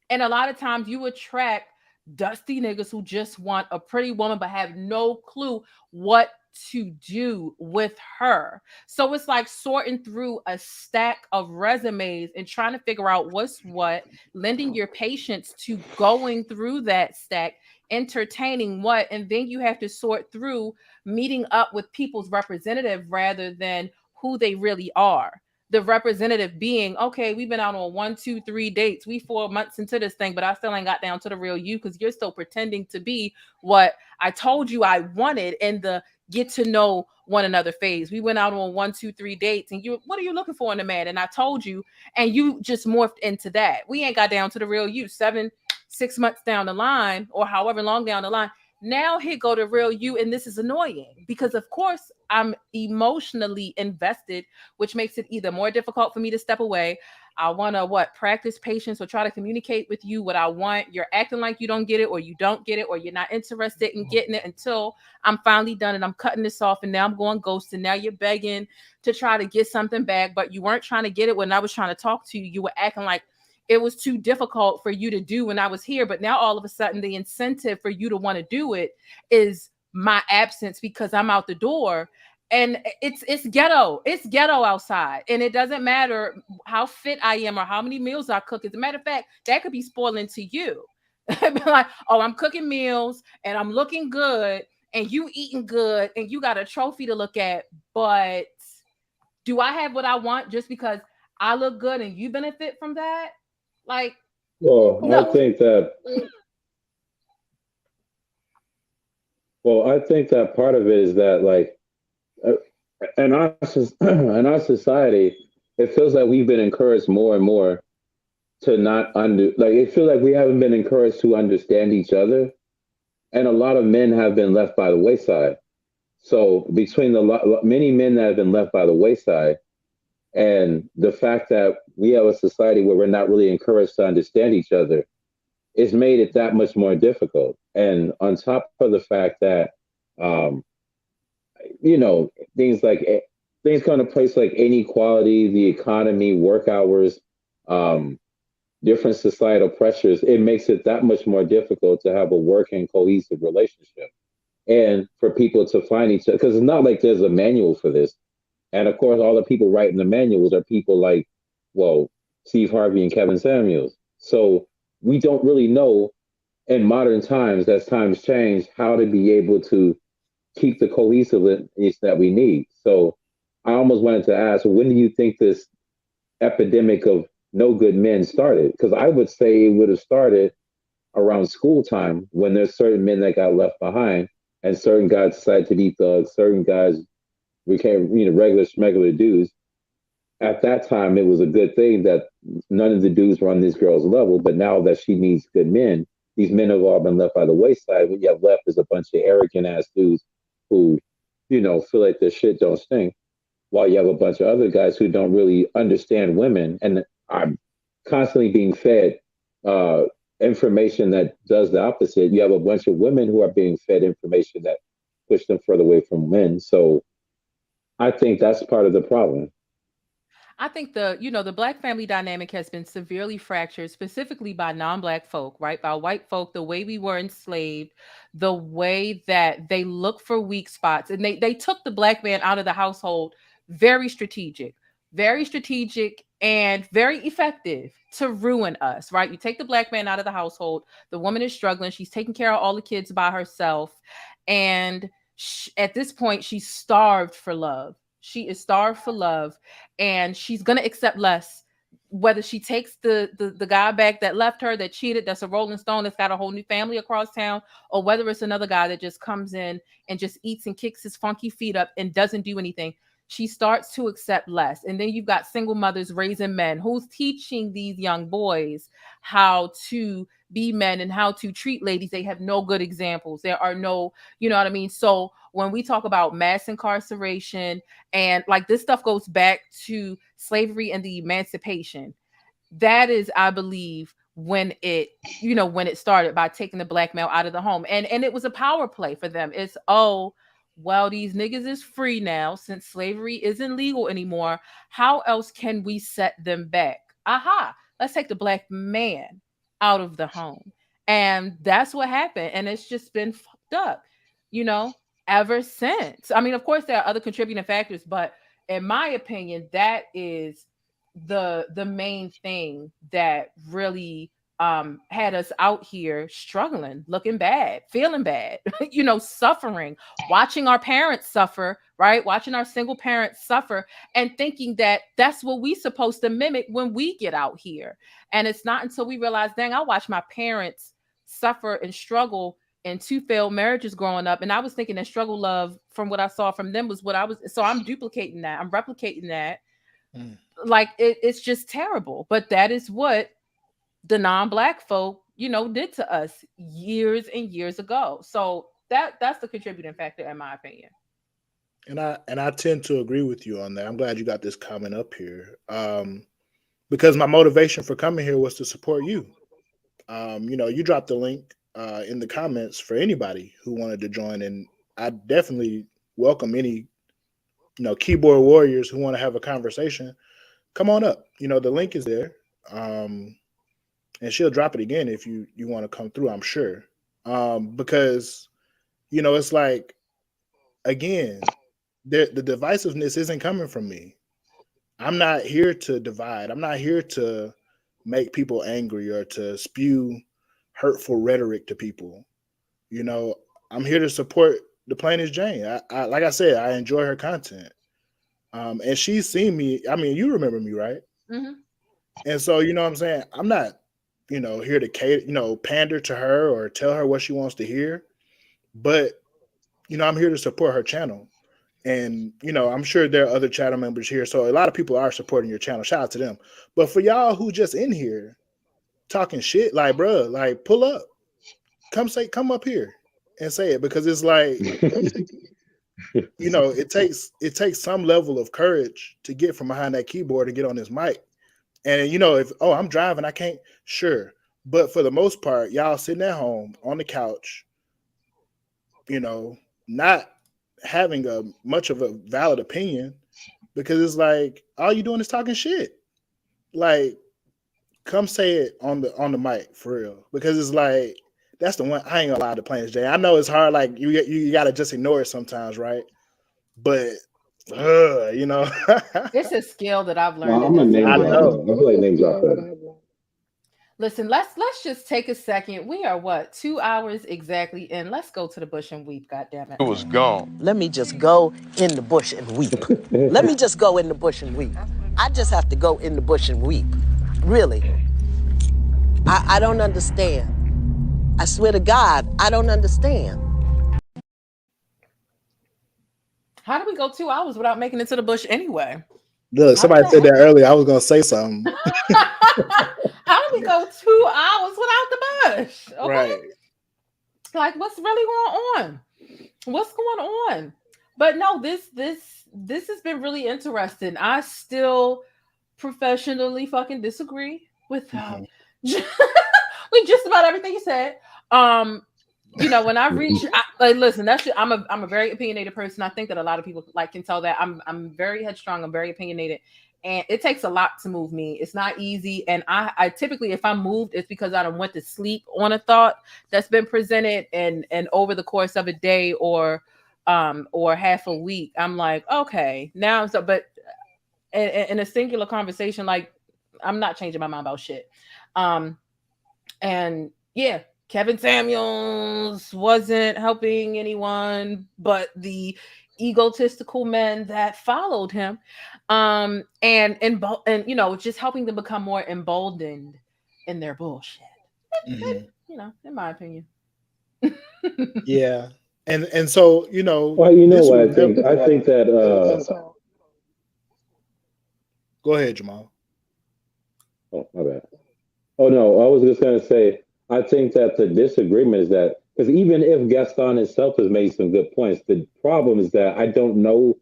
And a lot of times you attract dusty niggas who just want a pretty woman but have no clue what to do with her. So it's like sorting through a stack of resumes and trying to figure out what's what, lending your patience to going through that stack, entertaining what, and then you have to sort through meeting up with people's representative rather than who they really are. The representative being, okay, we've been out on 1, 2, 3 dates. We 4 months into this thing, but I still ain't got down to the real you because you're still pretending to be what I told you I wanted in the get to know one another phase. We went out on 1, 2, 3 dates, and what are you looking for in a man? And I told you, and you just morphed into that. We ain't got down to the real you. 6 months down the line, or however long down the line, now here go the real you, and this is annoying because of course I'm emotionally invested, which makes it either more difficult for me to step away. I want to practice patience or try to communicate with you what I want. You're acting like you don't get it, or you don't get it, or you're not interested in getting it until I'm finally done and I'm cutting this off, and now I'm going ghosting. Now you're begging to try to get something back, but you weren't trying to get it when I was trying to talk to you. You were acting like it was too difficult for you to do when I was here. But now all of a sudden the incentive for you to want to do it is my absence because I'm out the door. And it's ghetto. It's ghetto outside. And it doesn't matter how fit I am or how many meals I cook. As a matter of fact, that could be spoiling to you. Like, oh, I'm cooking meals and I'm looking good and you eating good and you got a trophy to look at. But do I have what I want just because I look good and you benefit from that? Like, well, no. I think that part of it is that, like, in our society, it feels like we've been encouraged more and more to not it feels like we haven't been encouraged to understand each other, and a lot of men have been left by the wayside. So between many men that have been left by the wayside and the fact that we have a society where we're not really encouraged to understand each other, it's made it that much more difficult. And on top of the fact that, um, things like things come to place like inequality, the economy, work hours, um, different societal pressures, it makes it that much more difficult to have a working, cohesive relationship and for people to find each other. Because it's not like there's a manual for this. And of course, all the people writing the manuals are people like, well, Steve Harvey and Kevin Samuels. So we don't really know in modern times, as times change, how to be able to keep the cohesiveness that we need. So I almost wanted to ask, when do you think this epidemic of no good men started? Because I would say it would have started around school time when there's certain men that got left behind and certain guys decided to be thugs, certain guys became, regular schmegular dudes. At that time, it was a good thing that none of the dudes were on this girl's level. But now that she needs good men, these men have all been left by the wayside. What you have left is a bunch of arrogant ass dudes who, feel like their shit don't stink, while you have a bunch of other guys who don't really understand women and are constantly being fed information that does the opposite. You have a bunch of women who are being fed information that push them further away from men. So I think that's part of the problem. I think the black family dynamic has been severely fractured, specifically by non-black folk, right? By white folk, the way we were enslaved, the way that they look for weak spots. And they took the black man out of the household, very strategic and very effective to ruin us, right? You take the black man out of the household, the woman is struggling, she's taking care of all the kids by herself. And at this point, she's starved for love. She is starved for love, and she's gonna accept less. Whether she takes the guy back that left her, that cheated, that's a Rolling Stone, that's got a whole new family across town, or whether it's another guy that just comes in and just eats and kicks his funky feet up and doesn't do anything, she starts to accept less. And then you've got single mothers raising men. Who's teaching these young boys how to be men and how to treat ladies? They have no good examples. There are no, you know what I mean? So when we talk about mass incarceration, and like this stuff goes back to slavery and the emancipation, that is, I believe, when it started, by taking the black male out of the home. And it was a power play for them. It's, oh, well, these niggas is free now since slavery isn't legal anymore. How else can we set them back? Aha, let's take the black man out of the home. And that's what happened. And it's just been fucked up, ever since. I mean, of course, there are other contributing factors, but in my opinion, that is the main thing that really had us out here struggling, looking bad, feeling bad, suffering, watching our parents suffer, right? Watching our single parents suffer and thinking that that's what we supposed to mimic when we get out here. And it's not until we realize, dang, I watched my parents suffer and struggle in 2 failed marriages growing up. And I was thinking that struggle love from what I saw from them was what I was. So I'm duplicating that. I'm replicating that. Like it's just terrible. But that is what the non-black folk, did to us years and years ago. So that's the contributing factor, in my opinion. And I tend to agree with you on that. I'm glad you got this comment up here. Because my motivation for coming here was to support you. You dropped the link in the comments for anybody who wanted to join, and I definitely welcome any keyboard warriors who want to have a conversation. Come on up. The link is there, and she'll drop it again if you want to come through, I'm sure. Because it's like, again, the divisiveness isn't coming from me. I'm not here to divide. I'm not here to make people angry or to spew hurtful rhetoric to people. I'm here to support thePLAINESTjane. I like I said, I enjoy her content. And she's seen me. I mean, you remember me, right? Mm-hmm. And so, what I'm saying? I'm not, here to cater, pander to her or tell her what she wants to hear. But, I'm here to support her channel. And, you know, I'm sure there are other channel members here. So a lot of people are supporting your channel. Shout out to them. But for y'all who just in here talking shit, like, bro, like, pull up. Come up here and say it, because it's like, you know, it takes some level of courage to get from behind that keyboard and get on this mic. And, you know, if, oh, I'm driving, I can't, sure. But for the most part, y'all sitting at home on the couch, you know, not having a much of a valid opinion, because it's like all you doing is talking shit. Like, come say it on the mic for real, because it's like that's the one. I ain't gonna lie to thePLAINESTjane. I know it's hard. Like you gotta just ignore it sometimes, right? But you know, It's a skill that I've learned. I'm a name I dropper. know. I feel like name dropper. Listen, let's just take a second. We are what, 2 hours exactly in. Let's go to the bush and weep. God damn it! It was gone. Let me just go in the bush and weep. Let me just go in the bush and weep. I just have to go in the bush and weep. Really. I don't understand. I swear to God, I don't understand. How do we go 2 hours without making it to the bush anyway? Look, somebody said that earlier. I was gonna say something. How do we go 2 hours without the bush? Okay? Right. Like, what's really going on? What's going on? But no, this has been really interesting. I still professionally fucking disagree with with just about everything you said. You know, when I reach, listen, I'm a very opinionated person. I think that a lot of people can tell that I'm very headstrong. I'm very opinionated, and it takes a lot to move me. It's not easy, and I typically, if I'm moved, it's because I don't went to sleep on a thought that's been presented, and over the course of a day or half a week, I'm like, okay, now so. But in a singular conversation, like, I'm not changing my mind about shit. And yeah. Kevin Samuels wasn't helping anyone but the egotistical men that followed him, and you know, just helping them become more emboldened in their bullshit. You know, in my opinion. Yeah, and so, you know. Well, you know what I think? I think that. Go ahead, Jamal. Oh, my bad. Oh no, I was just gonna say. I think that the disagreement is that, because even if Gaston himself has made some good points, the problem is that I don't know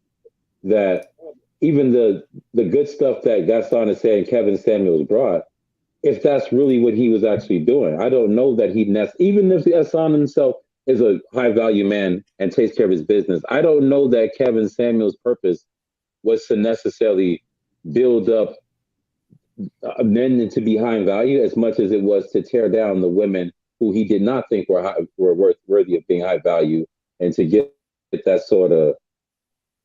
that even the good stuff that Gaston is saying Kevin Samuels brought, if that's really what he was actually doing. I don't know that even if Gaston himself is a high value man and takes care of his business, I don't know that Kevin Samuels' purpose was to necessarily build up men to be high in value as much as it was to tear down the women who he did not think were worthy of being high value, and to get that sort of,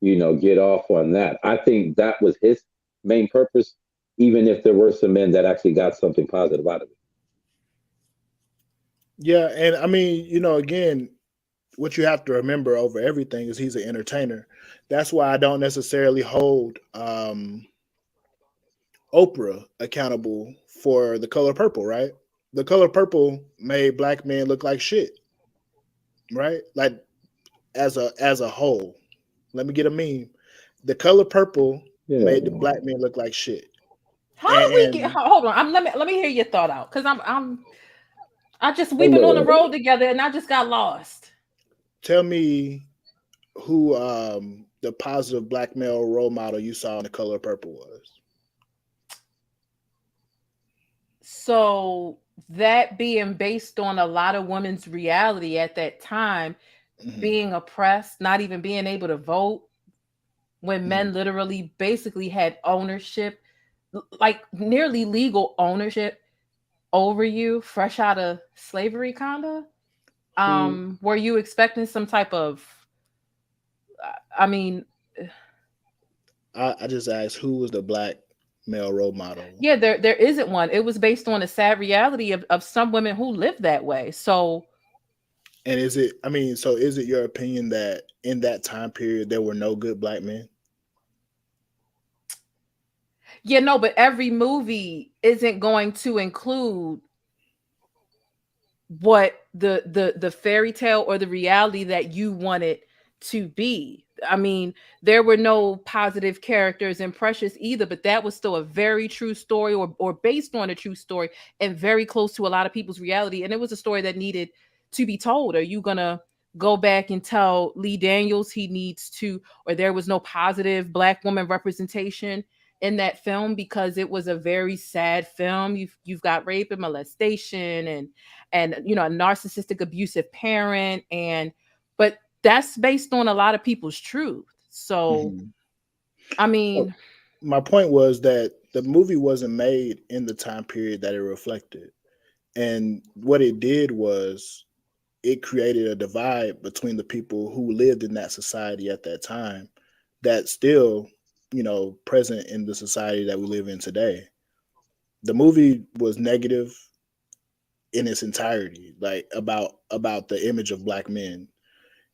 you know, get off on that. I think that was his main purpose, even if there were some men that actually got something positive out of it. Yeah, and I mean, you know, again, what you have to remember over everything is he's an entertainer. That's why I don't necessarily hold Oprah accountable for The Color Purple, right? The Color Purple made black men look like shit, right? Like, as a whole. Let me get a meme. The Color Purple made the black men look like shit. How do we get? Hold on, let me hear your thought out, because we've been on the road together and I just got lost. Tell me who the positive black male role model you saw in The Color Purple was. So that being based on a lot of women's reality at that time, being oppressed, not even being able to vote, when men literally basically had ownership, like nearly legal ownership over you, fresh out of slavery, kinda. Were you expecting some type of, I mean, I just asked, who was the black male role model? Yeah, there isn't one. It was based on a sad reality of some women who live that way. So, and is it your opinion that in that time period there were no good black men? Yeah, no, but every movie isn't going to include what the fairy tale or the reality that you want it to be. I mean, there were no positive characters in Precious either, but that was still a very true story, or based on a true story, and very close to a lot of people's reality. And it was a story that needed to be told. Are you gonna go back and tell Lee Daniels he needs to, or there was no positive Black woman representation in that film because it was a very sad film? You've got rape and molestation and a narcissistic abusive parent, but that's based on a lot of people's truth. So I mean, my point was that the movie wasn't made in the time period that it reflected, and what it did was it created a divide between the people who lived in that society at that time that's still, present in the society that we live in today. The movie was negative in its entirety, like about the image of Black men.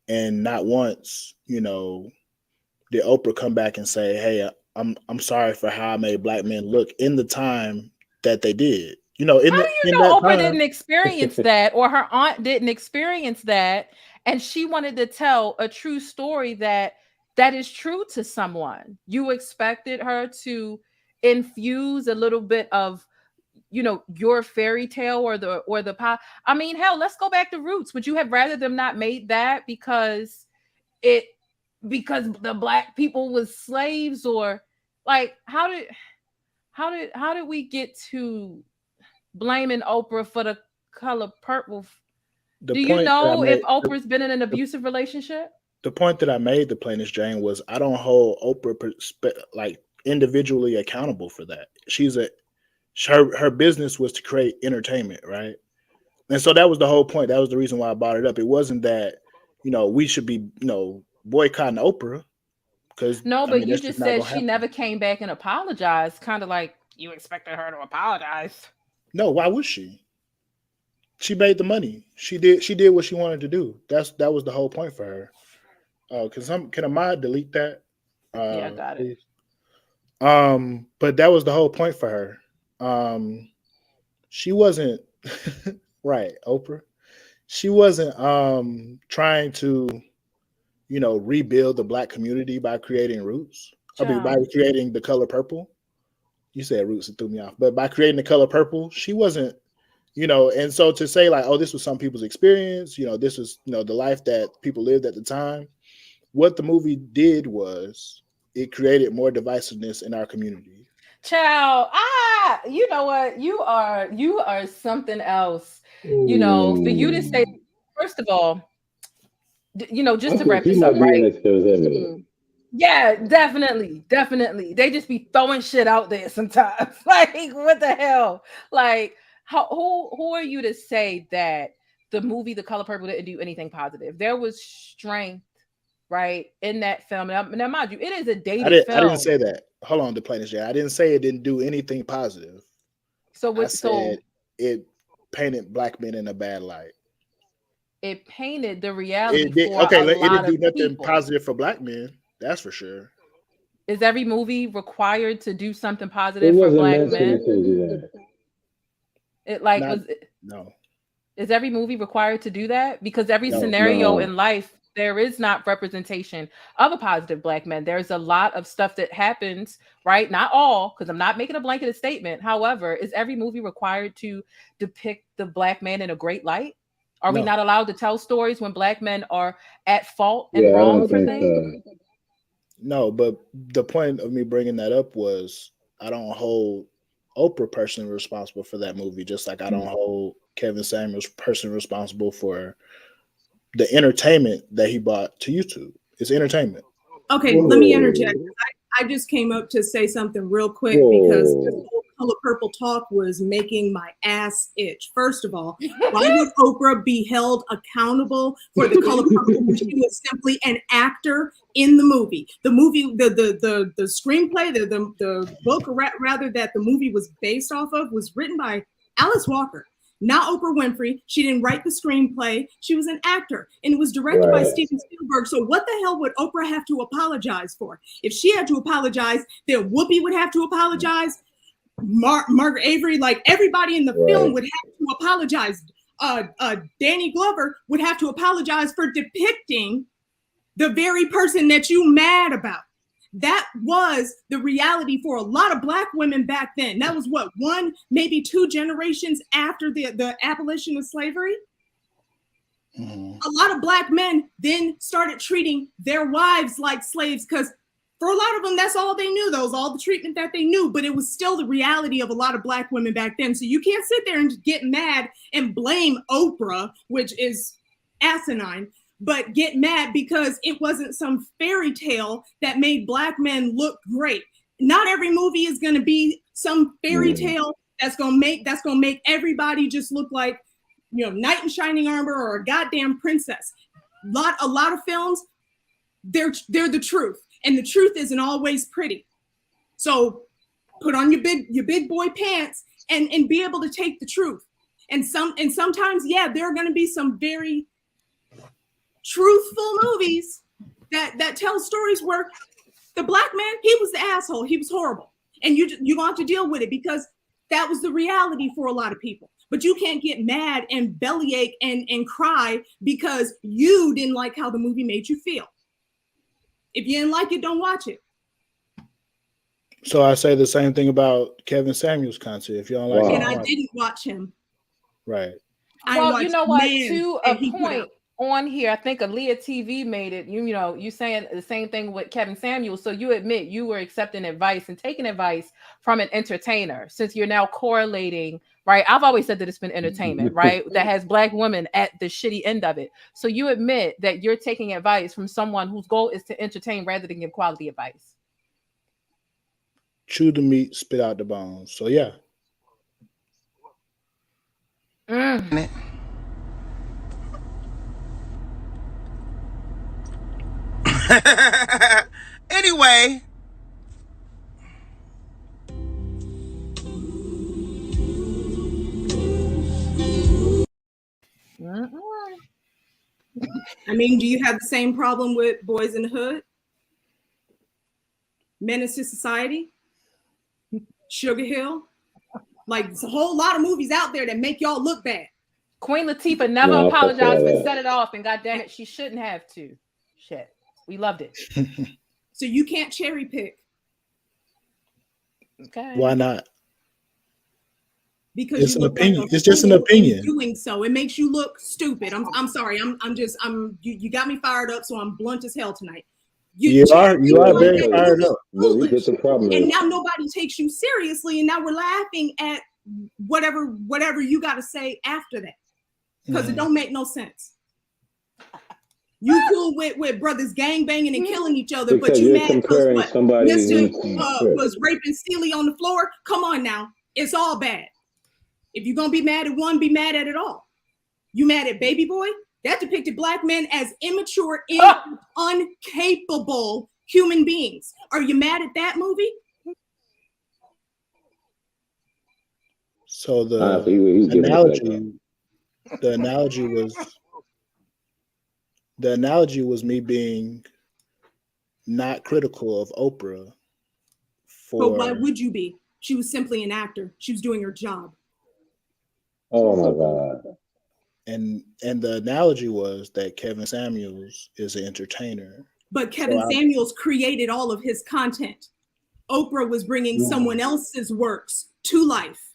And not once, did Oprah come back and say, "Hey, I'm sorry for how I made Black men look in the time that they did." How do you know Oprah didn't experience that, or her aunt didn't experience that, and she wanted to tell a true story that is true to someone? You expected her to infuse a little bit of, your fairy tale or the pie. I mean, hell, let's go back to Roots. Would you have rather them not made that because the Black people was slaves, or like how did we get to blaming Oprah for The Color Purple? Do you know if Oprah's been in an abusive relationship? The point that I made, thePLAINESTjane, was I don't hold Oprah like individually accountable for that. Her business was to create entertainment, right? And so that was the whole point. That was the reason why I brought it up. It wasn't that, we should be, boycotting Oprah. Because but you just said she never came back and apologized. Kind of like you expected her to apologize. No, why would she? She made the money. She did what she wanted to do. That was the whole point for her. Can Ahmad delete that? Yeah, I got it. But that was the whole point for her. She wasn't right, Oprah. She wasn't trying to, rebuild the Black community by creating Roots. By creating The Color Purple. You said Roots, it threw me off. But by creating The Color Purple, she wasn't, and so to say like, oh, this was some people's experience, this was, the life that people lived at the time. What the movie did was it created more divisiveness in our community. Child, you know what? You are something else. For you to say, first of all, just to wrap this up, right? Yeah, definitely. They just be throwing shit out there sometimes. Like, what the hell? Like, who are you to say that the movie The Color Purple didn't do anything positive? There was strength, right, in that film. Now mind you, it is a dated film. I didn't say that. Hold on, thePLAINESTjane. I didn't say it didn't do anything positive. I said it painted Black men in a bad light. It painted the reality. It didn't do nothing positive for Black men. That's for sure. Is every movie required to do something positive for Black men? No. Is every movie required to do that? Because every scenario in life, there is not representation of a positive Black man. There's a lot of stuff that happens, right? Not all, because I'm not making a blanket statement. However, is every movie required to depict the Black man in a great light? Are we not allowed to tell stories when Black men are at fault and wrong for things? No, but the point of me bringing that up was I don't hold Oprah personally responsible for that movie, just like I don't hold Kevin Samuels personally responsible for the entertainment that he brought to YouTube. It's entertainment. Okay, let me interject. I just came up to say something real quick because this whole Color Purple talk was making my ass itch. First of all, why would Oprah be held accountable for The Color Purple when she was simply an actor in the movie? The movie, the screenplay, the book, or rather that the movie was based off of, was written by Alice Walker, not Oprah Winfrey. She didn't write the screenplay. She was an actor, and it was directed by Steven Spielberg. So what the hell would Oprah have to apologize for? If she had to apologize, then Whoopi would have to apologize. Margaret Avery, like everybody in the film would have to apologize. Danny Glover would have to apologize for depicting the very person that you mad about. That was the reality for a lot of Black women back then. That was what, 1, maybe 2 generations after the abolition of slavery. A lot of Black men then started treating their wives like slaves, because for a lot of them, that's all they knew. That was all the treatment that they knew, but it was still the reality of a lot of Black women back then. So you can't sit there and get mad and blame Oprah, which is asinine, but get mad because it wasn't some fairy tale that made Black men look great. Not every movie is going to be some fairy tale that's going to make everybody just look like, you know, knight in shining armor or a goddamn princess. A lot of films, they're the truth, and the truth isn't always pretty. So put on your big boy pants and be able to take the truth. And sometimes, yeah, there are going to be some very truthful movies that tell stories where the Black man, he was the asshole, he was horrible, and you gonna have to deal with it because that was the reality for a lot of people. But you can't get mad and bellyache and cry because you didn't like how the movie made you feel. If you didn't like it, don't watch it. So I say the same thing about Kevin Samuels content. If you don't like it, and I didn't watch him. Right. Well, you know what? To a point on here, I think Aaliyah TV made it. You know, you saying the same thing with Kevin Samuels. So you admit you were accepting advice and taking advice from an entertainer, since you're now correlating, right? I've always said that it's been entertainment, right? That has Black women at the shitty end of it. So you admit that you're taking advice from someone whose goal is to entertain rather than give quality advice. Chew the meat, spit out the bones. So yeah. Anyway. I mean, do you have the same problem with Boys in the Hood? Menace to Society? Sugar Hill? Like, there's a whole lot of movies out there that make y'all look bad. Queen Latifah never apologized but set it off, and goddamn it, she shouldn't have to. Shit, we loved it. So you can't cherry pick. Okay. Why not? Because it's an opinion. It's just an opinion. Doing so, it makes you look stupid. I'm sorry. You got me fired up, so I'm blunt as hell tonight. You are very fired up. And now nobody takes you seriously, and now we're laughing at whatever you got to say after that, because it don't make no sense. You cool with brothers gangbanging and killing each other, but you mad because what? Mr. Was raping Steely on the floor? Come on now, it's all bad. If you're gonna be mad at one, be mad at it all. You mad at Baby Boy? That depicted Black men as immature, incapable human beings. Are you mad at that movie? So the analogy was me being not critical of Oprah. But why would you be? She was simply an actor. She was doing her job. Oh my God. And the analogy was that Kevin Samuels is an entertainer. But Kevin Samuels created all of his content. Oprah was bringing someone else's works to life.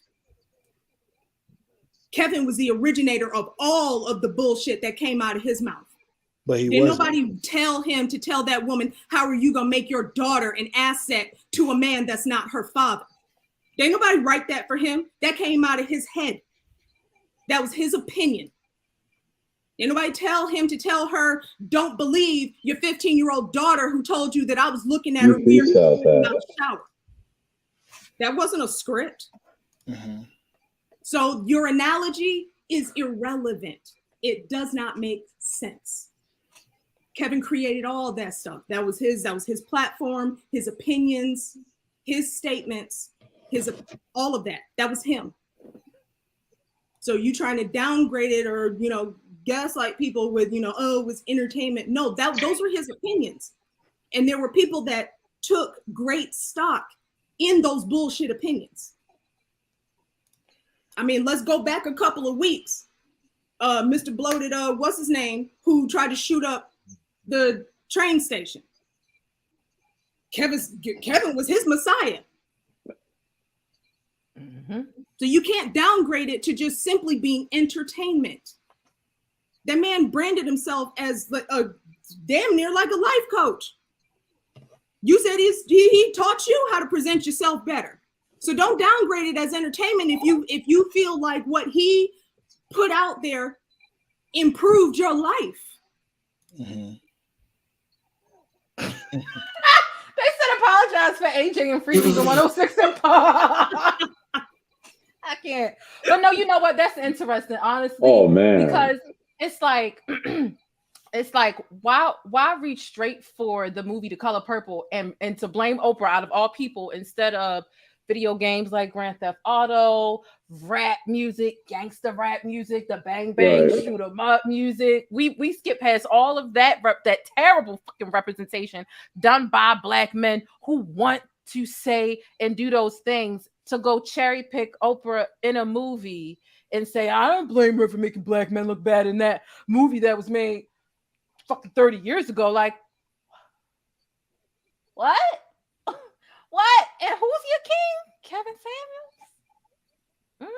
Kevin was the originator of all of the bullshit that came out of his mouth. But did nobody tell him to tell that woman, how are you gonna make your daughter an asset to a man that's not her father? Did nobody write that for him? That came out of his head. That was his opinion. Did nobody tell him to tell her, don't believe your 15-year-old daughter who told you that I was looking at her weird in the shower? That wasn't a script. Mm-hmm. So your analogy is irrelevant. It does not make sense. Kevin created all that stuff. That was his platform, his opinions, his statements, all of that. That was him. So you trying to downgrade it or, gaslight people with, oh, it was entertainment. No, those were his opinions. And there were people that took great stock in those bullshit opinions. I mean, let's go back a couple of weeks. Mr. Bloated, what's his name, who tried to shoot up the train station. Kevin was his Messiah. So you can't downgrade it to just simply being entertainment. That man branded himself as like a damn near like a life coach. You said he taught you how to present yourself better. So don't downgrade it as entertainment if you feel like what he put out there improved your life. They said apologize for aging and freezing the 106 and Park. I can't. But no, you know what? That's interesting, honestly. Oh man. Because it's like why reach straight for the movie The Color Purple and to blame Oprah out of all people instead of video games like Grand Theft Auto, rap music, gangster rap music, the bang bang Right. shoot 'em up music. We skip past all of that that terrible fucking representation done by Black men who want to say and do those things to go cherry pick Oprah in a movie and say, I don't blame her for making Black men look bad in that movie that was made fucking 30 years ago. Like, what? What? And who's your king? Kevin Samuels?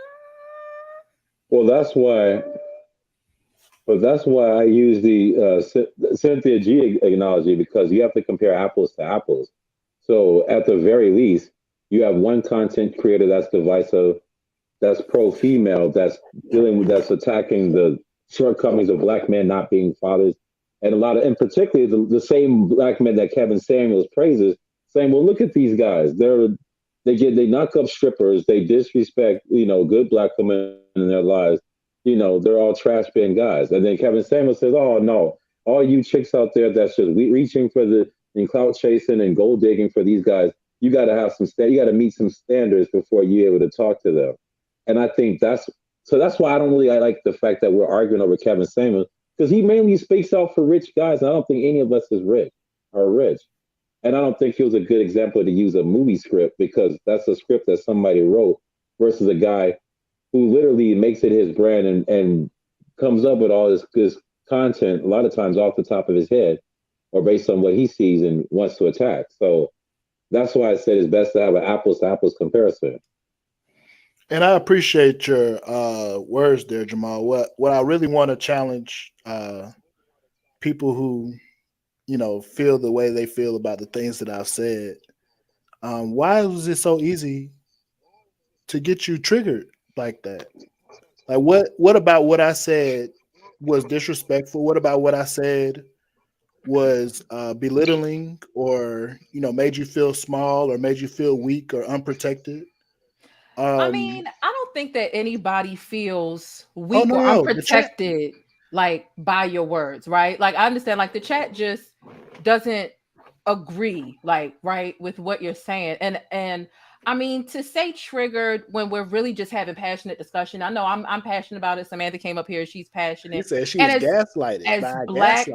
Well, that's why I use the Cynthia G analogy, because you have to compare apples to apples. So at the very least, you have one content creator that's divisive, that's pro-female, that's attacking the shortcomings of Black men not being fathers, and particularly the same Black men that Kevin Samuels praises, saying, well, look at these guys. They knock up strippers, they disrespect, good Black women in their lives. They're all trash bin guys. And then Kevin Samuels says, oh no, all you chicks out there that's just reaching for and clout chasing and gold digging for these guys, you got to have you got to meet some standards before you're able to talk to them. And I think that's why I like the fact that we're arguing over Kevin Samuels, because he mainly speaks out for rich guys. And I don't think any of us are rich. And I don't think he was a good example to use a movie script, because that's a script that somebody wrote versus a guy who literally makes it his brand and comes up with all this content, a lot of times off the top of his head or based on what he sees and wants to attack. So that's why I said it's best to have an apples to apples comparison. And I appreciate your words there, Jamal. What I really want to challenge people who, feel the way they feel about the things that I've said. Why was it so easy to get you triggered like that? Like what about what I said was disrespectful? What about what I said was belittling, or made you feel small, or made you feel weak or unprotected? I mean, I don't think that anybody feels weak or unprotected like by your words, right? Like, I understand, like, the chat just doesn't agree, like, right, with what you're saying. And I mean, to say triggered when we're really just having passionate discussion. I know I'm passionate about it. Samantha came up here, she's passionate. You said she was gaslighted. As Black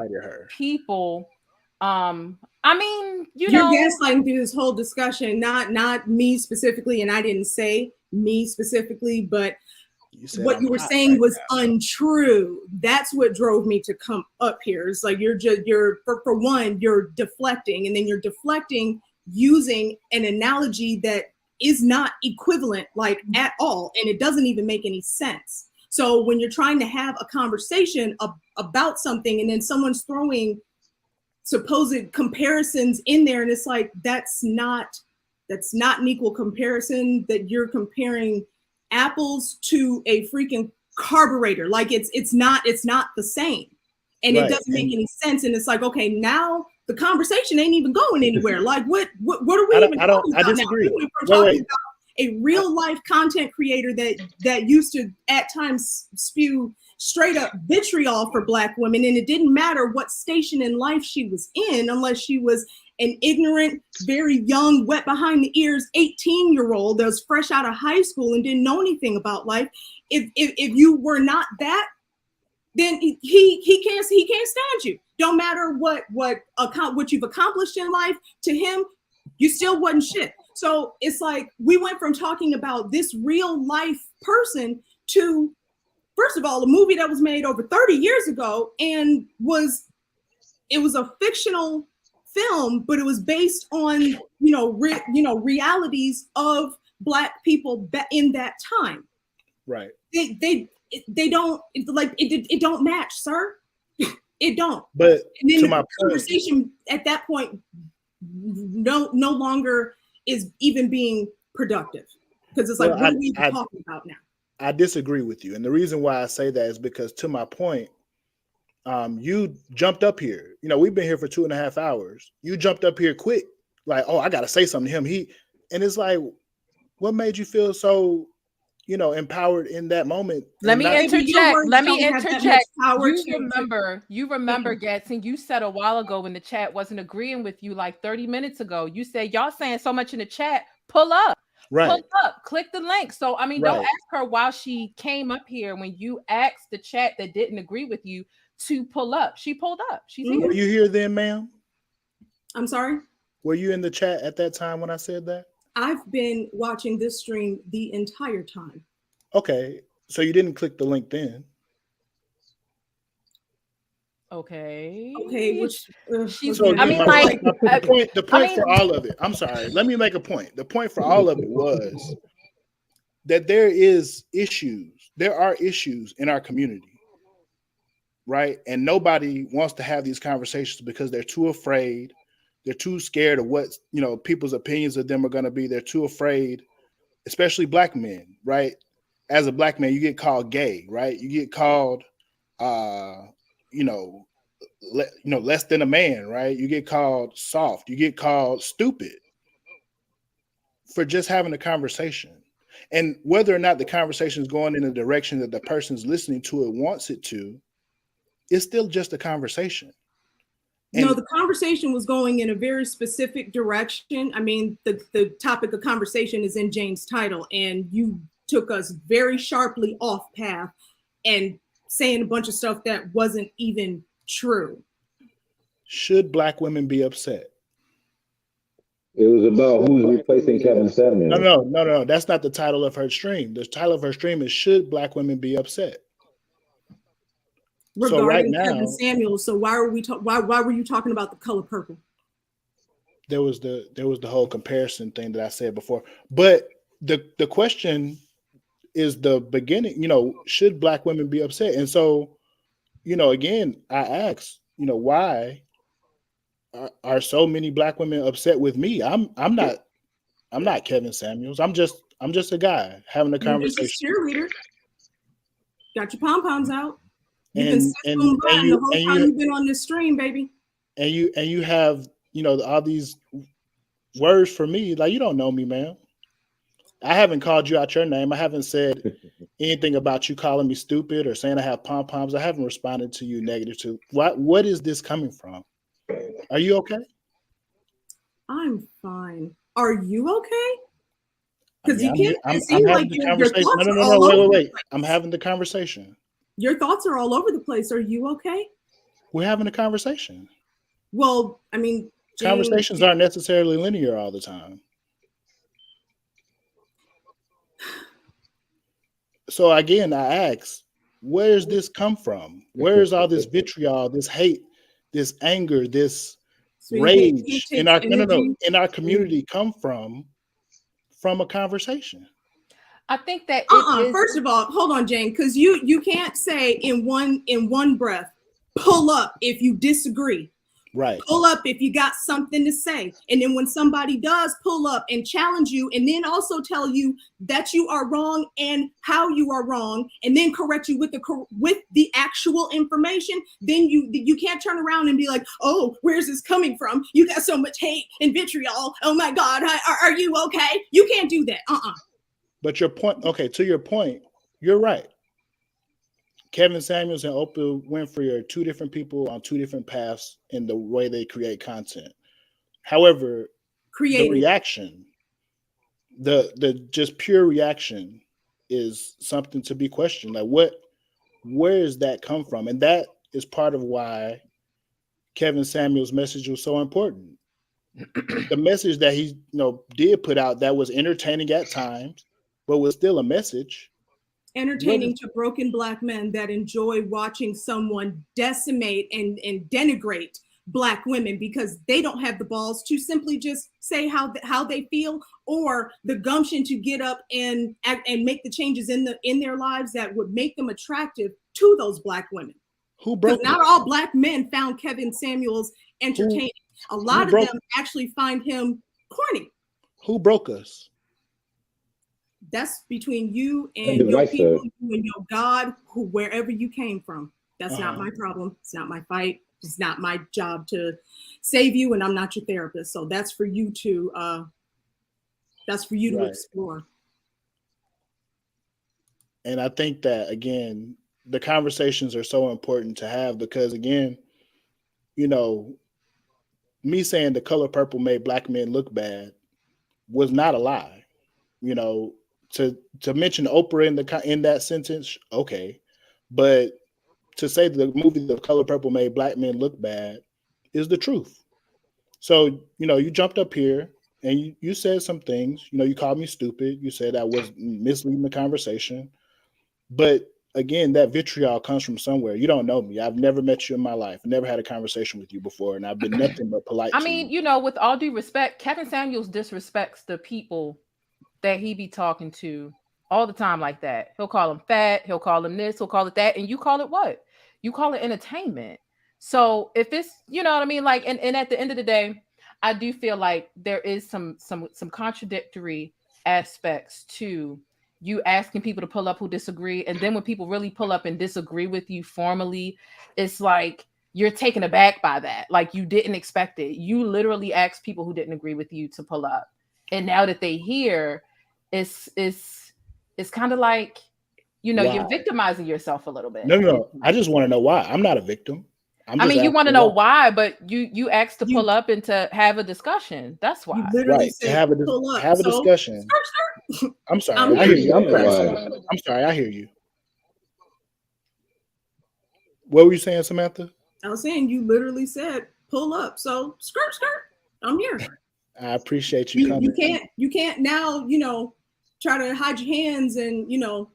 people, I mean, you're gaslighting through this whole discussion, not me specifically, and I didn't say me specifically, but what you were saying was untrue. That's what drove me to come up here. It's like for one, you're deflecting, and then you're deflecting using an analogy that is not equivalent, like, at all, and it doesn't even make any sense. So when you're trying to have a conversation about something, and then someone's throwing supposed comparisons in there, and it's like, that's not an equal comparison. That you're comparing apples to a freaking carburetor. Like, it's not the same, and right. It doesn't make any sense. And it's like, okay, now the conversation ain't even going anywhere. Like, what are we even talking about? I disagree. Now? We're talking about a real life content creator that used to at times spew straight up vitriol for Black women, and it didn't matter what station in life she was in, unless she was an ignorant, very young, wet behind the ears 18-year-old that was fresh out of high school and didn't know anything about life. If you were not that, then he can't stand you. Don't matter what you've accomplished in life, to him, you still wasn't shit. So it's like, we went from talking about this real life person to, first of all, a movie that was made over 30 years ago and was fictional film, but it was based on realities of Black people in that time. Right. They don't like it don't match, sir. It don't. But and then to the my conversation at that point no longer is even being productive, because it's like, what are we even talking about now? I disagree with you, and the reason why I say that is because, to my point, you jumped up here. We've been here for 2.5 hours. You jumped up here quick, like, oh, I got to say something to him. And it's like, what made you feel so, empowered in that moment? Let me interject. You remember, Mm-hmm. Gatson, you said a while ago when the chat wasn't agreeing with you, like 30 minutes ago, you said, y'all saying so much in the chat, pull up. Right. Pull up, click the link. So, I mean, don't ask her while she came up here when you asked the chat that didn't agree with you to pull up. She pulled up. She's here. Were you here then, ma'am? I'm sorry? Were you in the chat at that time when I said that? I've been watching this stream the entire time. Okay. So you didn't click the link then? Okay. Which so I mean, the point for all of it. I'm sorry. Let me make a point. The point for all of it was that there are issues in our community, right? And nobody wants to have these conversations because they're too afraid. They're too scared of what people's opinions of them are going to be. They're too afraid, especially Black men, right? As a Black man, you get called gay, right? You get called less than a man, right? You get called soft. You get called stupid for just having a conversation. And whether or not the conversation is going in the direction that the person's listening to it wants it to, it's still just a conversation. No, the conversation was going in a very specific direction. I mean, the topic of conversation is in Jane's title, and you took us very sharply off path and saying a bunch of stuff that wasn't even true. Should Black women be upset? It was about who's replacing Kevin Samuels. No. That's not the title of her stream. The title of her stream is "Should Black Women Be Upset?" Regarding right now, Kevin Samuels. So why were you talking about The Color Purple? There was the whole comparison thing that I said before. But the question is the beginning. Should Black women be upset? And so, again, I asked, why are so many Black women upset with me? I'm not Kevin Samuels. I'm just a guy having a conversation. Just a cheerleader. Got your pom poms out. You've been the whole time you've been on this stream, baby. And you have all these words for me. Like, you don't know me, man. I haven't called you out your name. I haven't said anything about you calling me stupid or saying I have pom poms. I haven't responded to you negative to. What is this coming from? Are you okay? I'm fine. Are you okay? Because I'm having the conversation. Your thoughts are all over the place. Are you okay? We're having a conversation. Well, I mean, conversations aren't necessarily linear all the time. So again, I ask, where does this come from? Where is all this vitriol, this hate, this anger, this rage in our community come from a conversation? I think that first of all, hold on, Jane, because you can't say in one breath, pull up if you disagree. Right. Pull up if you got something to say. And then when somebody does pull up and challenge you, and then also tell you that you are wrong and how you are wrong, and then correct you with the actual information, then you can't turn around and be like, oh, where's this coming from? You got so much hate and vitriol. Oh my God, are you okay? You can't do that. But your point, to your point, you're right. Kevin Samuels and Oprah Winfrey are two different people on two different paths in the way they create content. However, the reaction, the just pure reaction is something to be questioned. Like, where does that come from? And that is part of why Kevin Samuels' message was so important. The message that he did put out that was entertaining at times, but was still a message. Entertaining to broken Black men that enjoy watching someone decimate and denigrate Black women because they don't have the balls to simply just say how they feel, or the gumption to get up and make the changes in their lives that would make them attractive to those Black women. Who broke? Not all Black men found Kevin Samuels entertaining. A lot of them actually find him corny. Who broke us? That's between you and your people, you and your God, wherever you came from. That's not my problem. It's not my fight. It's not my job to save you, and I'm not your therapist. So that's for you to explore. And I think that, again, the conversations are so important to have because, again, you know, me saying the color purple made Black men look bad was not a lie. You know, to mention Oprah in that sentence, okay, but to say the movie The Color Purple made Black men look bad is the truth. So, you know, you jumped up here and you said some things. You know, you called me stupid. You said I was misleading the conversation. But again, that vitriol comes from somewhere. You don't know me. I've never met you in my life. Never had a conversation with you before, and I've been nothing but polite. I mean, you know, with all due respect, Kevin Samuels disrespects the people that he be talking to all the time like that. He'll call them fat. He'll call them this. He'll call it that. And you call it what? You call it entertainment. So if it's, you know what I mean? Like, and at the end of the day, I do feel like there is some contradictory aspects to you asking people to pull up who disagree. And then when people really pull up and disagree with you formally, it's like you're taken aback by that. Like you didn't expect it. You literally asked people who didn't agree with you to pull up. And now that they hear, it's kind of like, you know, you're victimizing yourself a little bit. No. I just want to know why. I'm not a victim. I mean, you want to know why, but you asked to pull up and to have a discussion. That's why. You literally said to have a discussion. I'm sorry. I hear you. I'm sorry. I hear you. What were you saying, Samantha? I was saying you literally said pull up. So skirt. I'm here. I appreciate you coming. You can't now, you know, try to hide your hands and, you know,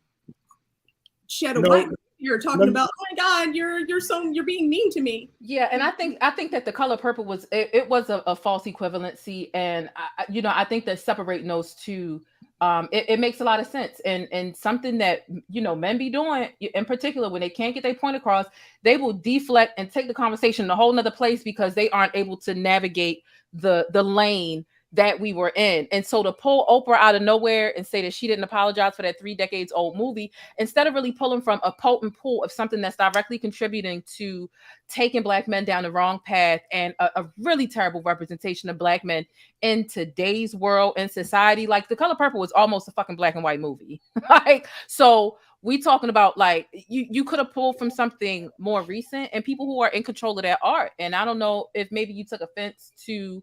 shed a light. You're talking about, oh my God, you're being mean to me. Yeah, and I think that The Color Purple was it was a false equivalency, and I think that separating those two, it makes a lot of sense, and something that men be doing in particular when they can't get their point across, they will deflect and take the conversation in a whole nother place because they aren't able to navigate the lane that we were in. And so to pull Oprah out of nowhere and say that she didn't apologize for that 3 decades old movie, instead of really pulling from a potent pool of something that's directly contributing to taking Black men down the wrong path and a really terrible representation of Black men in today's world and society, like The Color Purple was almost a fucking black and white movie. Like, so we talking about like, you could have pulled from something more recent and people who are in control of that art. And I don't know if maybe you took offense to,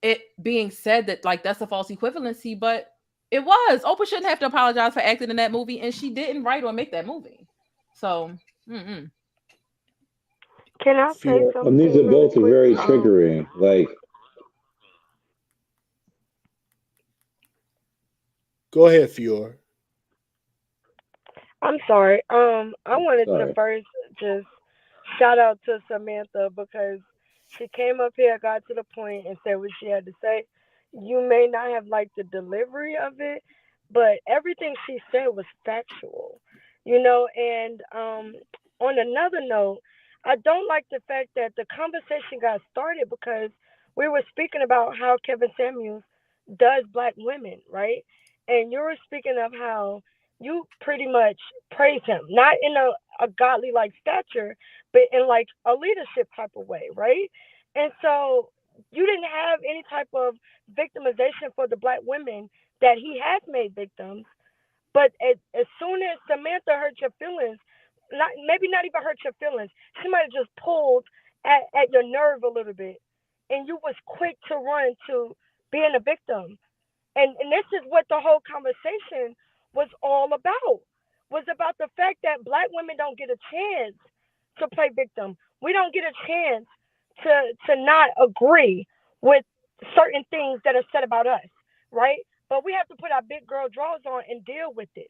it being said that like that's a false equivalency, but it was. Oprah shouldn't have to apologize for acting in that movie, and she didn't write or make that movie. So, Can I say something? And these are both very triggering. Like, go ahead, Fior. I'm sorry. I wanted to first just shout out to Samantha because she came up here, got to the point, and said what she had to say. You may not have liked the delivery of it, but everything she said was factual, And on another note, I don't like the fact that the conversation got started because we were speaking about how Kevin Samuels does Black women, right? And you were speaking of how you pretty much praise him, not in a godly like stature, but in like a leadership type of way, right? And so you didn't have any type of victimization for the Black women that he has made victims. But as soon as Samantha hurt your feelings, maybe not even hurt your feelings, she might have just pulled at your nerve a little bit, and you was quick to run to being a victim. And this is what the whole conversation was all about. Was about the fact that Black women don't get a chance to play victim. We don't get a chance to not agree with certain things that are said about us, right? But we have to put our big girl drawers on and deal with it.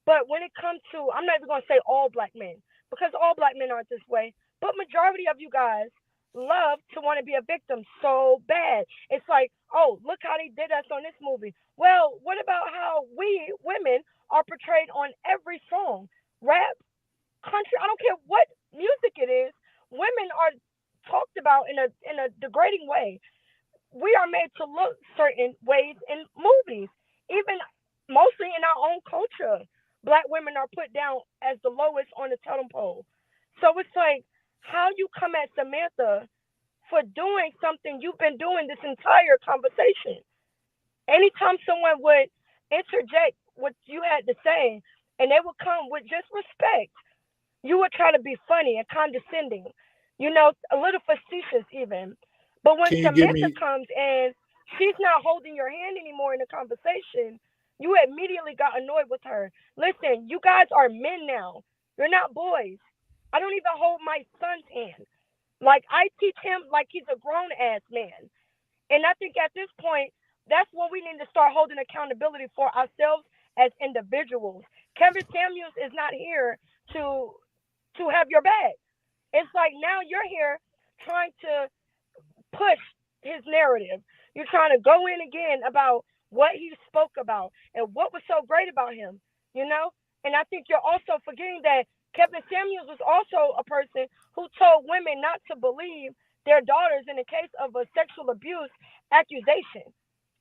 But when it comes to, I'm not even going to say all Black men, because all Black men aren't this way, But majority of you guys love to want to be a victim so bad. It's like, oh, look how they did us on this movie. Well, what about how we women are portrayed on every song? Rap, country, I don't care what music it is, women are talked about in a degrading way. We are made to look certain ways in movies, even mostly in our own culture. Black women are put down as the lowest on the totem pole. So it's like, how you come at Samantha for doing something you've been doing this entire conversation. Anytime someone would interject what you had to say, and they would come with just respect, you would try to be funny and condescending, a little facetious even. But when Can you give Samantha me? comes and she's not holding your hand anymore in the conversation, you immediately got annoyed with her. Listen, you guys are men now. You're not boys. I don't even hold my son's hand. Like, I teach him like he's a grown ass man. And I think at this point, that's when we need to start holding accountability for ourselves as individuals. Kevin Samuels is not here to have your back. It's like now you're here trying to push his narrative. You're trying to go in again about what he spoke about and what was so great about him, And I think you're also forgetting that Kevin Samuels was also a person who told women not to believe their daughters in the case of a sexual abuse accusation,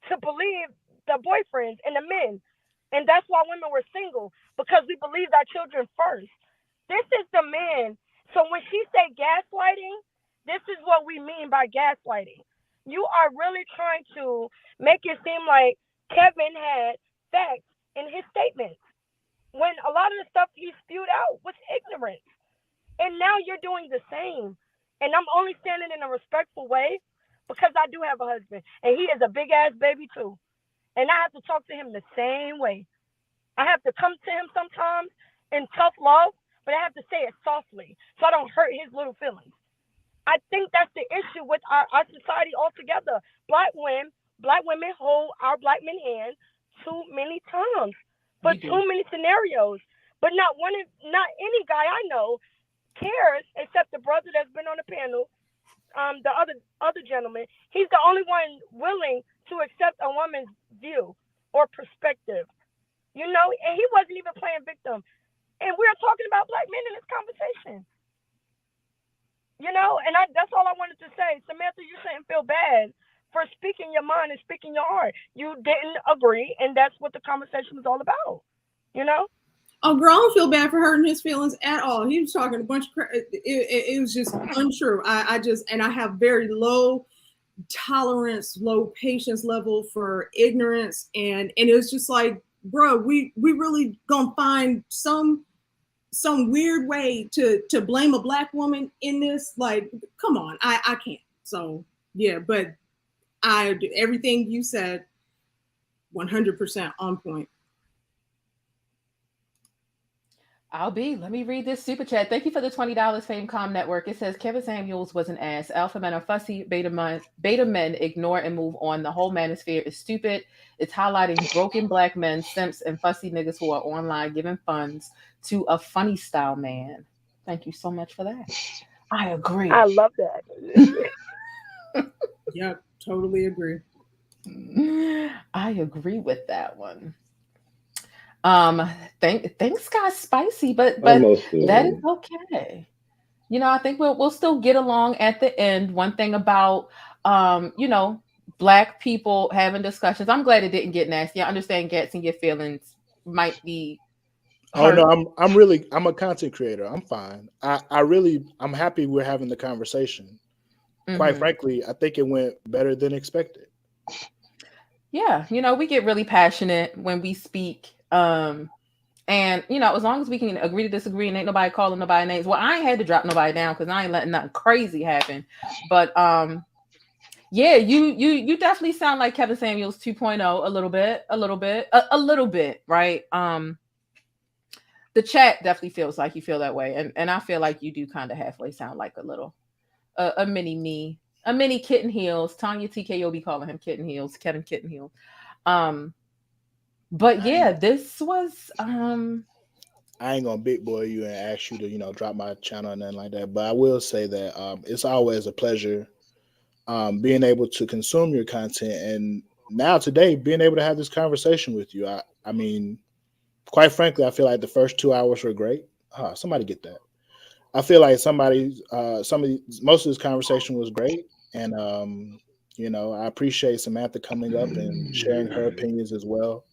to believe the boyfriends and the men. And that's why women were single, because we believed our children first. This is the man. So when she say gaslighting, this is what we mean by gaslighting. You are really trying to make it seem like Kevin had facts in his statements, when a lot of the stuff he spewed out was ignorance. And now you're doing the same. And I'm only standing in a respectful way because I do have a husband. And he is a big ass baby too. And I have to talk to him the same way. I have to come to him sometimes in tough love, but I have to say it softly so I don't hurt his little feelings. I think that's the issue with our society altogether. Black women hold our black men hand too many times for too many scenarios. But not any guy I know cares, except the brother that's been on the panel, the other gentleman. He's the only one willing to accept a woman's view or perspective, and he wasn't even playing victim. And we're talking about black men in this conversation, and that's all I wanted to say. Samantha, you shouldn't feel bad for speaking your mind and speaking your heart. You didn't agree, and that's what the conversation was all about, Oh, girl, I don't feel bad for hurting his feelings at all. He was talking a bunch of crap. It was just untrue. I have very low tolerance, low patience level for ignorance, and it was just like, bro, we really gonna find some weird way to blame a black woman in this. Like, come on, I can't. So yeah, but everything you said, 100% on point. Let me read this super chat. Thank you for the $20, Famecom Network. It says Kevin Samuels was an ass. Alpha men are fussy. Beta men ignore and move on. The whole manosphere is stupid. It's highlighting broken black men, simps, and fussy niggas who are online giving funds to a funny style man. Thank you so much for that. I agree. I love that. Yep, totally agree. I agree with that one. Things got spicy, but that is okay. I think we'll still get along at the end. One thing about black people having discussions, I'm glad it didn't get nasty. I understand getting your feelings might be hurt. Oh no, I'm a content creator. I'm fine. I'm happy we're having the conversation. Quite frankly, I think it went better than expected. Yeah, we get really passionate when we speak. And as long as we can agree to disagree and ain't nobody calling nobody names. Well, I ain't had to drop nobody down because I ain't letting nothing crazy happen. But yeah, you definitely sound like Kevin Samuels 2.0 a little bit, right? The chat definitely feels like you feel that way, and I feel like you do kind of halfway sound like a mini me, a mini Kitten Heels. Tanya TKO be calling him Kitten Heels, Kevin Kitten Heels. But yeah, this was I ain't gonna big boy you and ask you to, drop my channel or nothing like that. But I will say that it's always a pleasure being able to consume your content, and now today being able to have this conversation with you. I mean, quite frankly, I feel like the first 2 hours were great. Somebody get that. I feel like most of this conversation was great, and I appreciate Samantha coming up and sharing her opinions as well.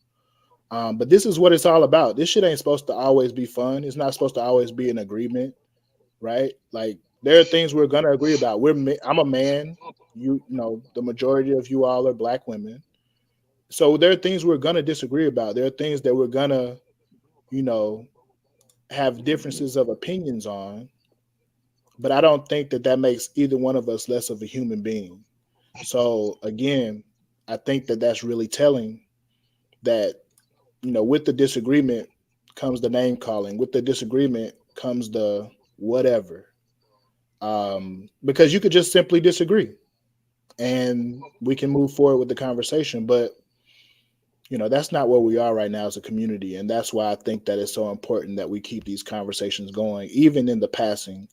But this is what it's all about. This shit ain't supposed to always be fun. It's not supposed to always be an agreement, right? Like there are things we're gonna agree about. I'm a man. The majority of you all are Black women. So there are things we're gonna disagree about. There are things that we're gonna, you know, have differences of opinions on. But I don't think that makes either one of us less of a human being. So again, I think that that's really telling that, with the disagreement comes the name calling. With the disagreement comes the whatever. Because you could just simply disagree and we can move forward with the conversation. But, that's not where we are right now as a community. And that's why I think that it's so important that we keep these conversations going, even in the passing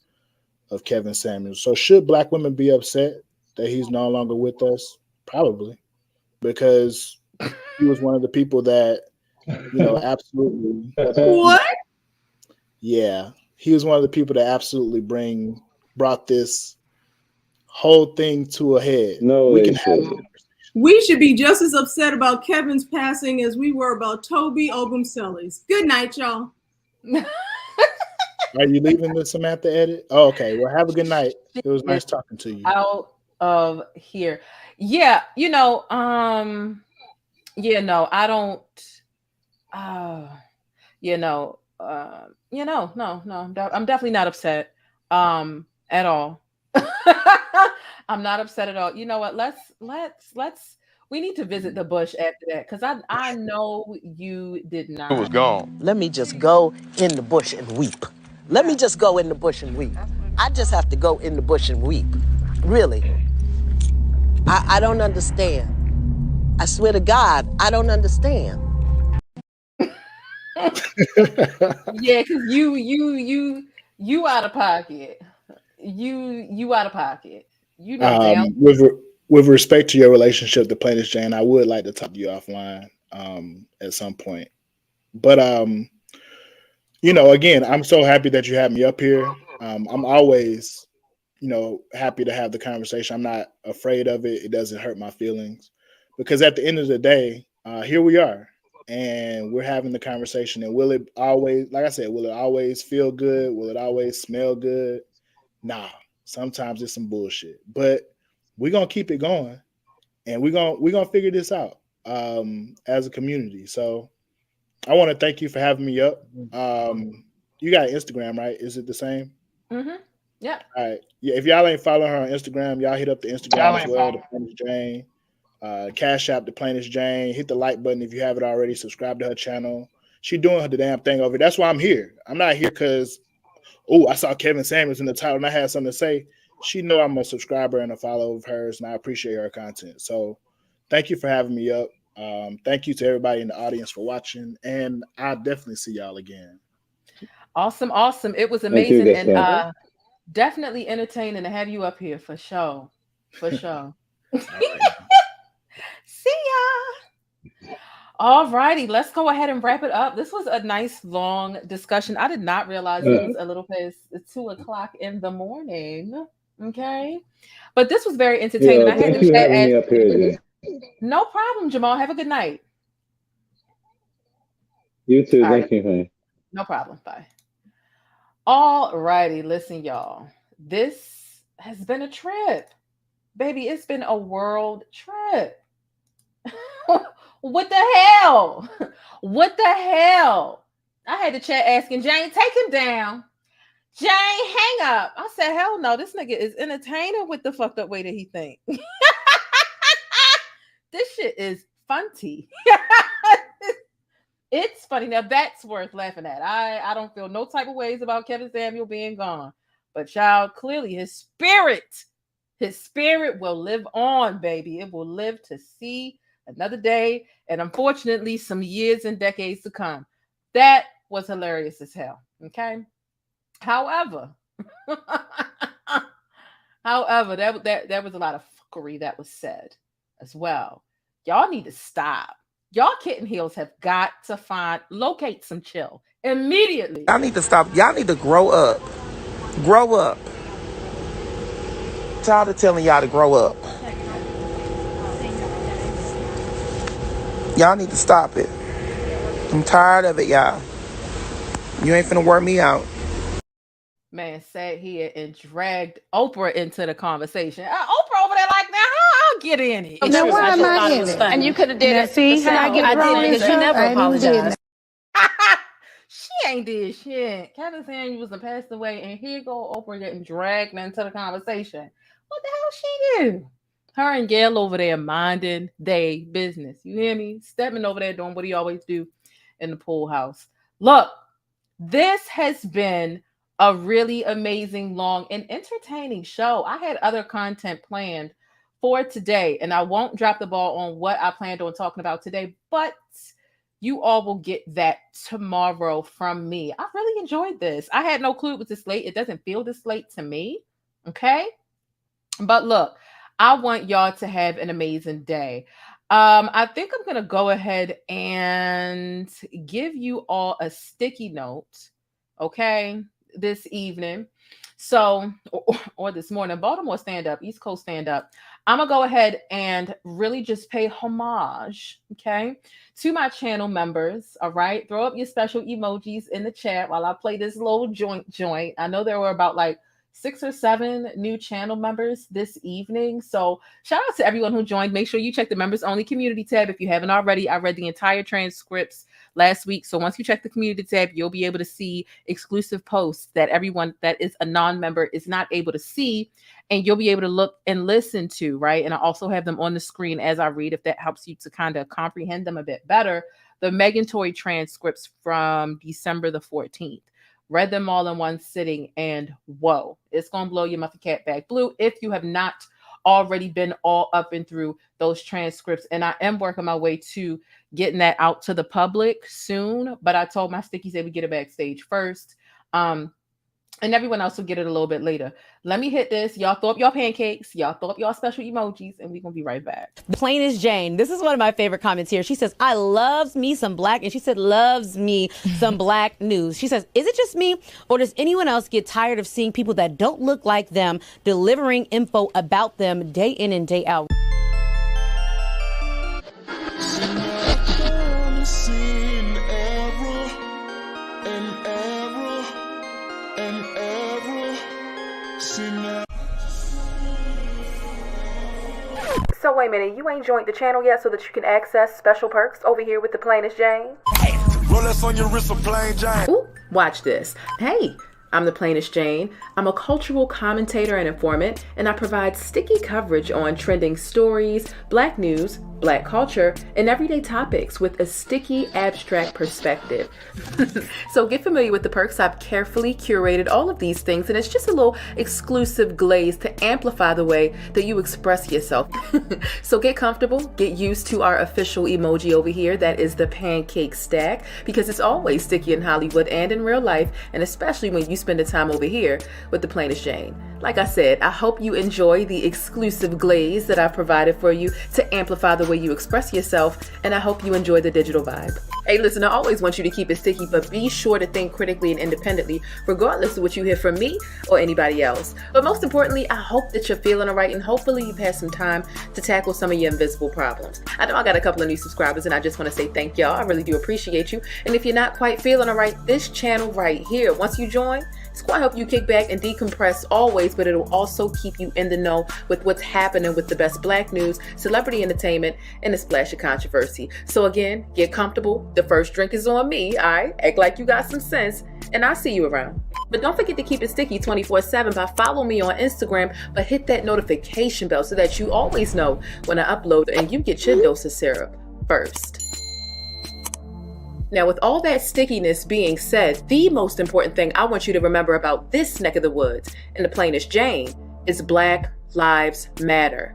of Kevin Samuels. So should Black women be upset that he's no longer with us? Probably, because he was one of the people that, absolutely. What? Yeah, he was one of the people that absolutely brought this whole thing to a head. No, we should be just as upset about Kevin's passing as we were about Toby Ogumseli's. Good night, y'all. Are you leaving the Samantha edit? Oh, okay. Well, have a good night. It was nice talking to you. Out of here. Yeah, no, I don't. No, I'm definitely not upset at all. I'm not upset at all. You know what? We need to visit the bush after that, because I know you did not. It was gone. Let me just go in the bush and weep. Let me just go in the bush and weep. I just have to go in the bush and weep. Really. I don't understand. I swear to God, I don't understand. Yeah, because you out of pocket. You out of pocket. With respect to your relationship to thePLAINESTjane, I would like to talk to you offline at some point. But again, I'm so happy that you have me up here. I'm always, happy to have the conversation. I'm not afraid of it. It doesn't hurt my feelings, because at the end of the day, here we are, and we're having the conversation. And will it always, like I said, will it always feel good? Will it always smell good? Nah, sometimes it's some bullshit, but we're going to keep it going, and we're going to figure this out as a community. So I want to thank you for having me up. You got Instagram, right? Is it the same? Mm-hmm. Yeah. All right. Yeah. If y'all ain't following her on Instagram, y'all hit up the Instagram as well, thePLAINESTjane. Cash App thePLAINESTjane. Hit the like button if you haven't already. Subscribe to her channel. She doing the damn thing over here. That's why I'm here. I'm not here because, I saw Kevin Samuels in the title and I had something to say. She know I'm a subscriber and a follower of hers, and I appreciate her content. So thank you for having me up. Thank you to everybody in the audience for watching, and I'll definitely see y'all again. Awesome. It was amazing, and definitely entertaining to have you up here for sure. See ya. All righty, let's go ahead and wrap it up. This was a nice long discussion. I did not realize it was a little past 2:00 in the morning. Okay, but this was very entertaining. Yeah, thank you for having me up here again. No problem, Jamal. Have a good night. You too. All Thank right. you, honey. No problem. Bye. All righty. Listen, y'all. This has been a trip. Baby, it's been a world trip. What the hell? What the hell? I had the chat asking Jane, take him down. Jane, hang up. I said, hell no, this nigga is entertaining with the fucked up way that he think. This shit is funny. It's funny. Now that's worth laughing at. I don't feel no type of ways about Kevin Samuel being gone. But child, clearly his spirit will live on, baby. It will live to see another day, and unfortunately, some years and decades to come. That was hilarious as hell. Okay. However, that was a lot of fuckery that was said as well. Y'all need to stop. Y'all kitten heels have got to locate some chill immediately. Y'all need to stop. Y'all need to grow up. Grow up. Tired of telling y'all to grow up. Y'all need to stop it. I'm tired of it, y'all. You ain't finna work me out. Man sat here and dragged Oprah into the conversation. Oprah over there like, now I'll get in it. Now why am I in it? And you could have did it. See how I get wrong because you never apologized. She ain't did shit. Kevin Samuels passed away, and here go Oprah getting dragged into the conversation. What the hell she do? Her and Yawl over there minding their business. You hear me? Stepping over there doing what he always do in the pool house. Look, this has been a really amazing, long, and entertaining show. I had other content planned for today, and I won't drop the ball on what I planned on talking about today, but you all will get that tomorrow from me. I really enjoyed this. I had no clue it was this late. It doesn't feel this late to me, okay? But look, I want y'all to have an amazing day. I think I'm going to go ahead and give you all a sticky note, okay, this evening. So, or this morning, Baltimore stand up, East Coast stand up. I'm going to go ahead and really just pay homage, okay, to my channel members, all right? Throw up your special emojis in the chat while I play this little joint. I know there were about like 6 or 7 new channel members this evening. So shout out to everyone who joined. Make sure you check the members only community tab if you haven't already. I read the entire transcripts last week. So once you check the community tab, you'll be able to see exclusive posts that everyone that is a non-member is not able to see. And you'll be able to look and listen to, right? And I also have them on the screen as I read, if that helps you to kind of comprehend them a bit better. The Megan Toy transcripts from December the 14th. Read them all in one sitting, and whoa, it's going to blow your Muffy Cat back blue if you have not already been all up and through those transcripts. And I am working my way to getting that out to the public soon, but I told my stickies they would get it backstage first. And everyone else will get it a little bit later. Let me hit this. Y'all throw up your pancakes. Y'all throw up your special emojis, and we're going to be right back. thePLAINESTjane. This is one of my favorite comments here. She says, I loves me some black, and she said, loves me some black news. She says, is it just me, or does anyone else get tired of seeing people that don't look like them delivering info about them day in and day out? So wait a minute, you ain't joined the channel yet so that you can access special perks over here with thePLAINESTjane? Rolex on your wrist, a plain Jane. Ooh, watch this. Hey, I'm thePLAINESTjane. I'm a cultural commentator and informant, and I provide sticky coverage on trending stories, black news, black culture, and everyday topics with a sticky, abstract perspective. So get familiar with the perks. I've carefully curated all of these things, and it's just a little exclusive glaze to amplify the way that you express yourself. So get comfortable, get used to our official emoji over here. That is the pancake stack, because it's always sticky in Hollywood and in real life, and especially when you spend the time over here with thePLAINESTjane. Like I said, I hope you enjoy the exclusive glaze that I've provided for you to amplify the way you express yourself, and I hope you enjoy the digital vibe. Hey, listen, I always want you to keep it sticky, but be sure to think critically and independently, regardless of what you hear from me or anybody else. But most importantly, I hope that you're feeling all right, and hopefully you've had some time to tackle some of your invisible problems. I know I got a couple of new subscribers, and I just want to say thank y'all. I really do appreciate you. And if you're not quite feeling all right, this channel right here, once you join, it's going to help you kick back and decompress always, but it'll also keep you in the know with what's happening with the best black news, celebrity entertainment, and a splash of controversy. So again, get comfortable. The first drink is on me, all right? Act like you got some sense, and I'll see you around. But don't forget to keep it sticky 24/7 by following me on Instagram, but hit that notification bell so that you always know when I upload and you get your dose of syrup first. Now, with all that stickiness being said, the most important thing I want you to remember about this neck of the woods and thePLAINESTjane is Black Lives Matter.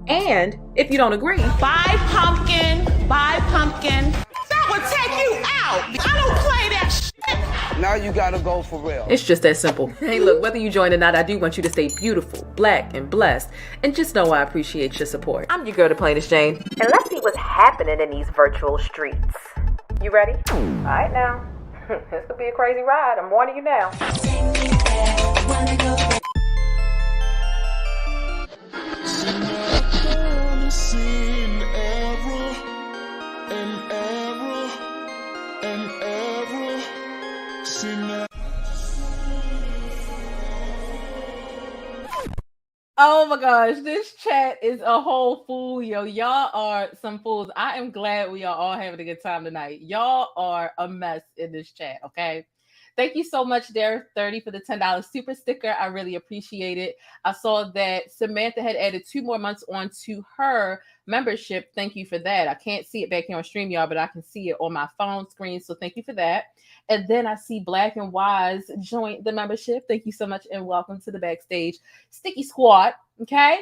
And if you don't agree, Buy pumpkin. That would take you out. I don't play that shit. Now you gotta go for real. It's just that simple. Hey, look, whether you join or not, I do want you to stay beautiful, black, and blessed. And just know I appreciate your support. I'm your girl, thePLAINESTjane. And let's see what's happening in these virtual streets. You ready? All right, now. This could be a crazy ride. I'm warning you now. Oh my gosh, this chat is a whole fool, yo. Y'all are some fools. I am glad we are all having a good time tonight. Y'all are a mess in this chat, okay? Thank you so much, Derek30, for the $10 super sticker. I really appreciate it. I saw that Samantha had added 2 more months onto her membership. Thank you for that. I can't see it back here on StreamYard, but I can see it on my phone screen. So thank you for that. And then I see Black and Wise join the membership. Thank you so much and welcome to the Backstage Sticky Squad. Okay.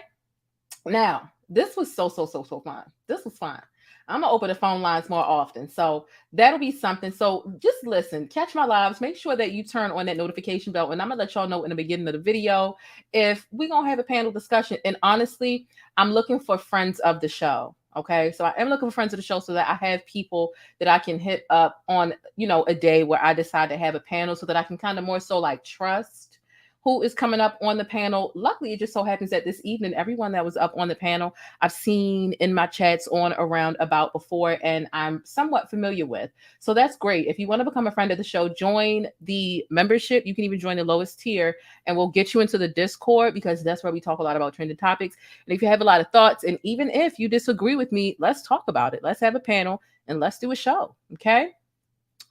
Now, this was so fun. This was fun. I'm going to open the phone lines more often. So that'll be something. So just listen, catch my lives. Make sure that you turn on that notification bell. And I'm going to let y'all know in the beginning of the video if we're going to have a panel discussion. And honestly, I'm looking for friends of the show. Okay. So I am looking for friends of the show so that I have people that I can hit up on, you know, a day where I decide to have a panel so that I can kind of more so like trust who is coming up on the panel. Luckily, it just so happens that this evening, everyone that was up on the panel, I've seen in my chats on around about before, and I'm somewhat familiar with. So that's great. If you want to become a friend of the show, join the membership. You can even join the lowest tier, and we'll get you into the Discord because that's where we talk a lot about trending topics. And if you have a lot of thoughts, and even if you disagree with me, let's talk about it. Let's have a panel, and let's do a show, okay?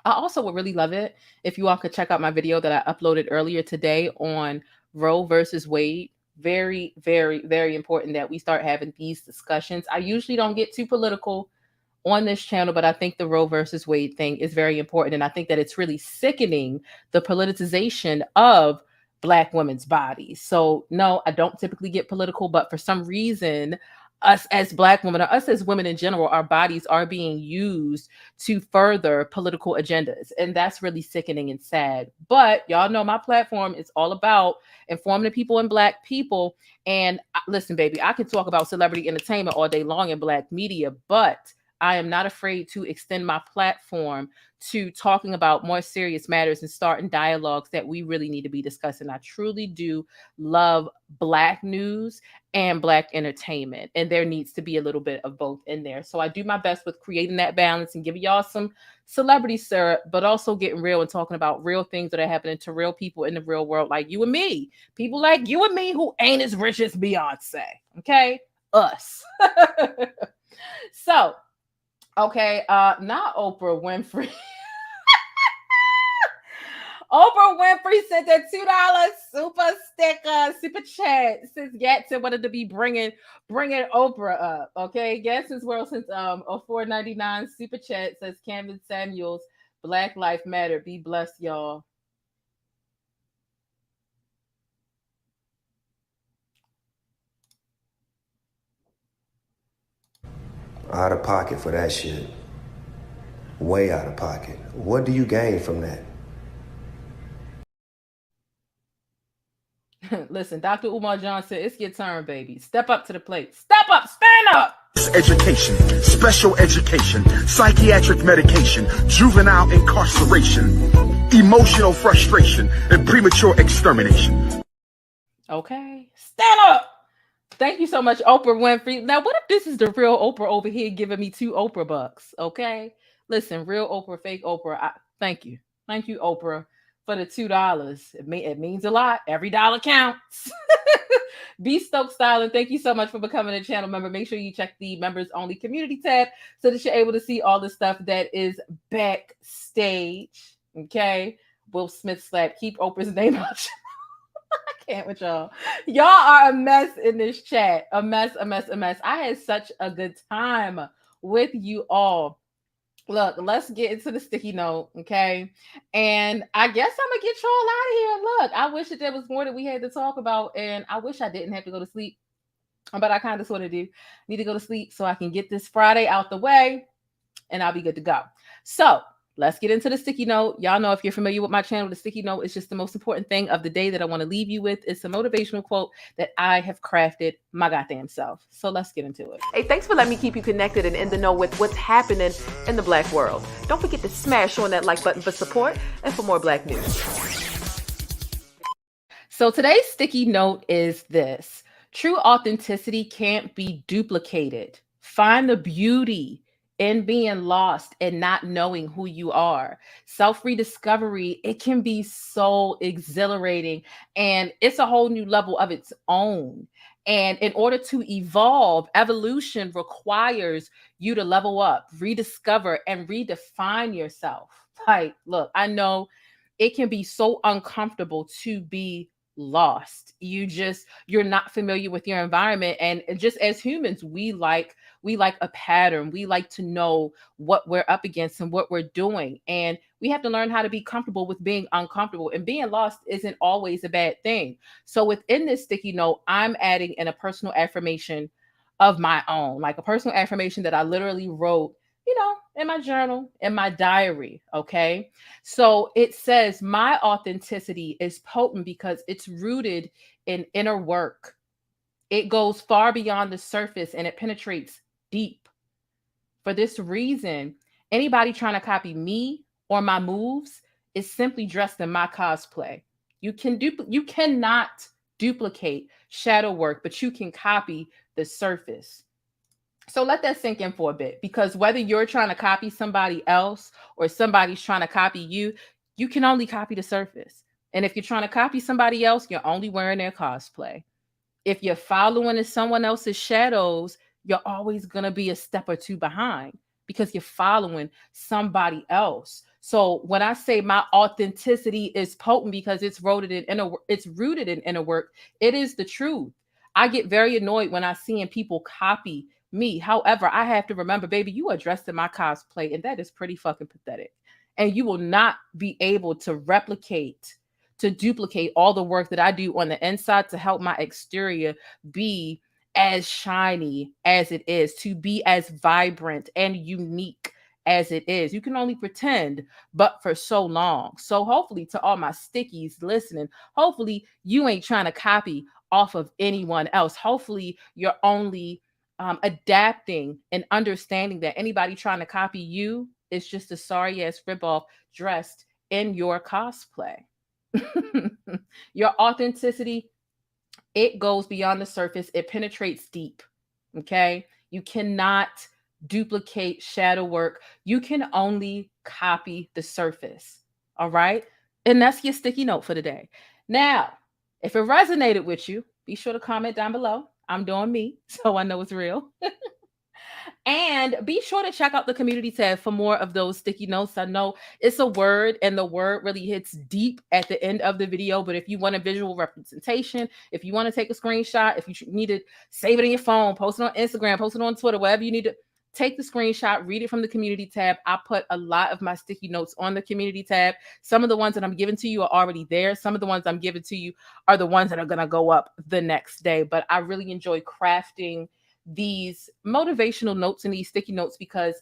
I also would really love it if you all could check out my video that I uploaded earlier today on Roe versus Wade. Very, very, very important that we start having these discussions. I usually don't get too political on this channel, but I think the Roe versus Wade thing is very important. And I think that it's really sickening the politicization of Black women's bodies. So no, I don't typically get political, but for some reason, us as Black women, or us as women in general, our bodies are being used to further political agendas. And that's really sickening and sad. But y'all know my platform is all about informing the people and Black people. And listen, baby, I can talk about celebrity entertainment all day long in Black media, but I am not afraid to extend my platform to talking about more serious matters and starting dialogues that we really need to be discussing. I truly do love Black news and Black entertainment, and there needs to be a little bit of both in there. So I do my best with creating that balance and giving y'all some celebrity syrup, but also getting real and talking about real things that are happening to real people in the real world, like you and me. People like you and me who ain't as rich as Beyonce. Okay? Us. So, okay, not Oprah Winfrey. Oprah Winfrey sent a $2 super chat since Gatson wanted to be bringing Oprah up. Okay, Gatson's World since a $4.99 super chat says Kevin Samuels, Black Life Matter. Be blessed, y'all. Out of pocket for that shit. Way out of pocket. What do you gain from that? Listen, Dr. Umar Johnson, it's your turn, baby. Step up to the plate. Step up, stand up. Education, special education, psychiatric medication, juvenile incarceration, emotional frustration, and premature extermination. Okay, stand up. Thank you so much, Oprah Winfrey. Now, what if this is the real Oprah over here giving me 2 Oprah bucks? Okay, listen, real Oprah, fake Oprah. Thank you, Oprah, for the $2. It means a lot. Every dollar counts. Be Stoked Styling, thank you so much for becoming a channel member. Make sure you check the members only community tab so that you're able to see all the stuff that is backstage. Okay, Will Smith slap. Keep Oprah's name out. I can't with y'all. Y'all are a mess in this chat. A mess. I had such a good time with you all. Look, let's get into the sticky note, okay? And I guess I'm gonna get y'all out of here. Look, I wish that there was more that we had to talk about, and I wish I didn't have to go to sleep, but I kind of sort of do. Need to go to sleep so I can get this Friday out the way, and I'll be good to go. So let's get into the sticky note. Y'all know, if you're familiar with my channel, the sticky note is just the most important thing of the day that I want to leave you with. It's a motivational quote that I have crafted my goddamn self. So let's get into it. Hey, thanks for letting me keep you connected and in the know with what's happening in the Black world. Don't forget to smash on that like button for support and for more Black news. So today's sticky note is this: true authenticity can't be duplicated. Find the beauty in being lost and not knowing who you are. Self-rediscovery, it can be so exhilarating, and it's a whole new level of its own. And in order to evolve, evolution requires you to level up, rediscover, and redefine yourself. Like, look, I know it can be so uncomfortable to be lost. You're not familiar with your environment, and just as humans, we like a pattern. We like to know what we're up against and what we're doing, and we have to learn how to be comfortable with being uncomfortable. And being lost isn't always a bad thing. So within this sticky note, I'm adding in a personal affirmation of my own, like a personal affirmation that I literally wrote, in my journal, in my diary. Okay. So it says, my authenticity is potent because it's rooted in inner work. It goes far beyond the surface and it penetrates deep. For this reason, anybody trying to copy me or my moves is simply dressed in my cosplay. You cannot duplicate shadow work, but you can copy the surface. So let that sink in for a bit, because whether you're trying to copy somebody else or somebody's trying to copy you, you can only copy the surface. And if you're trying to copy somebody else, you're only wearing their cosplay. If you're following in someone else's shadows, you're always going to be a step or two behind because you're following somebody else. So when I say my authenticity is potent because it's rooted in inner work, it is the truth. I get very annoyed when I see people copy me. However, I have to remember, baby, you are dressed in my cosplay, and that is pretty fucking pathetic. And you will not be able to duplicate all the work that I do on the inside to help my exterior be as shiny as it is, to be as vibrant and unique as it is. You can only pretend, but for so long. So hopefully, to all my stickies listening, hopefully you ain't trying to copy off of anyone else. Hopefully you're only adapting and understanding that anybody trying to copy you is just a sorry ass ripoff dressed in your cosplay. Your authenticity, it goes beyond the surface. It penetrates deep. Okay. You cannot duplicate shadow work. You can only copy the surface. All right. And that's your sticky note for today. Now, if it resonated with you, be sure to comment down below. I'm doing me, so I know it's real. And be sure to check out the community tab for more of those sticky notes. I know it's a word, and the word really hits deep at the end of the video. But if you want a visual representation, if you want to take a screenshot, if you need to save it in your phone, post it on Instagram, post it on Twitter, wherever you need to, take the screenshot, read it from the community tab. I put a lot of my sticky notes on the community tab. Some of the ones that I'm giving to you are already there. Some of the ones I'm giving to you are the ones that are going to go up the next day. But I really enjoy crafting these motivational notes and these sticky notes because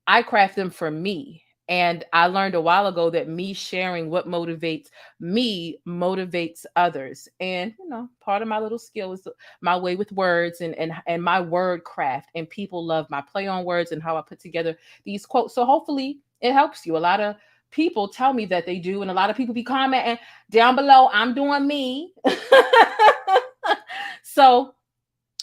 I craft them for me. And I learned a while ago that me sharing what motivates me motivates others. And, part of my little skill is my way with words and my word craft. And people love my play on words and how I put together these quotes. So hopefully it helps you. A lot of people tell me that they do. And a lot of people be commenting down below, I'm doing me. So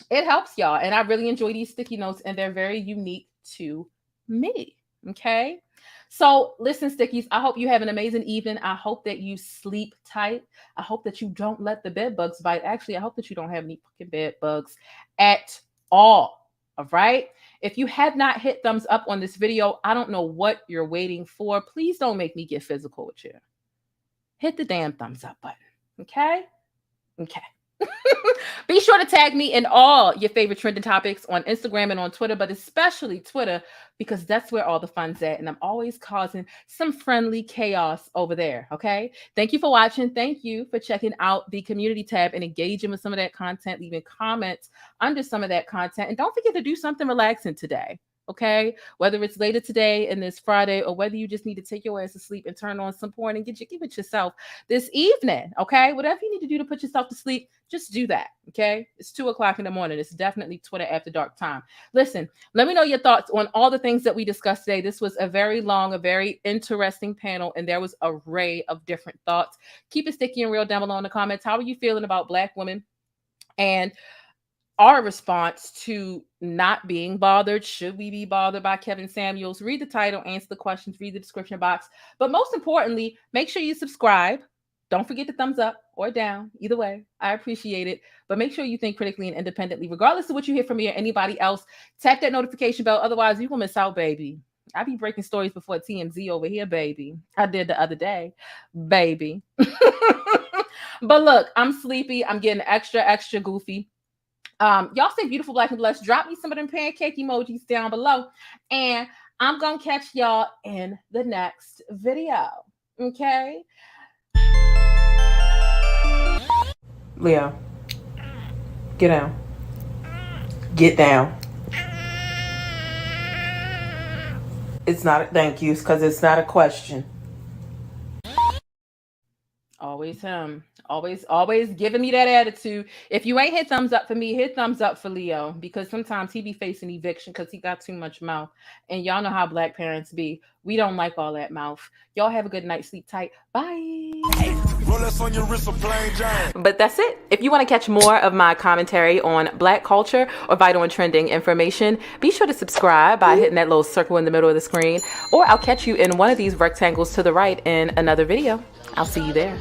it helps y'all. And I really enjoy these sticky notes, and they're very unique to me. Okay. So listen, stickies, I hope you have an amazing evening. I hope that you sleep tight. I hope that you don't let the bed bugs bite. Actually, I hope that you don't have any fucking bed bugs at all. All right. If you have not hit thumbs up on this video, I don't know what you're waiting for. Please don't make me get physical with you. Hit the damn thumbs up button. Okay. Okay. Be sure to tag me in all your favorite trending topics on Instagram and on Twitter, but especially Twitter, because that's where all the fun's at. And I'm always causing some friendly chaos over there. Okay. Thank you for watching. Thank you for checking out the community tab and engaging with some of that content, leaving comments under some of that content. And don't forget to do something relaxing today. Okay, whether it's later today and this Friday, or whether you just need to take your ass to sleep and turn on some porn and give it yourself this evening. Okay, whatever you need to do to put yourself to sleep, just do that. Okay, it's 2:00 in the morning. It's definitely Twitter after dark time. Listen, let me know your thoughts on all the things that we discussed today. This was a very long, a very interesting panel, and there was an array of different thoughts. Keep it sticky and real down below in the comments. How are you feeling about Black women and our response to not being bothered? Should we be bothered by Kevin Samuels? Read the title, answer the questions, read the description box. But most importantly, make sure you subscribe. Don't forget the thumbs up or down. Either way, I appreciate it. But make sure you think critically and independently, regardless of what you hear from me or anybody else. Tap that notification bell. Otherwise, you're going to miss out, baby. I be breaking stories before TMZ over here, baby. I did the other day, baby. But look, I'm sleepy. I'm getting extra goofy. Y'all stay beautiful, Black, and blessed. Drop me some of them pancake emojis down below, and I'm gonna catch y'all in the next video. Okay, Leo, get down. Get down. It's not a thank you, because it's not a question. Always him. Always giving me that attitude. If you ain't hit thumbs up for me, hit thumbs up for Leo, because sometimes he be facing eviction because he got too much mouth. And y'all know how Black parents be. We don't like all that mouth. Y'all have a good night. Sleep tight. Bye. But that's it. If you want to catch more of my commentary on Black culture or vital and trending information, be sure to subscribe by hitting that little circle in the middle of the screen, or I'll catch you in one of these rectangles to the right in another video. I'll see you there.